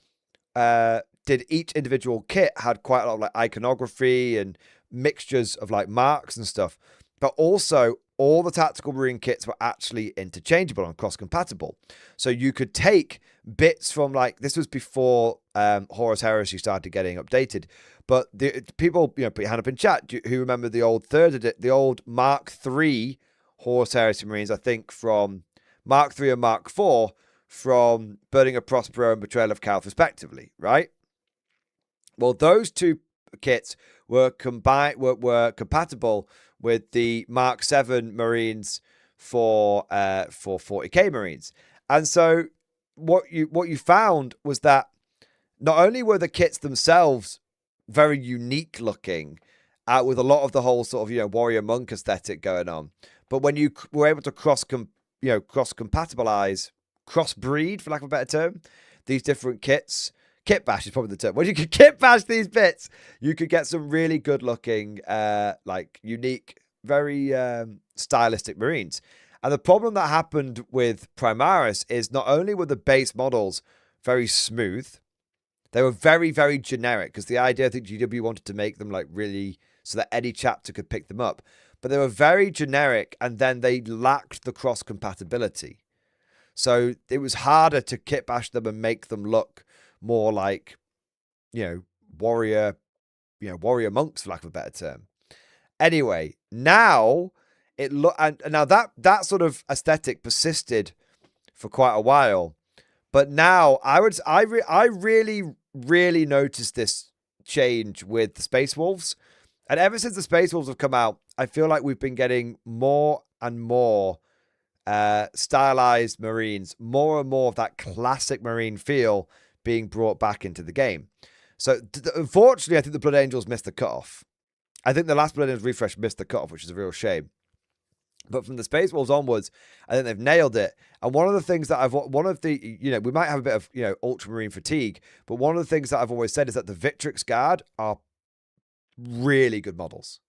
did each individual kit had quite a lot of like iconography and mixtures of like marks and stuff, but also all the tactical Marine kits were actually interchangeable and cross-compatible. So you could take bits from like, this was before Horus Heresy started getting updated, but the people, you know, put your hand up in chat who remember the old the old Mark III Horus Heresy Marines, I think from Mark III and Mark IV from Burning of Prospero and Betrayal of Calth respectively, right? Well, those two kits were compatible with the Mark VII Marines for 40k Marines. And so what you found was that not only were the kits themselves very unique looking, with a lot of the whole sort of, you know, warrior monk aesthetic going on, but when you were able to cross-compatibilize, crossbreed, for lack of a better term, these different kits, kit bash is probably the term. When you could kit bash these bits, you could get some really good looking, like unique, very stylistic Marines. And the problem that happened with Primaris is not only were the base models very smooth, they were very, very generic, because the idea, I think GW wanted to make them like really so that any chapter could pick them up. But they were very generic, and then they lacked the cross compatibility. So it was harder to kit bash them and make them look more like, warrior monks, for lack of a better term. Anyway, now and now that sort of aesthetic persisted for quite a while, but now I really noticed this change with the Space Wolves, and ever since the Space Wolves have come out, I feel like we've been getting more and more stylized Marines, more and more of that classic Marine feel being brought back into the game. So unfortunately, I think the Blood Angels missed the cutoff. I think the last Blood Angels refresh missed the cutoff, which is a real shame. But from the Space Wolves onwards, I think they've nailed it. And one of the things that we might have a bit of, Ultramarine fatigue, but one of the things that I've always said is that the Victrix Guard are really good models.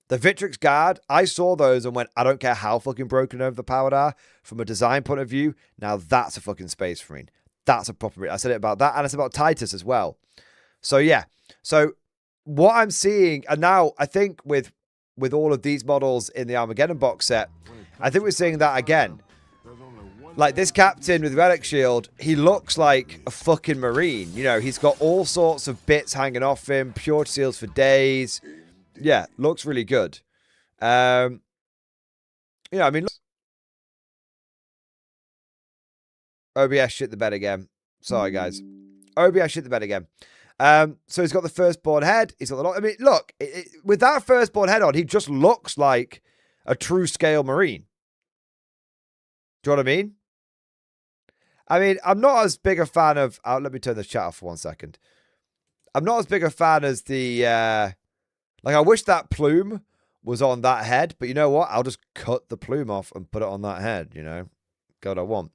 The Victrix Guard, I saw those and went, I don't care how fucking broken and overpowered are, from a design point of view, now that's a fucking Space Marine. That's a proper Marine. I said it about that, and it's about Titus as well. So yeah. So what I'm seeing, and now I think with all of these models in the Armageddon box set, I think we're seeing that again. like this captain with relic shield, he looks like a fucking marine. You know, he's got all sorts of bits hanging off him, pure seals for days. Yeah, looks really good. Yeah, I mean, OBS shit the bed again. Sorry, guys. OBS shit the bed again. So he's got the firstborn head. He's got the. I mean, look, with that firstborn head on, he just looks like a true scale marine. Do you know what I mean? I mean, I'm not as big a fan of. Let me turn the chat off for 1 second. I'm not as big a fan as the. Like, I wish that plume was on that head, but you know what? I'll just cut the plume off and put it on that head. You know, God, I want.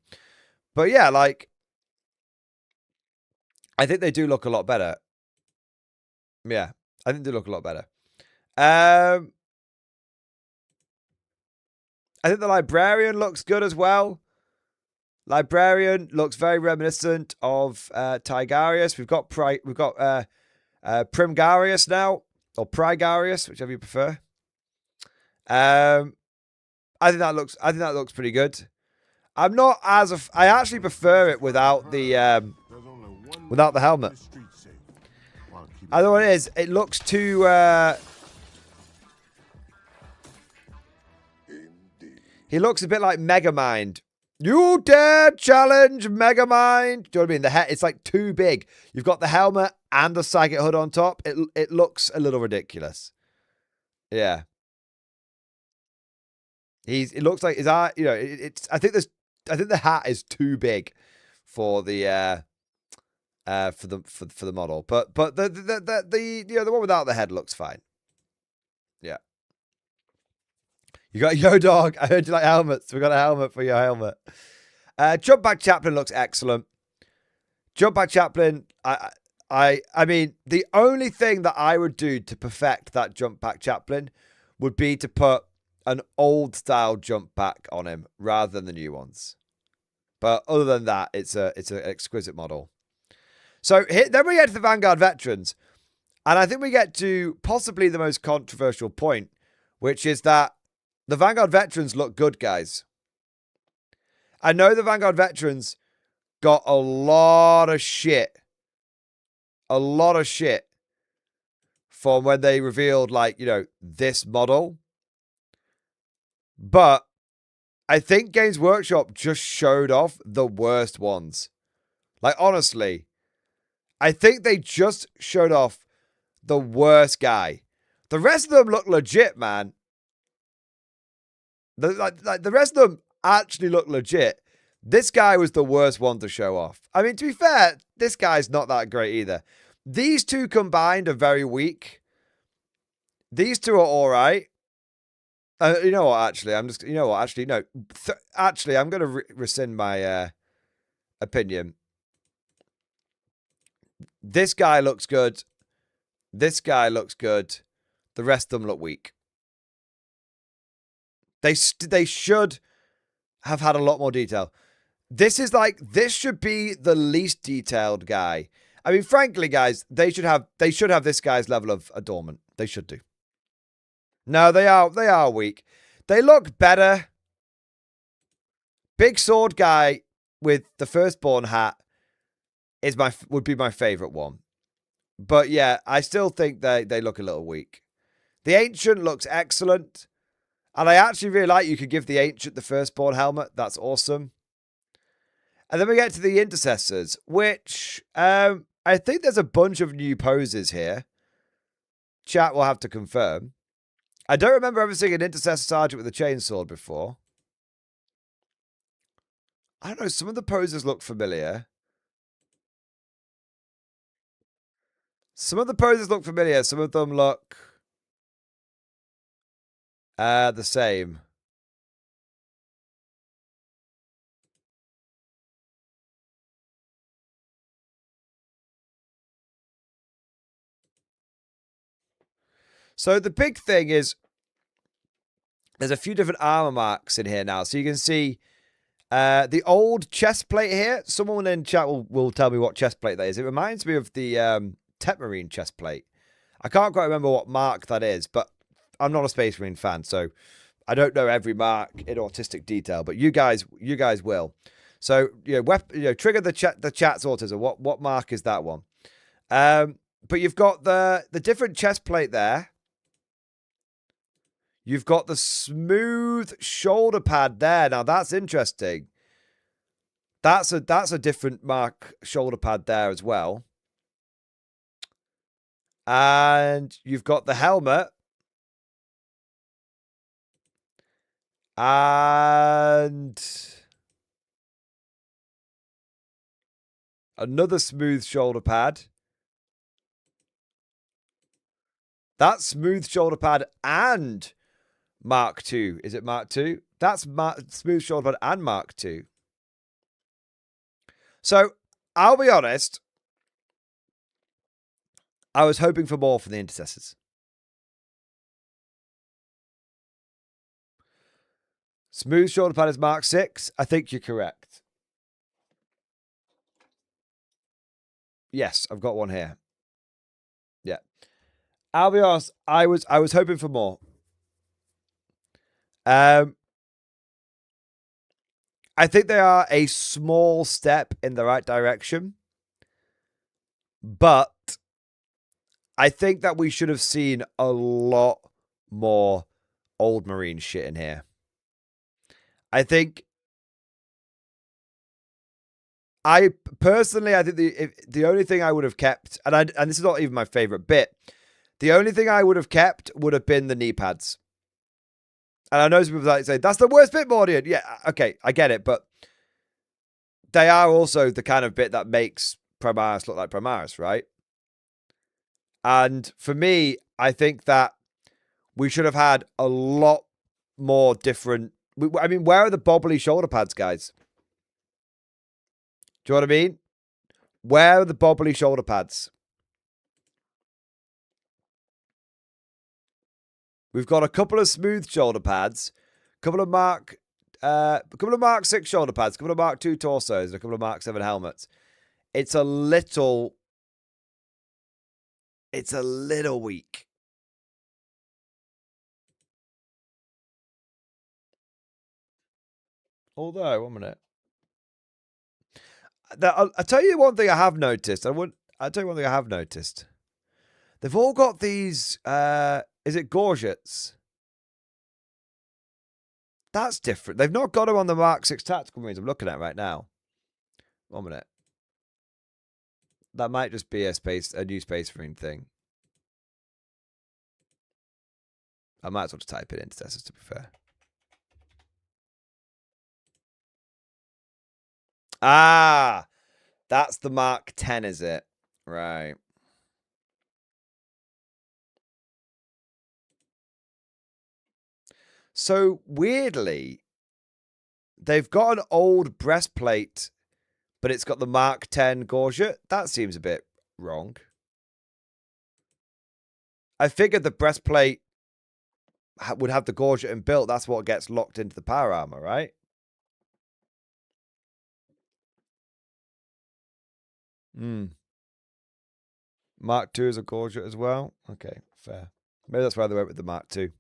But yeah, like, I think they do look a lot better. Yeah, I think they look a lot better. I think the librarian looks good as well. Librarian looks very reminiscent of Tigarius. We've got Primgarius now, or Prigarius, whichever you prefer. I think that looks pretty good. I'm not as I actually prefer it without the helmet. I know what it is. It looks too. He looks a bit like Megamind. You dare challenge Megamind? Do you know what I mean? The head, it's like too big. You've got the helmet and the psychic hood on top. It looks a little ridiculous. Yeah. It looks like his eye. You know, I think the hat is too big for the for the model. But the one without the head looks fine. Yeah. You got Yo Dog. I heard you like helmets. We got a helmet for your helmet. Jump Back Chaplain looks excellent. Jump Back Chaplain. I mean, the only thing that I would do to perfect that Jump Back Chaplain would be to put an old style jump back on him rather than the new ones. But other than that, it's an exquisite model. So then we get to the Vanguard Veterans, and I think we get to possibly the most controversial point, which is that the Vanguard Veterans look good, guys. I know the Vanguard Veterans got a lot of shit. A lot of shit from when they revealed, like, you know, this model. But I think Games Workshop just showed off the worst ones. Like, honestly, I think they just showed off the worst guy. The rest of them look legit, man. The rest of them actually look legit. This guy was the worst one to show off. I mean, to be fair, this guy's not that great either. These two combined are very weak. These two are all right. You know what? Actually, I'm going to rescind my opinion. This guy looks good. This guy looks good. The rest of them look weak. They should have had a lot more detail. This should be the least detailed guy. I mean, frankly, guys, they should have this guy's level of adornment. They should do. No, they are weak. They look better. Big sword guy with the firstborn hat would be my favorite one. But yeah, I still think they look a little weak. The ancient looks excellent. And I actually really like you could give the ancient the firstborn helmet. That's awesome. And then we get to the intercessors, which I think there's a bunch of new poses here. Chat will have to confirm. I don't remember ever seeing an intercessor sergeant with a chainsword before. I don't know. Some of the poses look familiar. Some of them look the same. So the big thing is there's a few different armor marks in here now. So you can see the old chest plate here. Someone in chat will tell me what chest plate that is. It reminds me of the Tech Marine chest plate. I can't quite remember what mark that is, but I'm not a Space Marine fan, so I don't know every mark in autistic detail, but you guys will. So, trigger the chat's autism. What mark is that one? But you've got the different chest plate there. You've got the smooth shoulder pad there. Now that's interesting. That's a different mark shoulder pad there as well. And you've got the helmet. And another smooth shoulder pad. That's smooth shoulder pad and Mark II. Is it Mark II? That's smooth shoulder pad and Mark II. So, I'll be honest. I was hoping for more from the intercessors. Smooth shoulder pad is Mark VI. I think you're correct. Yes, I've got one here. Yeah. I'll be honest, I was hoping for more. I think they are a small step in the right direction. But I think that we should have seen a lot more old Marine shit in here. I think I think the only thing I would have kept, and this is not even my favorite bit, the only thing I would have kept would have been the knee pads. And I know some people like say, that's the worst bit, Mordian. Yeah, okay, I get it, but they are also the kind of bit that makes Primaris look like Primaris, right? And for me, I think that we should have had a lot more different. I mean, where are the bobbly shoulder pads, guys? Do you know what I mean? Where are the bobbly shoulder pads? We've got a couple of smooth shoulder pads, a couple of Mark VI shoulder pads, a couple of Mark II torsos, and a couple of Mark VII helmets. It's a little weak. Although, 1 minute. I'll tell you one thing I have noticed. I'll tell you one thing I have noticed. They've all got these, is it gorgets? That's different. They've not got them on the Mark VI Tactical Marines I'm looking at right now. 1 minute. That might just be a new Space Marine thing. I might as well just type it intercessors, to be fair. Ah, that's the Mark 10, is it? Right. So, weirdly, they've got an old breastplate, but it's got the Mark 10 gorget. That seems a bit wrong. I figured the breastplate would have the gorget inbuilt. That's what gets locked into the power armor, right? Mark II is a gorget as well. Okay, fair. Maybe that's why they went with the Mark II.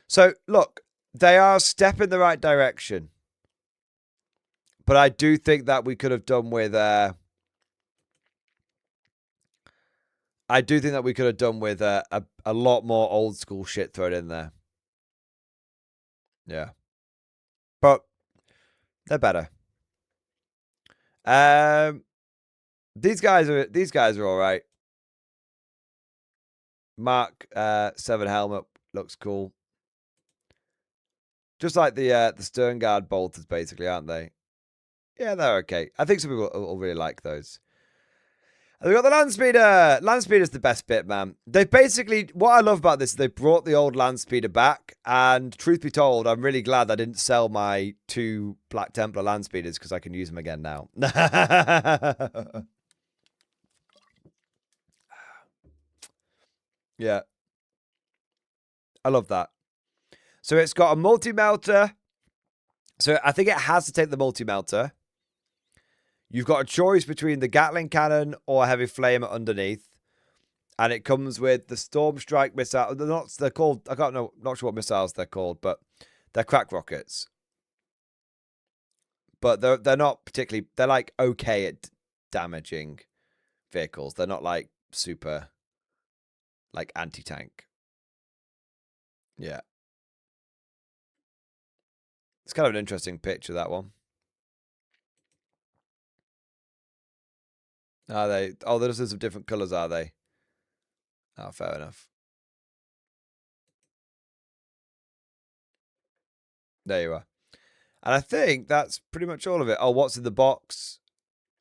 So, look, they are a step in the right direction. But I do think that we could have done with... a lot more old school shit thrown in there. Yeah. But they're better. These guys are all right. Mark 7 helmet looks cool. Just like the Stern Guard bolters, basically, aren't they? Yeah, they're okay. I think some people will really like those. And we've got the Landspeeder. Landspeeder's the best bit, man. They basically, what I love about this is they brought the old Landspeeder back. And truth be told, I'm really glad I didn't sell my 2 Black Templar Landspeeders because I can use them again now. Yeah. I love that. So it's got a multi-melter. So I think it has to take the multi-melter. You've got a choice between the Gatling cannon or a heavy flamer underneath. And it comes with the Storm Strike missile. They're called, I can't know, not sure what missiles they're called, but they're crack rockets. But they're not particularly, they're like okay at damaging vehicles. They're not like super like anti-tank. Yeah. It's kind of an interesting picture, that one. Are they? Oh, there's some different colours, are they? Oh, fair enough. There you are. And I think that's pretty much all of it. Oh, what's in the box?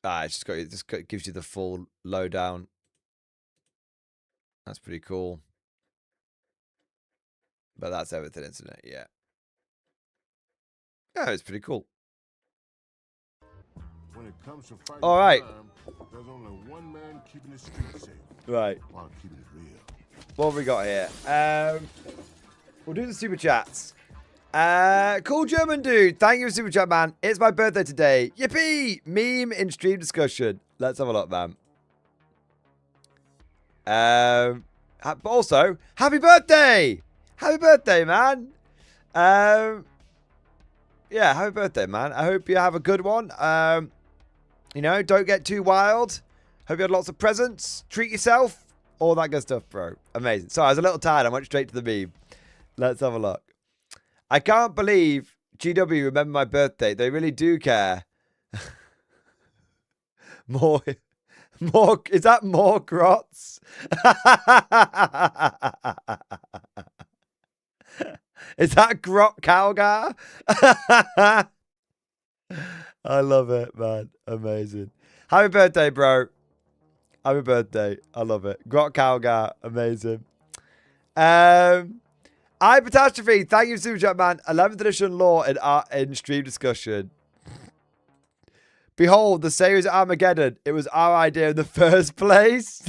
Ah, it's just gives you the full lowdown. That's pretty cool. But that's everything, isn't it? Yeah. Yeah, it's pretty cool. When it comes to fighting all right. crime, there's only one man keeping the streets safe. Right. While keeping it real. What have we got here? We'll do the super chats. Cool German dude. Thank you for super chat, man. It's my birthday today. Yippee! Meme in stream discussion. Let's have a look, man. Also, happy birthday! Happy birthday, man. Yeah, happy birthday, man. I hope you have a good one. You know, don't get too wild. Hope you had lots of presents. Treat yourself. All that good stuff, bro. Amazing. Sorry, I was a little tired. I went straight to the meme. Let's have a look. I can't believe GW remember my birthday. They really do care. More. Is that more Grots? Is that Grot Calgar? I love it, man. Amazing. Happy birthday, bro. Happy birthday. I love it. Grot Calgar. Amazing. Catastrophe. Thank you, Super Chat, man. 11th edition lore in stream discussion. Behold, the series of Armageddon. It was our idea in the first place.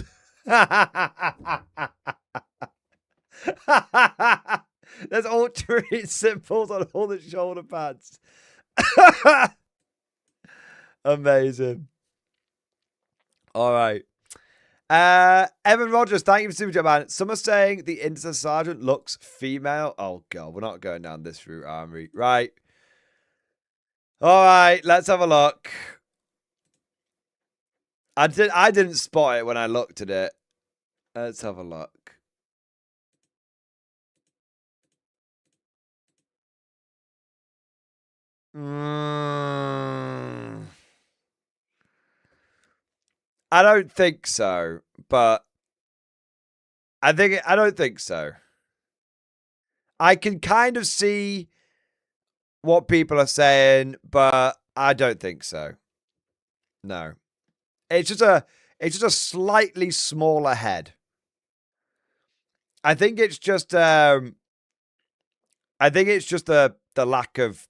There's alternate symbols on all the shoulder pads. Amazing. All right. Evan Rogers, thank you for super chat, man. Some are saying the Intercessor Sergeant looks female. Oh, God, we're not going down this route, Armory. Right. All right, let's have a look. I didn't spot it when I looked at it. Let's have a look. I don't think so, but I don't think so. I can kind of see what people are saying, but I don't think so. No. It's just a slightly smaller head. I think it's just the lack of,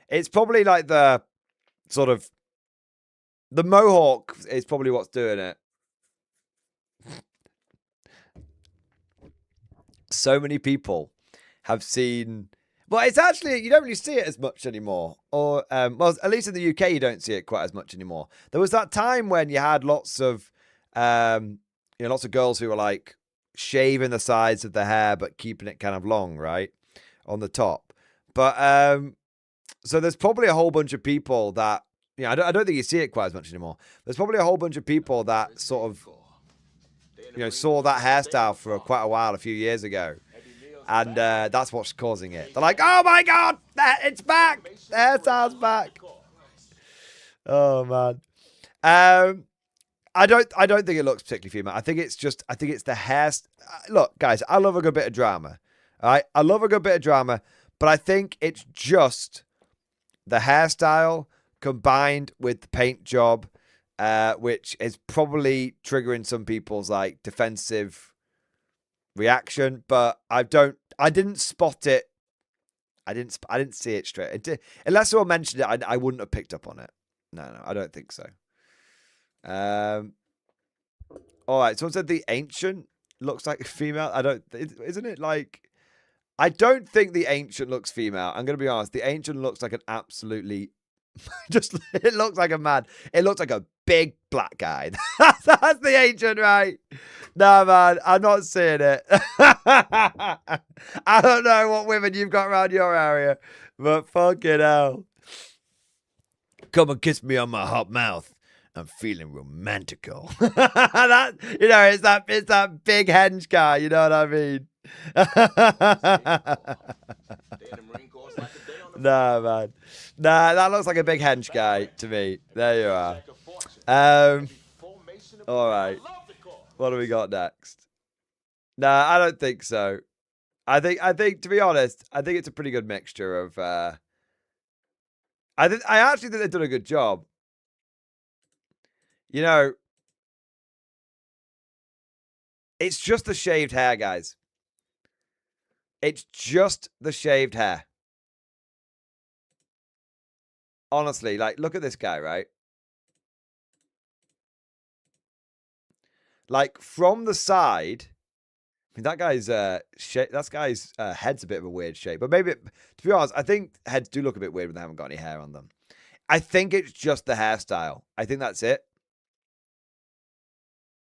it's probably like the sort of, the mohawk is probably what's doing it. So many people have seen, well, it's actually, you don't really see it as much anymore. Or, well, at least in the UK, you don't see it quite as much anymore. There was that time when you had lots of, lots of girls who were like shaving the sides of the hair, but keeping it kind of long, right? On the top. But, so there's probably a whole bunch of people that, I don't think you see it quite as much anymore. There's probably a whole bunch of people that sort of, saw that hairstyle for quite a while, a few years ago. And that's what's causing it. They're like, oh my God, it's back. The hairstyle's back. Oh, man. I don't think it looks particularly female. I think it's the hair. Look, guys, I love a good bit of drama. All right? I love a good bit of drama. But I think it's just the hairstyle combined with the paint job, which is probably triggering some people's like defensive reaction. But I didn't spot it. I didn't see it straight. Unless someone mentioned it, I wouldn't have picked up on it. No, I don't think so. All right. Someone said the Ancient looks like a female. Isn't it like? I don't think the Ancient looks female. I'm going to be honest. The Ancient looks like an absolutely Just, it looks like a man. It looks like a big black guy. That's the ancient, right? No, man, I'm not seeing it. I don't know what women you've got around your area, but fucking hell. Come and kiss me on my hot mouth. I'm feeling romantical. That, you know, it's that big henge guy. You know what I mean? Nah, man. Nah, that looks like a big henge guy to me. There you are. All right. What do we got next? Nah, I don't think so. I think to be honest, I think it's a pretty good mixture of. I actually think they've done a good job. You know, it's just the shaved hair, guys. It's just the shaved hair. Honestly, like, look at this guy, right? Like, from the side, I mean, that guy's head's a bit of a weird shape. But maybe, to be honest, I think heads do look a bit weird when they haven't got any hair on them. I think it's just the hairstyle. I think that's it.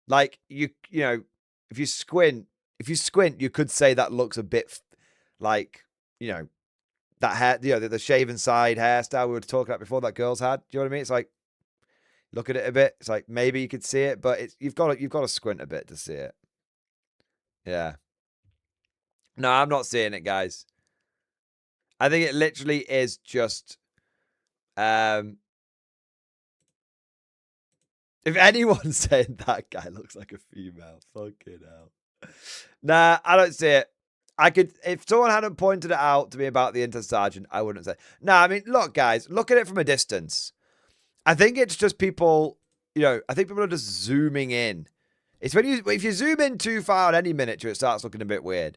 Like, you know, if you squint, you could say that looks a bit like, you know, that hair, you know, the shaven side hairstyle we were talking about before that girls had. Do you know what I mean? It's like, look at it a bit. It's like, maybe you could see it, but you've got to squint a bit to see it. Yeah. No, I'm not seeing it, guys. I think it literally is just, if anyone's saying that guy looks like a female, fucking hell. Nah, I don't see it. If someone hadn't pointed it out to me about the Intersergeant, I wouldn't say. Nah, I mean, look, guys, look at it from a distance. I think it's just people, you know, I think people are just zooming in. It's if you zoom in too far on any miniature, it starts looking a bit weird.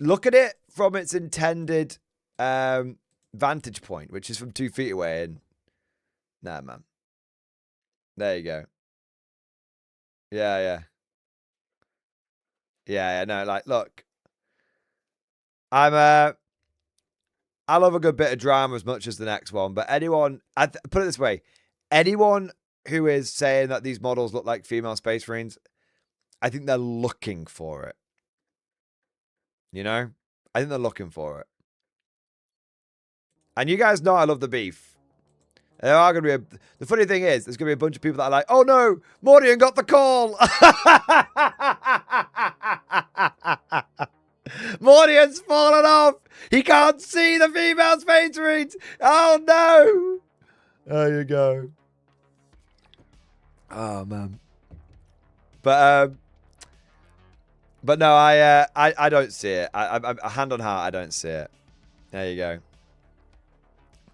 Look at it from its intended vantage point, which is from 2 feet away. And nah, man. There you go. Yeah. No, like, look. I love a good bit of drama as much as the next one, but anyone, put it this way, anyone who is saying that these models look like female Space Marines, I think they're looking for it. You know? I think they're looking for it. And you guys know I love the beef. There are going to be the funny thing is, there's going to be a bunch of people that are like, oh no, Mordian got the call. Mordian's fallen off. He can't see the female Space Marines. Oh no. There you go. Oh man. But no, I don't see it. I hand on heart, I don't see it. There you go.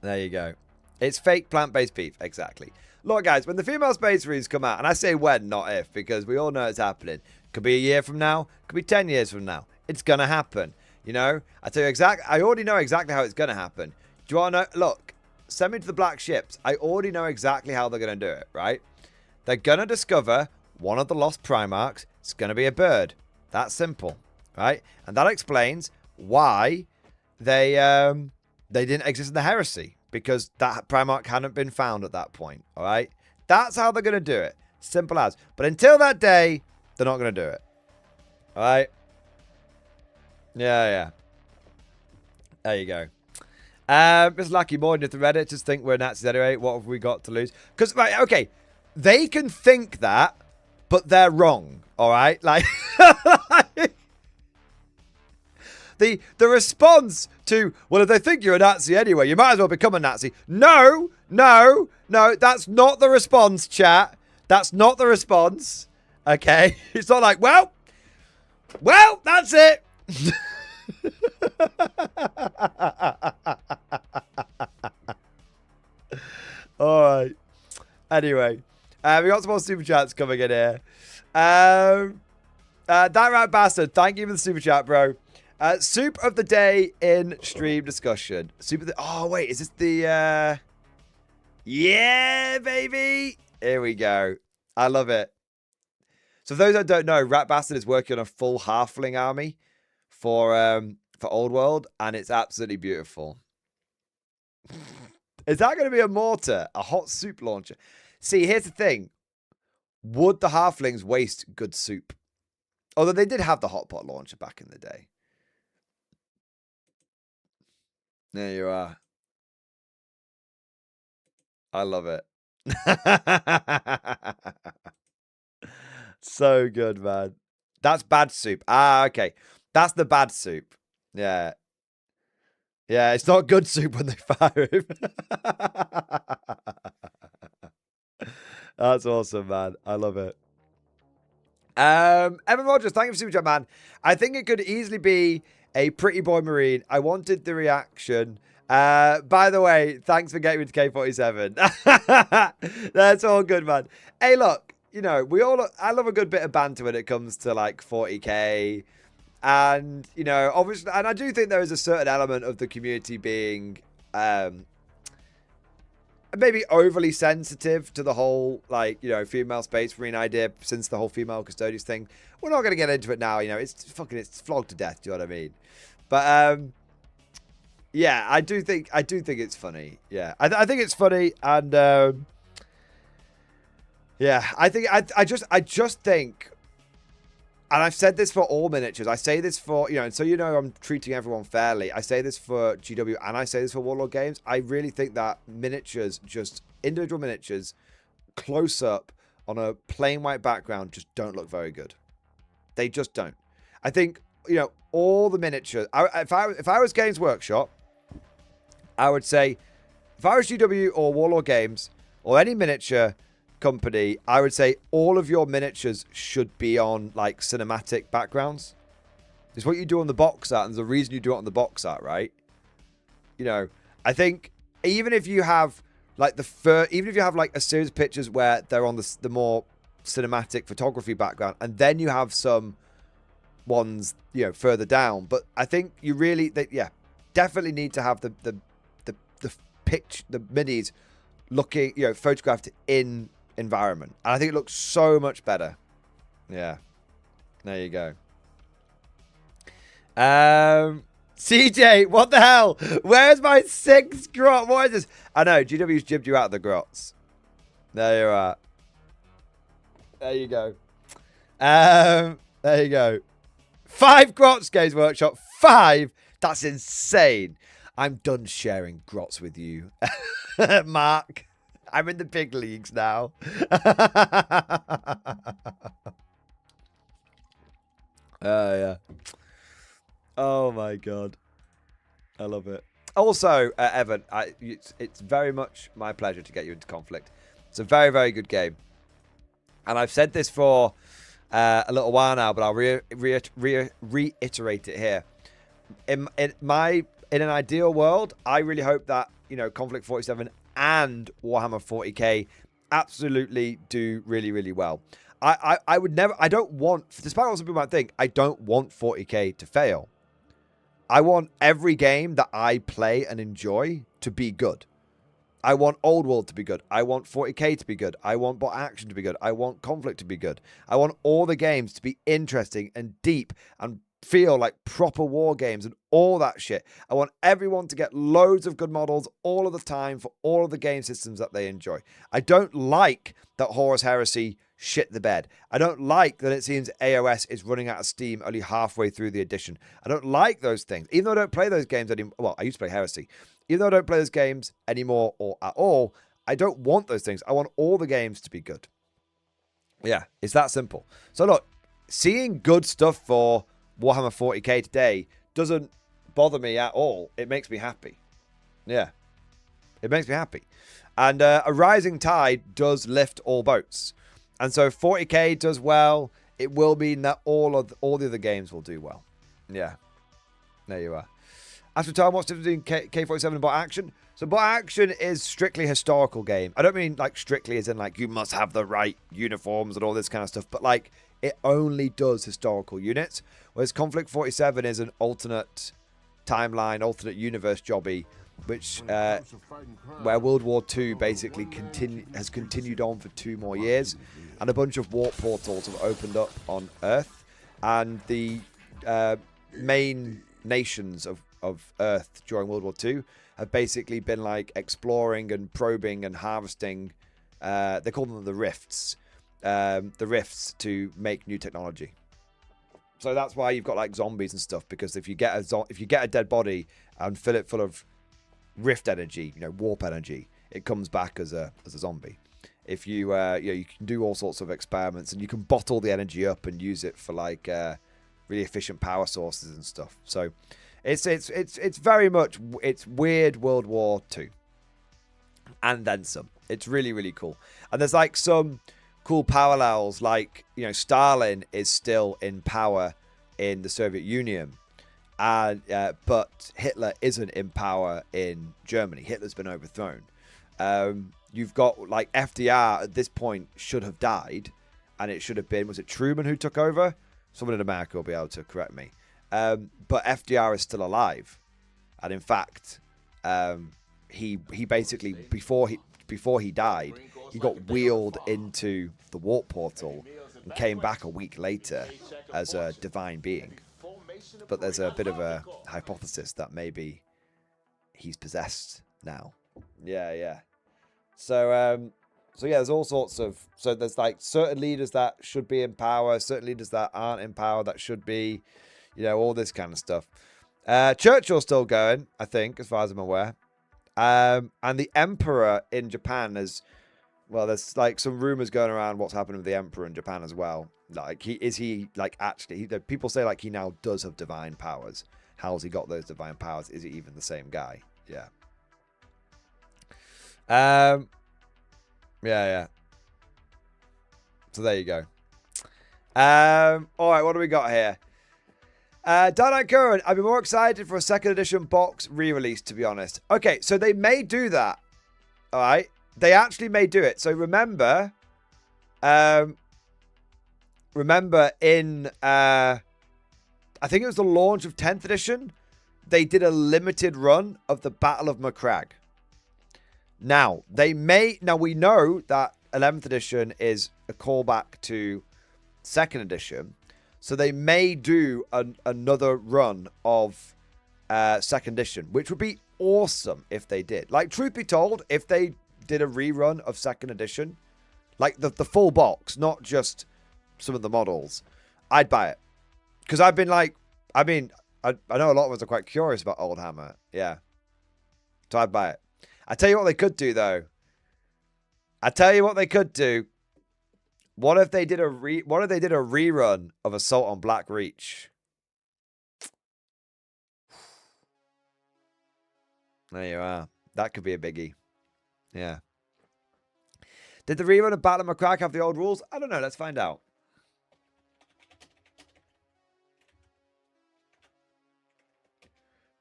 There you go. It's fake plant-based beef, exactly. Look, guys, when the female Space Marines come out, and I say when, not if, because we all know it's happening. Could be a year from now. Could be 10 years from now. It's gonna happen. You know, I tell you I already know exactly how it's gonna happen. Do you want to know? Look, send me to the black ships. I already know exactly how they're gonna do it. Right? They're gonna discover one of the lost Primarchs. It's gonna be a bird. That's simple, right? And that explains why they didn't exist in the Heresy, because that Primarch hadn't been found at that point. All right, that's how they're gonna do it. Simple as. But until that day, they're not gonna do it. All right. Yeah. There you go. Mr. Lucky Morning, if the Redditors think we're Nazis anyway, what have we got to lose? Because, right, okay, they can think that, but they're wrong, all right? Like, the response to, well, if they think you're a Nazi anyway, you might as well become a Nazi. No, that's not the response, chat. That's not the response, okay? It's not like, well, that's it. All right. Anyway, we got some more super chats coming in here. That right bastard. Thank you for the super chat, bro. Soup of the day in stream discussion. Oh wait, is this the? Yeah, baby. Here we go. I love it. So for those that don't know, Rat Bastard is working on a full halfling army for Old World, and it's absolutely beautiful. Is that going to be a mortar? A hot soup launcher? See, here's the thing. Would the halflings waste good soup? Although they did have the hot pot launcher back in the day. There you are. I love it. So good, man. That's bad soup. Ah, okay. That's the bad soup. Yeah. Yeah, it's not good soup when they fire him. That's awesome, man. I love it. Evan Rogers, thank you for super chat, man. I think it could easily be a pretty boy marine. I wanted the reaction. By the way, thanks for getting me to K47. That's all good, man. Hey, look, you know, I love a good bit of banter when it comes to like 40k. And, you know, obviously, and I do think there is a certain element of the community being maybe overly sensitive to the whole, like, you know, female space marine idea since the whole female custodians thing. We're not going to get into it now, you know, it's flogged to death, do you know what I mean? But, yeah, I do think it's funny. Yeah, I think it's funny, and, yeah, I just think, and I've said this for all miniatures. I say this for, you know, and so you know I'm treating everyone fairly. I say this for GW and I say this for Warlord games. I really think that miniatures, just individual miniatures, close up on a plain white background, just don't look very good. They just don't. I think, you know, all the miniatures, if I was Games Workshop, I would say, if I was GW or Warlord Games or any miniature company, I would say all of your miniatures should be on like cinematic backgrounds. It's what you do on the box art, and there's a reason you do it on the box art, right? You know, I think even if you have like even if you have like a series of pictures where they're on the more cinematic photography background, and then you have some ones, you know, further down. But I think you really, yeah, definitely need to have the pitch, the minis looking, you know, photographed in environment, and I think it looks so much better. Yeah, there you go. CJ, what the hell? Where's my 6th grot? What is this? I know GW's jibbed you out of the grots. There you are. There you go. There you go. 5 grots, Games Workshop. 5. That's insane. I'm done sharing grots with you, Mark. I'm in the big leagues now. Yeah. Oh my god. I love it. Also, Evan, it's very much my pleasure to get you into Conflict. It's a very, very good game. And I've said this for a little while now, but I'll reiterate it here. In an ideal world, I really hope that, you know, Conflict 47 and Warhammer 40k absolutely do really, really well. I would never, I don't want, despite what some people might think, I don't want 40k to fail. I want every game that I play and enjoy to be good. I want Old World to be good. I want 40k to be good. I want Bot Action to be good. I want Conflict to be good. I want all the games to be interesting and deep and feel like proper war games and all that shit. I want everyone to get loads of good models all of the time for all of the game systems that they enjoy. I don't like that Horus Heresy shit the bed. I don't like that it seems AOS is running out of steam only halfway through the edition. I don't like those things. Even though I don't play those games anymore. Well, I used to play Heresy. Even though I don't play those games anymore or at all, I don't want those things. I want all the games to be good. Yeah, it's that simple. So look, seeing good stuff for Warhammer 40k today doesn't bother me at all. It makes me happy. Yeah, it makes me happy. And a rising tide does lift all boats. And so if 40k does well, it will mean that all the other games will do well. Yeah, there you are. After time, what's the difference between K47 and Bot Action? So Bot Action is strictly historical game. I don't mean like strictly as in like you must have the right uniforms and all this kind of stuff, but like it only does historical units, whereas Conflict 47 is an alternate timeline, alternate universe jobby, which where World War II basically has continued on for 2 more years, and a bunch of warp portals have opened up on Earth, and the main nations of Earth during World War II have basically been like exploring and probing and harvesting. They call them the rifts. The rifts to make new technology. So that's why you've got like zombies and stuff, because if you get a dead body and fill it full of rift energy, warp energy, it comes back as a zombie. If you you can do all sorts of experiments, and you can bottle the energy up and use it for like really efficient power sources and stuff. So it's very much, it's weird World War II and then some. It's really, really cool. And there's like some cool parallels, like Stalin is still in power in the Soviet Union, and but Hitler isn't in power in Germany. Hitler's been overthrown. You've got like FDR at this point should have died, and it should have been, was it Truman who took over? Someone in America will be able to correct me. But FDR is still alive, and in fact, he basically before he died, he got wheeled into the warp portal and came back a week later as a divine being. But there's a bit of a hypothesis that maybe he's possessed now. Yeah. So yeah, there's all sorts of, so there's like certain leaders that should be in power, certain leaders that aren't in power that should be, all this kind of stuff. Churchill's still going, I think, as far as I'm aware. And the Emperor in Japan is, well, there's like some rumors going around what's happening with the Emperor in Japan as well. Like, people say like he now does have divine powers. How's he got those divine powers? Is he even the same guy? Yeah. Yeah. So there you go. All right, what do we got here? Dark Current, I'd be more excited for a second edition box re-release, to be honest. Okay, so they may do that. All right, they actually may do it. So remember in I think it was the launch of 10th edition, they did a limited run of the Battle of Macragge. Now we know that 11th edition is a callback to 2nd edition. So they may do another run of 2nd edition, which would be awesome if they did. Like, truth be told, if they did a rerun of 2nd edition, like the full box, not just some of the models, I'd buy it. Because I know a lot of us are quite curious about Old Hammer. Yeah. So I'd buy it. I tell you what they could do, though. What if they did a rerun of Assault on Black Reach? There you are. That could be a biggie. Yeah. Did the rerun of Battle of Macragge have the old rules? I don't know. Let's find out.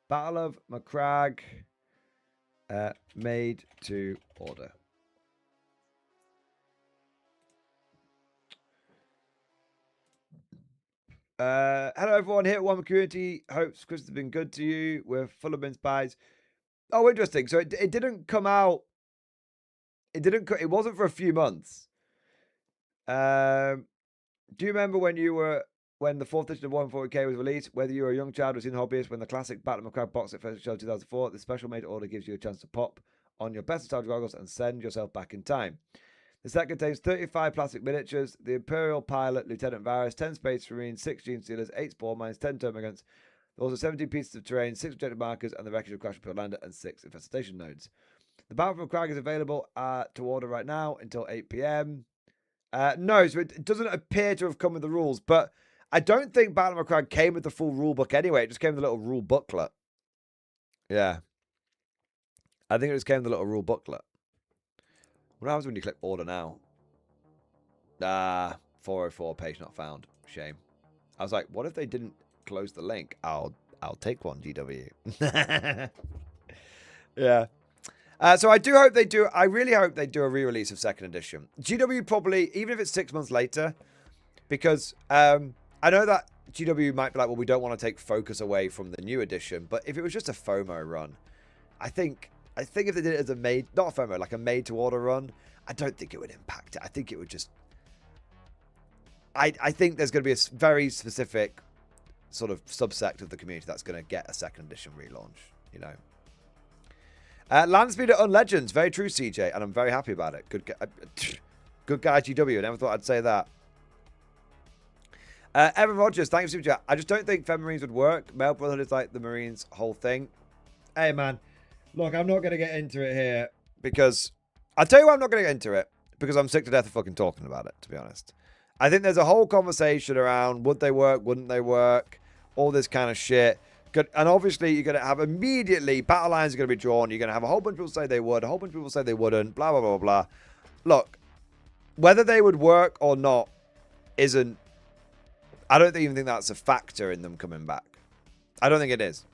Battle of Macragge made to order. Hello everyone here at One Community. Hopes Christmas has been good to you. We're full of mince pies. Oh, interesting. So it didn't come out. It wasn't for a few months. Do you remember when the 4th edition of 140k was released? Whether you were a young child or seen hobbyist, when the classic Battle of Macragge box set first showed 2004, the special made order gives you a chance to pop on your best nostalgia goggles and send yourself back in time. The set contains 35 plastic miniatures, the Imperial pilot, Lieutenant Varys, 10 Space Marines, 6 Gene Stealers, 8 Spore Mines, 10 Termagants, also 17 pieces of terrain, 6 objective markers, and the wreckage of Crash and Lander, and 6 infestation nodes. The Battle for Macragge is available to order right now until 8 PM. No, so it doesn't appear to have come with the rules, but I don't think Battle of Macragge came with the full rule book anyway. It just came with a little rule booklet. Yeah. I think it just came with a little rule booklet. What happens when you click order now? 404 page not found. Shame. I was like, what if they didn't close the link? I'll take one, GW. Yeah. So I do hope they do. I really hope they do a re-release of 2nd edition. GW probably, even if it's 6 months later, because I know that GW might be like, well, we don't want to take focus away from the new edition, but if it was just a FOMO run, I think if they did it as a made, not a FOMO, like a made to order run, I don't think it would impact it. I think it would just, I think there's going to be a very specific sort of subsect of the community that's going to get a 2nd edition relaunch, Land speed at Unlegends. Very true, CJ, and I'm very happy about it. Good guy, GW. Never thought I'd say that. Evan Rogers, thanks for chat. I just don't think Fem Marines would work. Male Brotherhood is like the Marines' whole thing. Hey, man. Look, I'm not going to get into it here because... I'll tell you why I'm not going to get into it. Because I'm sick to death of fucking talking about it, to be honest. I think there's a whole conversation around would they work, wouldn't they work, all this kind of shit. And obviously, you're going to have immediately, battle lines are going to be drawn. You're going to have a whole bunch of people say they would, a whole bunch of people say they wouldn't, blah, blah, blah, blah. Look, whether they would work or not isn't... I don't even think that's a factor in them coming back. I don't think it is.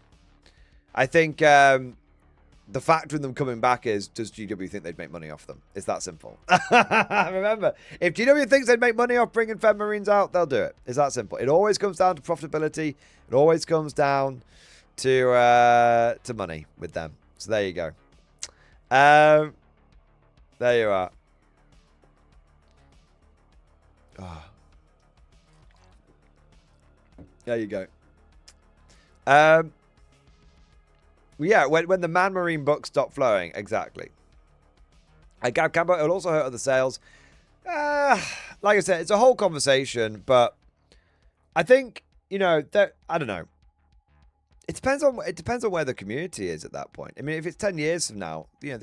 I think the factor in them coming back is, does GW think they'd make money off them? It's that simple. Remember, if GW thinks they'd make money off bringing Fem Marines out, they'll do it. It's that simple. It always comes down to profitability. It always comes down to money with them. So there you go. There you are. Oh. There you go. Yeah, when the Man Marine books stop flowing, exactly. Gab Campo, it'll also hurt other sales. Like I said, it's a whole conversation, but I think, you know, that I don't know. It depends on where the community is at that point. I mean, if it's 10 years from now, you know,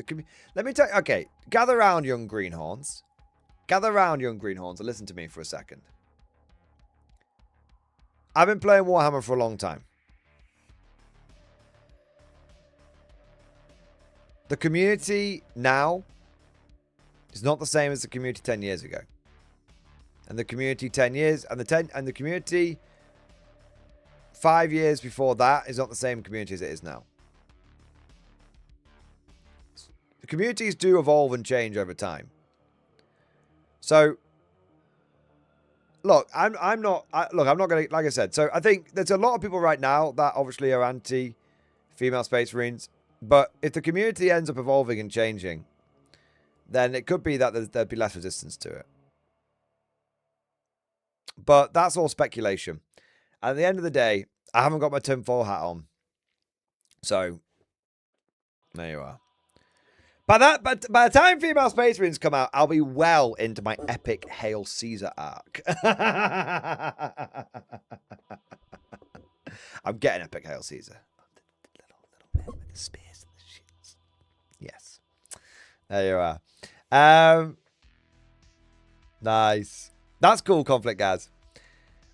let me tell you, okay, gather round, young greenhorns. Gather round, young greenhorns, and listen to me for a second. I've been playing Warhammer for a long time. The community now is not the same as the community 10 years ago. And the community 10 years and the community 5 years before that is not the same community as it is now. The communities do evolve and change over time. So look, I'm not going to, like I said, so I think there's a lot of people right now that obviously are anti-female Space Marines, but if the community ends up evolving and changing, then it could be that there'd be less resistance to it. But that's all speculation. At the end of the day, I haven't got my tinfoil hat on. So, there you are. But by the time female Space Marines come out, I'll be well into my epic Hail Caesar arc. I'm getting epic Hail Caesar. Little men with the spears and the shields. Yes. There you are. Nice. That's cool, Conflict Gaz.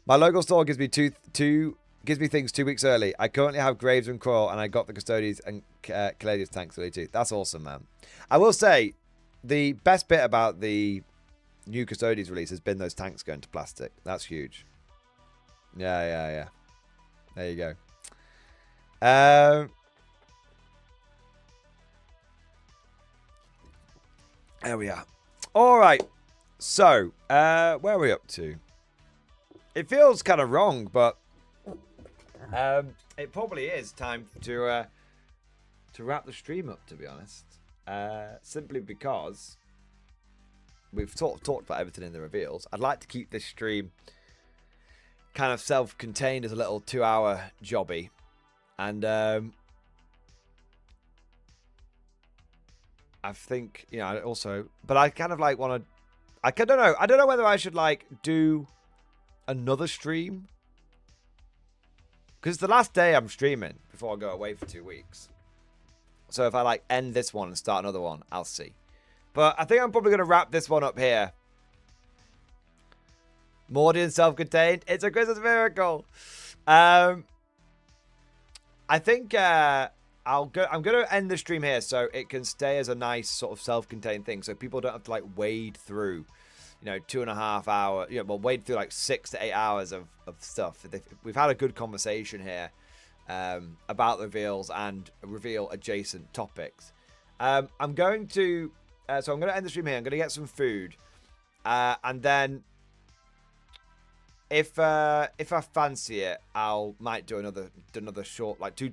My local store gives me gives me things 2 weeks early. I currently have Graves and Crawl, and I got the Custodians and Caladius tanks early too. That's awesome, man. I will say, the best bit about the new Custodians release has been those tanks going to plastic. That's huge. Yeah. There you go. There we are. All right. So, where are we up to? It feels kind of wrong, but it probably is time to wrap the stream up, to be honest. Simply because we've talked about everything in the reveals. I'd like to keep this stream kind of self-contained as a little 2-hour jobby. And I think, you know, also, but I kind of like want to, I don't know. I don't know whether I should like do another stream. Because it's the last day I'm streaming before I go away for 2 weeks. So if I like end this one and start another one, I'll see. But I think I'm probably going to wrap this one up here. Mordian self-contained. It's a Christmas miracle. I think I'm going to end the stream here so it can stay as a nice sort of self-contained thing. So people don't have to like wade through, you know, 2.5 hours, you know, well, wade through like 6 to 8 hours of stuff. We've had a good conversation here about the reveals and reveal adjacent topics. I'm going to end the stream here. I'm going to get some food, and then if I fancy it, might do another short, like do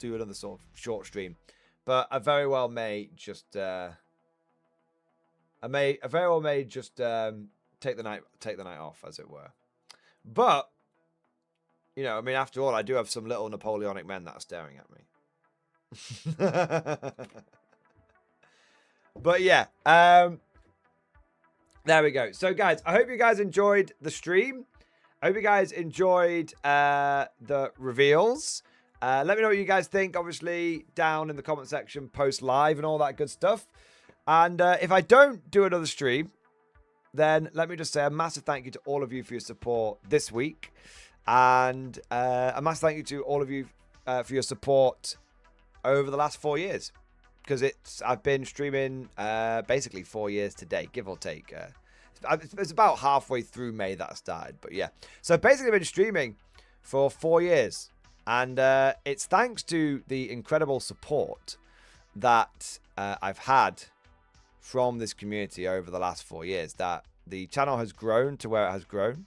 another sort of short stream. But I very well may just take the night off, as it were. But you know, I mean, after all, I do have some little Napoleonic men that are staring at me. But yeah, there we go. So guys, I hope you guys enjoyed the stream. I hope you guys enjoyed the reveals. Let me know what you guys think, obviously, down in the comment section, post live and all that good stuff. And if I don't do another stream, then let me just say a massive thank you to all of you for your support this week. And a massive thank you to all of you for your support over the last 4 years. Because I've been streaming basically 4 years today, give or take. It's about halfway through May that I started. But yeah, so basically I've been streaming for 4 years. And it's thanks to the incredible support that I've had from this community over the last 4 years that the channel has grown to where it has grown.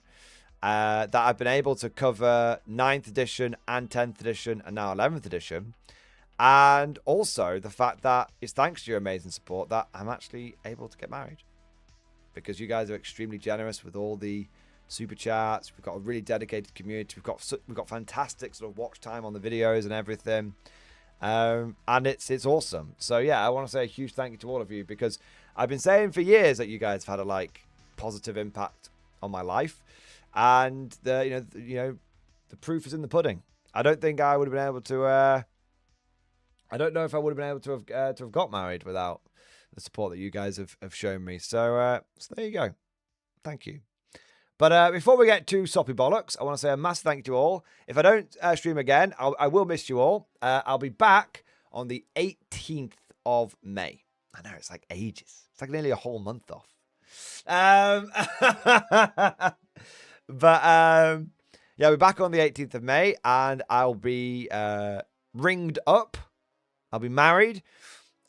That I've been able to cover 9th edition and 10th edition and now 11th edition. And also the fact that it's thanks to your amazing support that I'm actually able to get married. Because you guys are extremely generous with all the super chats. We've got a really dedicated community. We've got fantastic sort of watch time on the videos and everything. And it's awesome. So yeah, I want to say a huge thank you to all of you because I've been saying for years that you guys have had a positive impact on my life. And the proof is in the pudding. I don't think I would have been able to I don't know if I would have been able to have got married without the support that you guys have shown me. So there you go. Thank you. But before we get to soppy bollocks, I want to say a massive thank you to all. If I don't stream again, I will miss you all. I'll be back on the 18th of May. I know, it's like ages. It's like nearly a whole month off. But yeah, we're back on the 18th of May, and I'll be ringed up. I'll be married,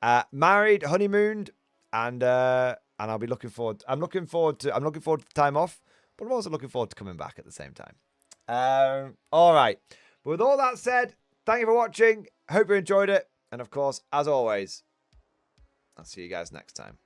honeymooned, and I'll be looking forward. I'm looking forward to the time off, but I'm also looking forward to coming back at the same time. All right. But with all that said, thank you for watching. Hope you enjoyed it, and of course, as always, I'll see you guys next time.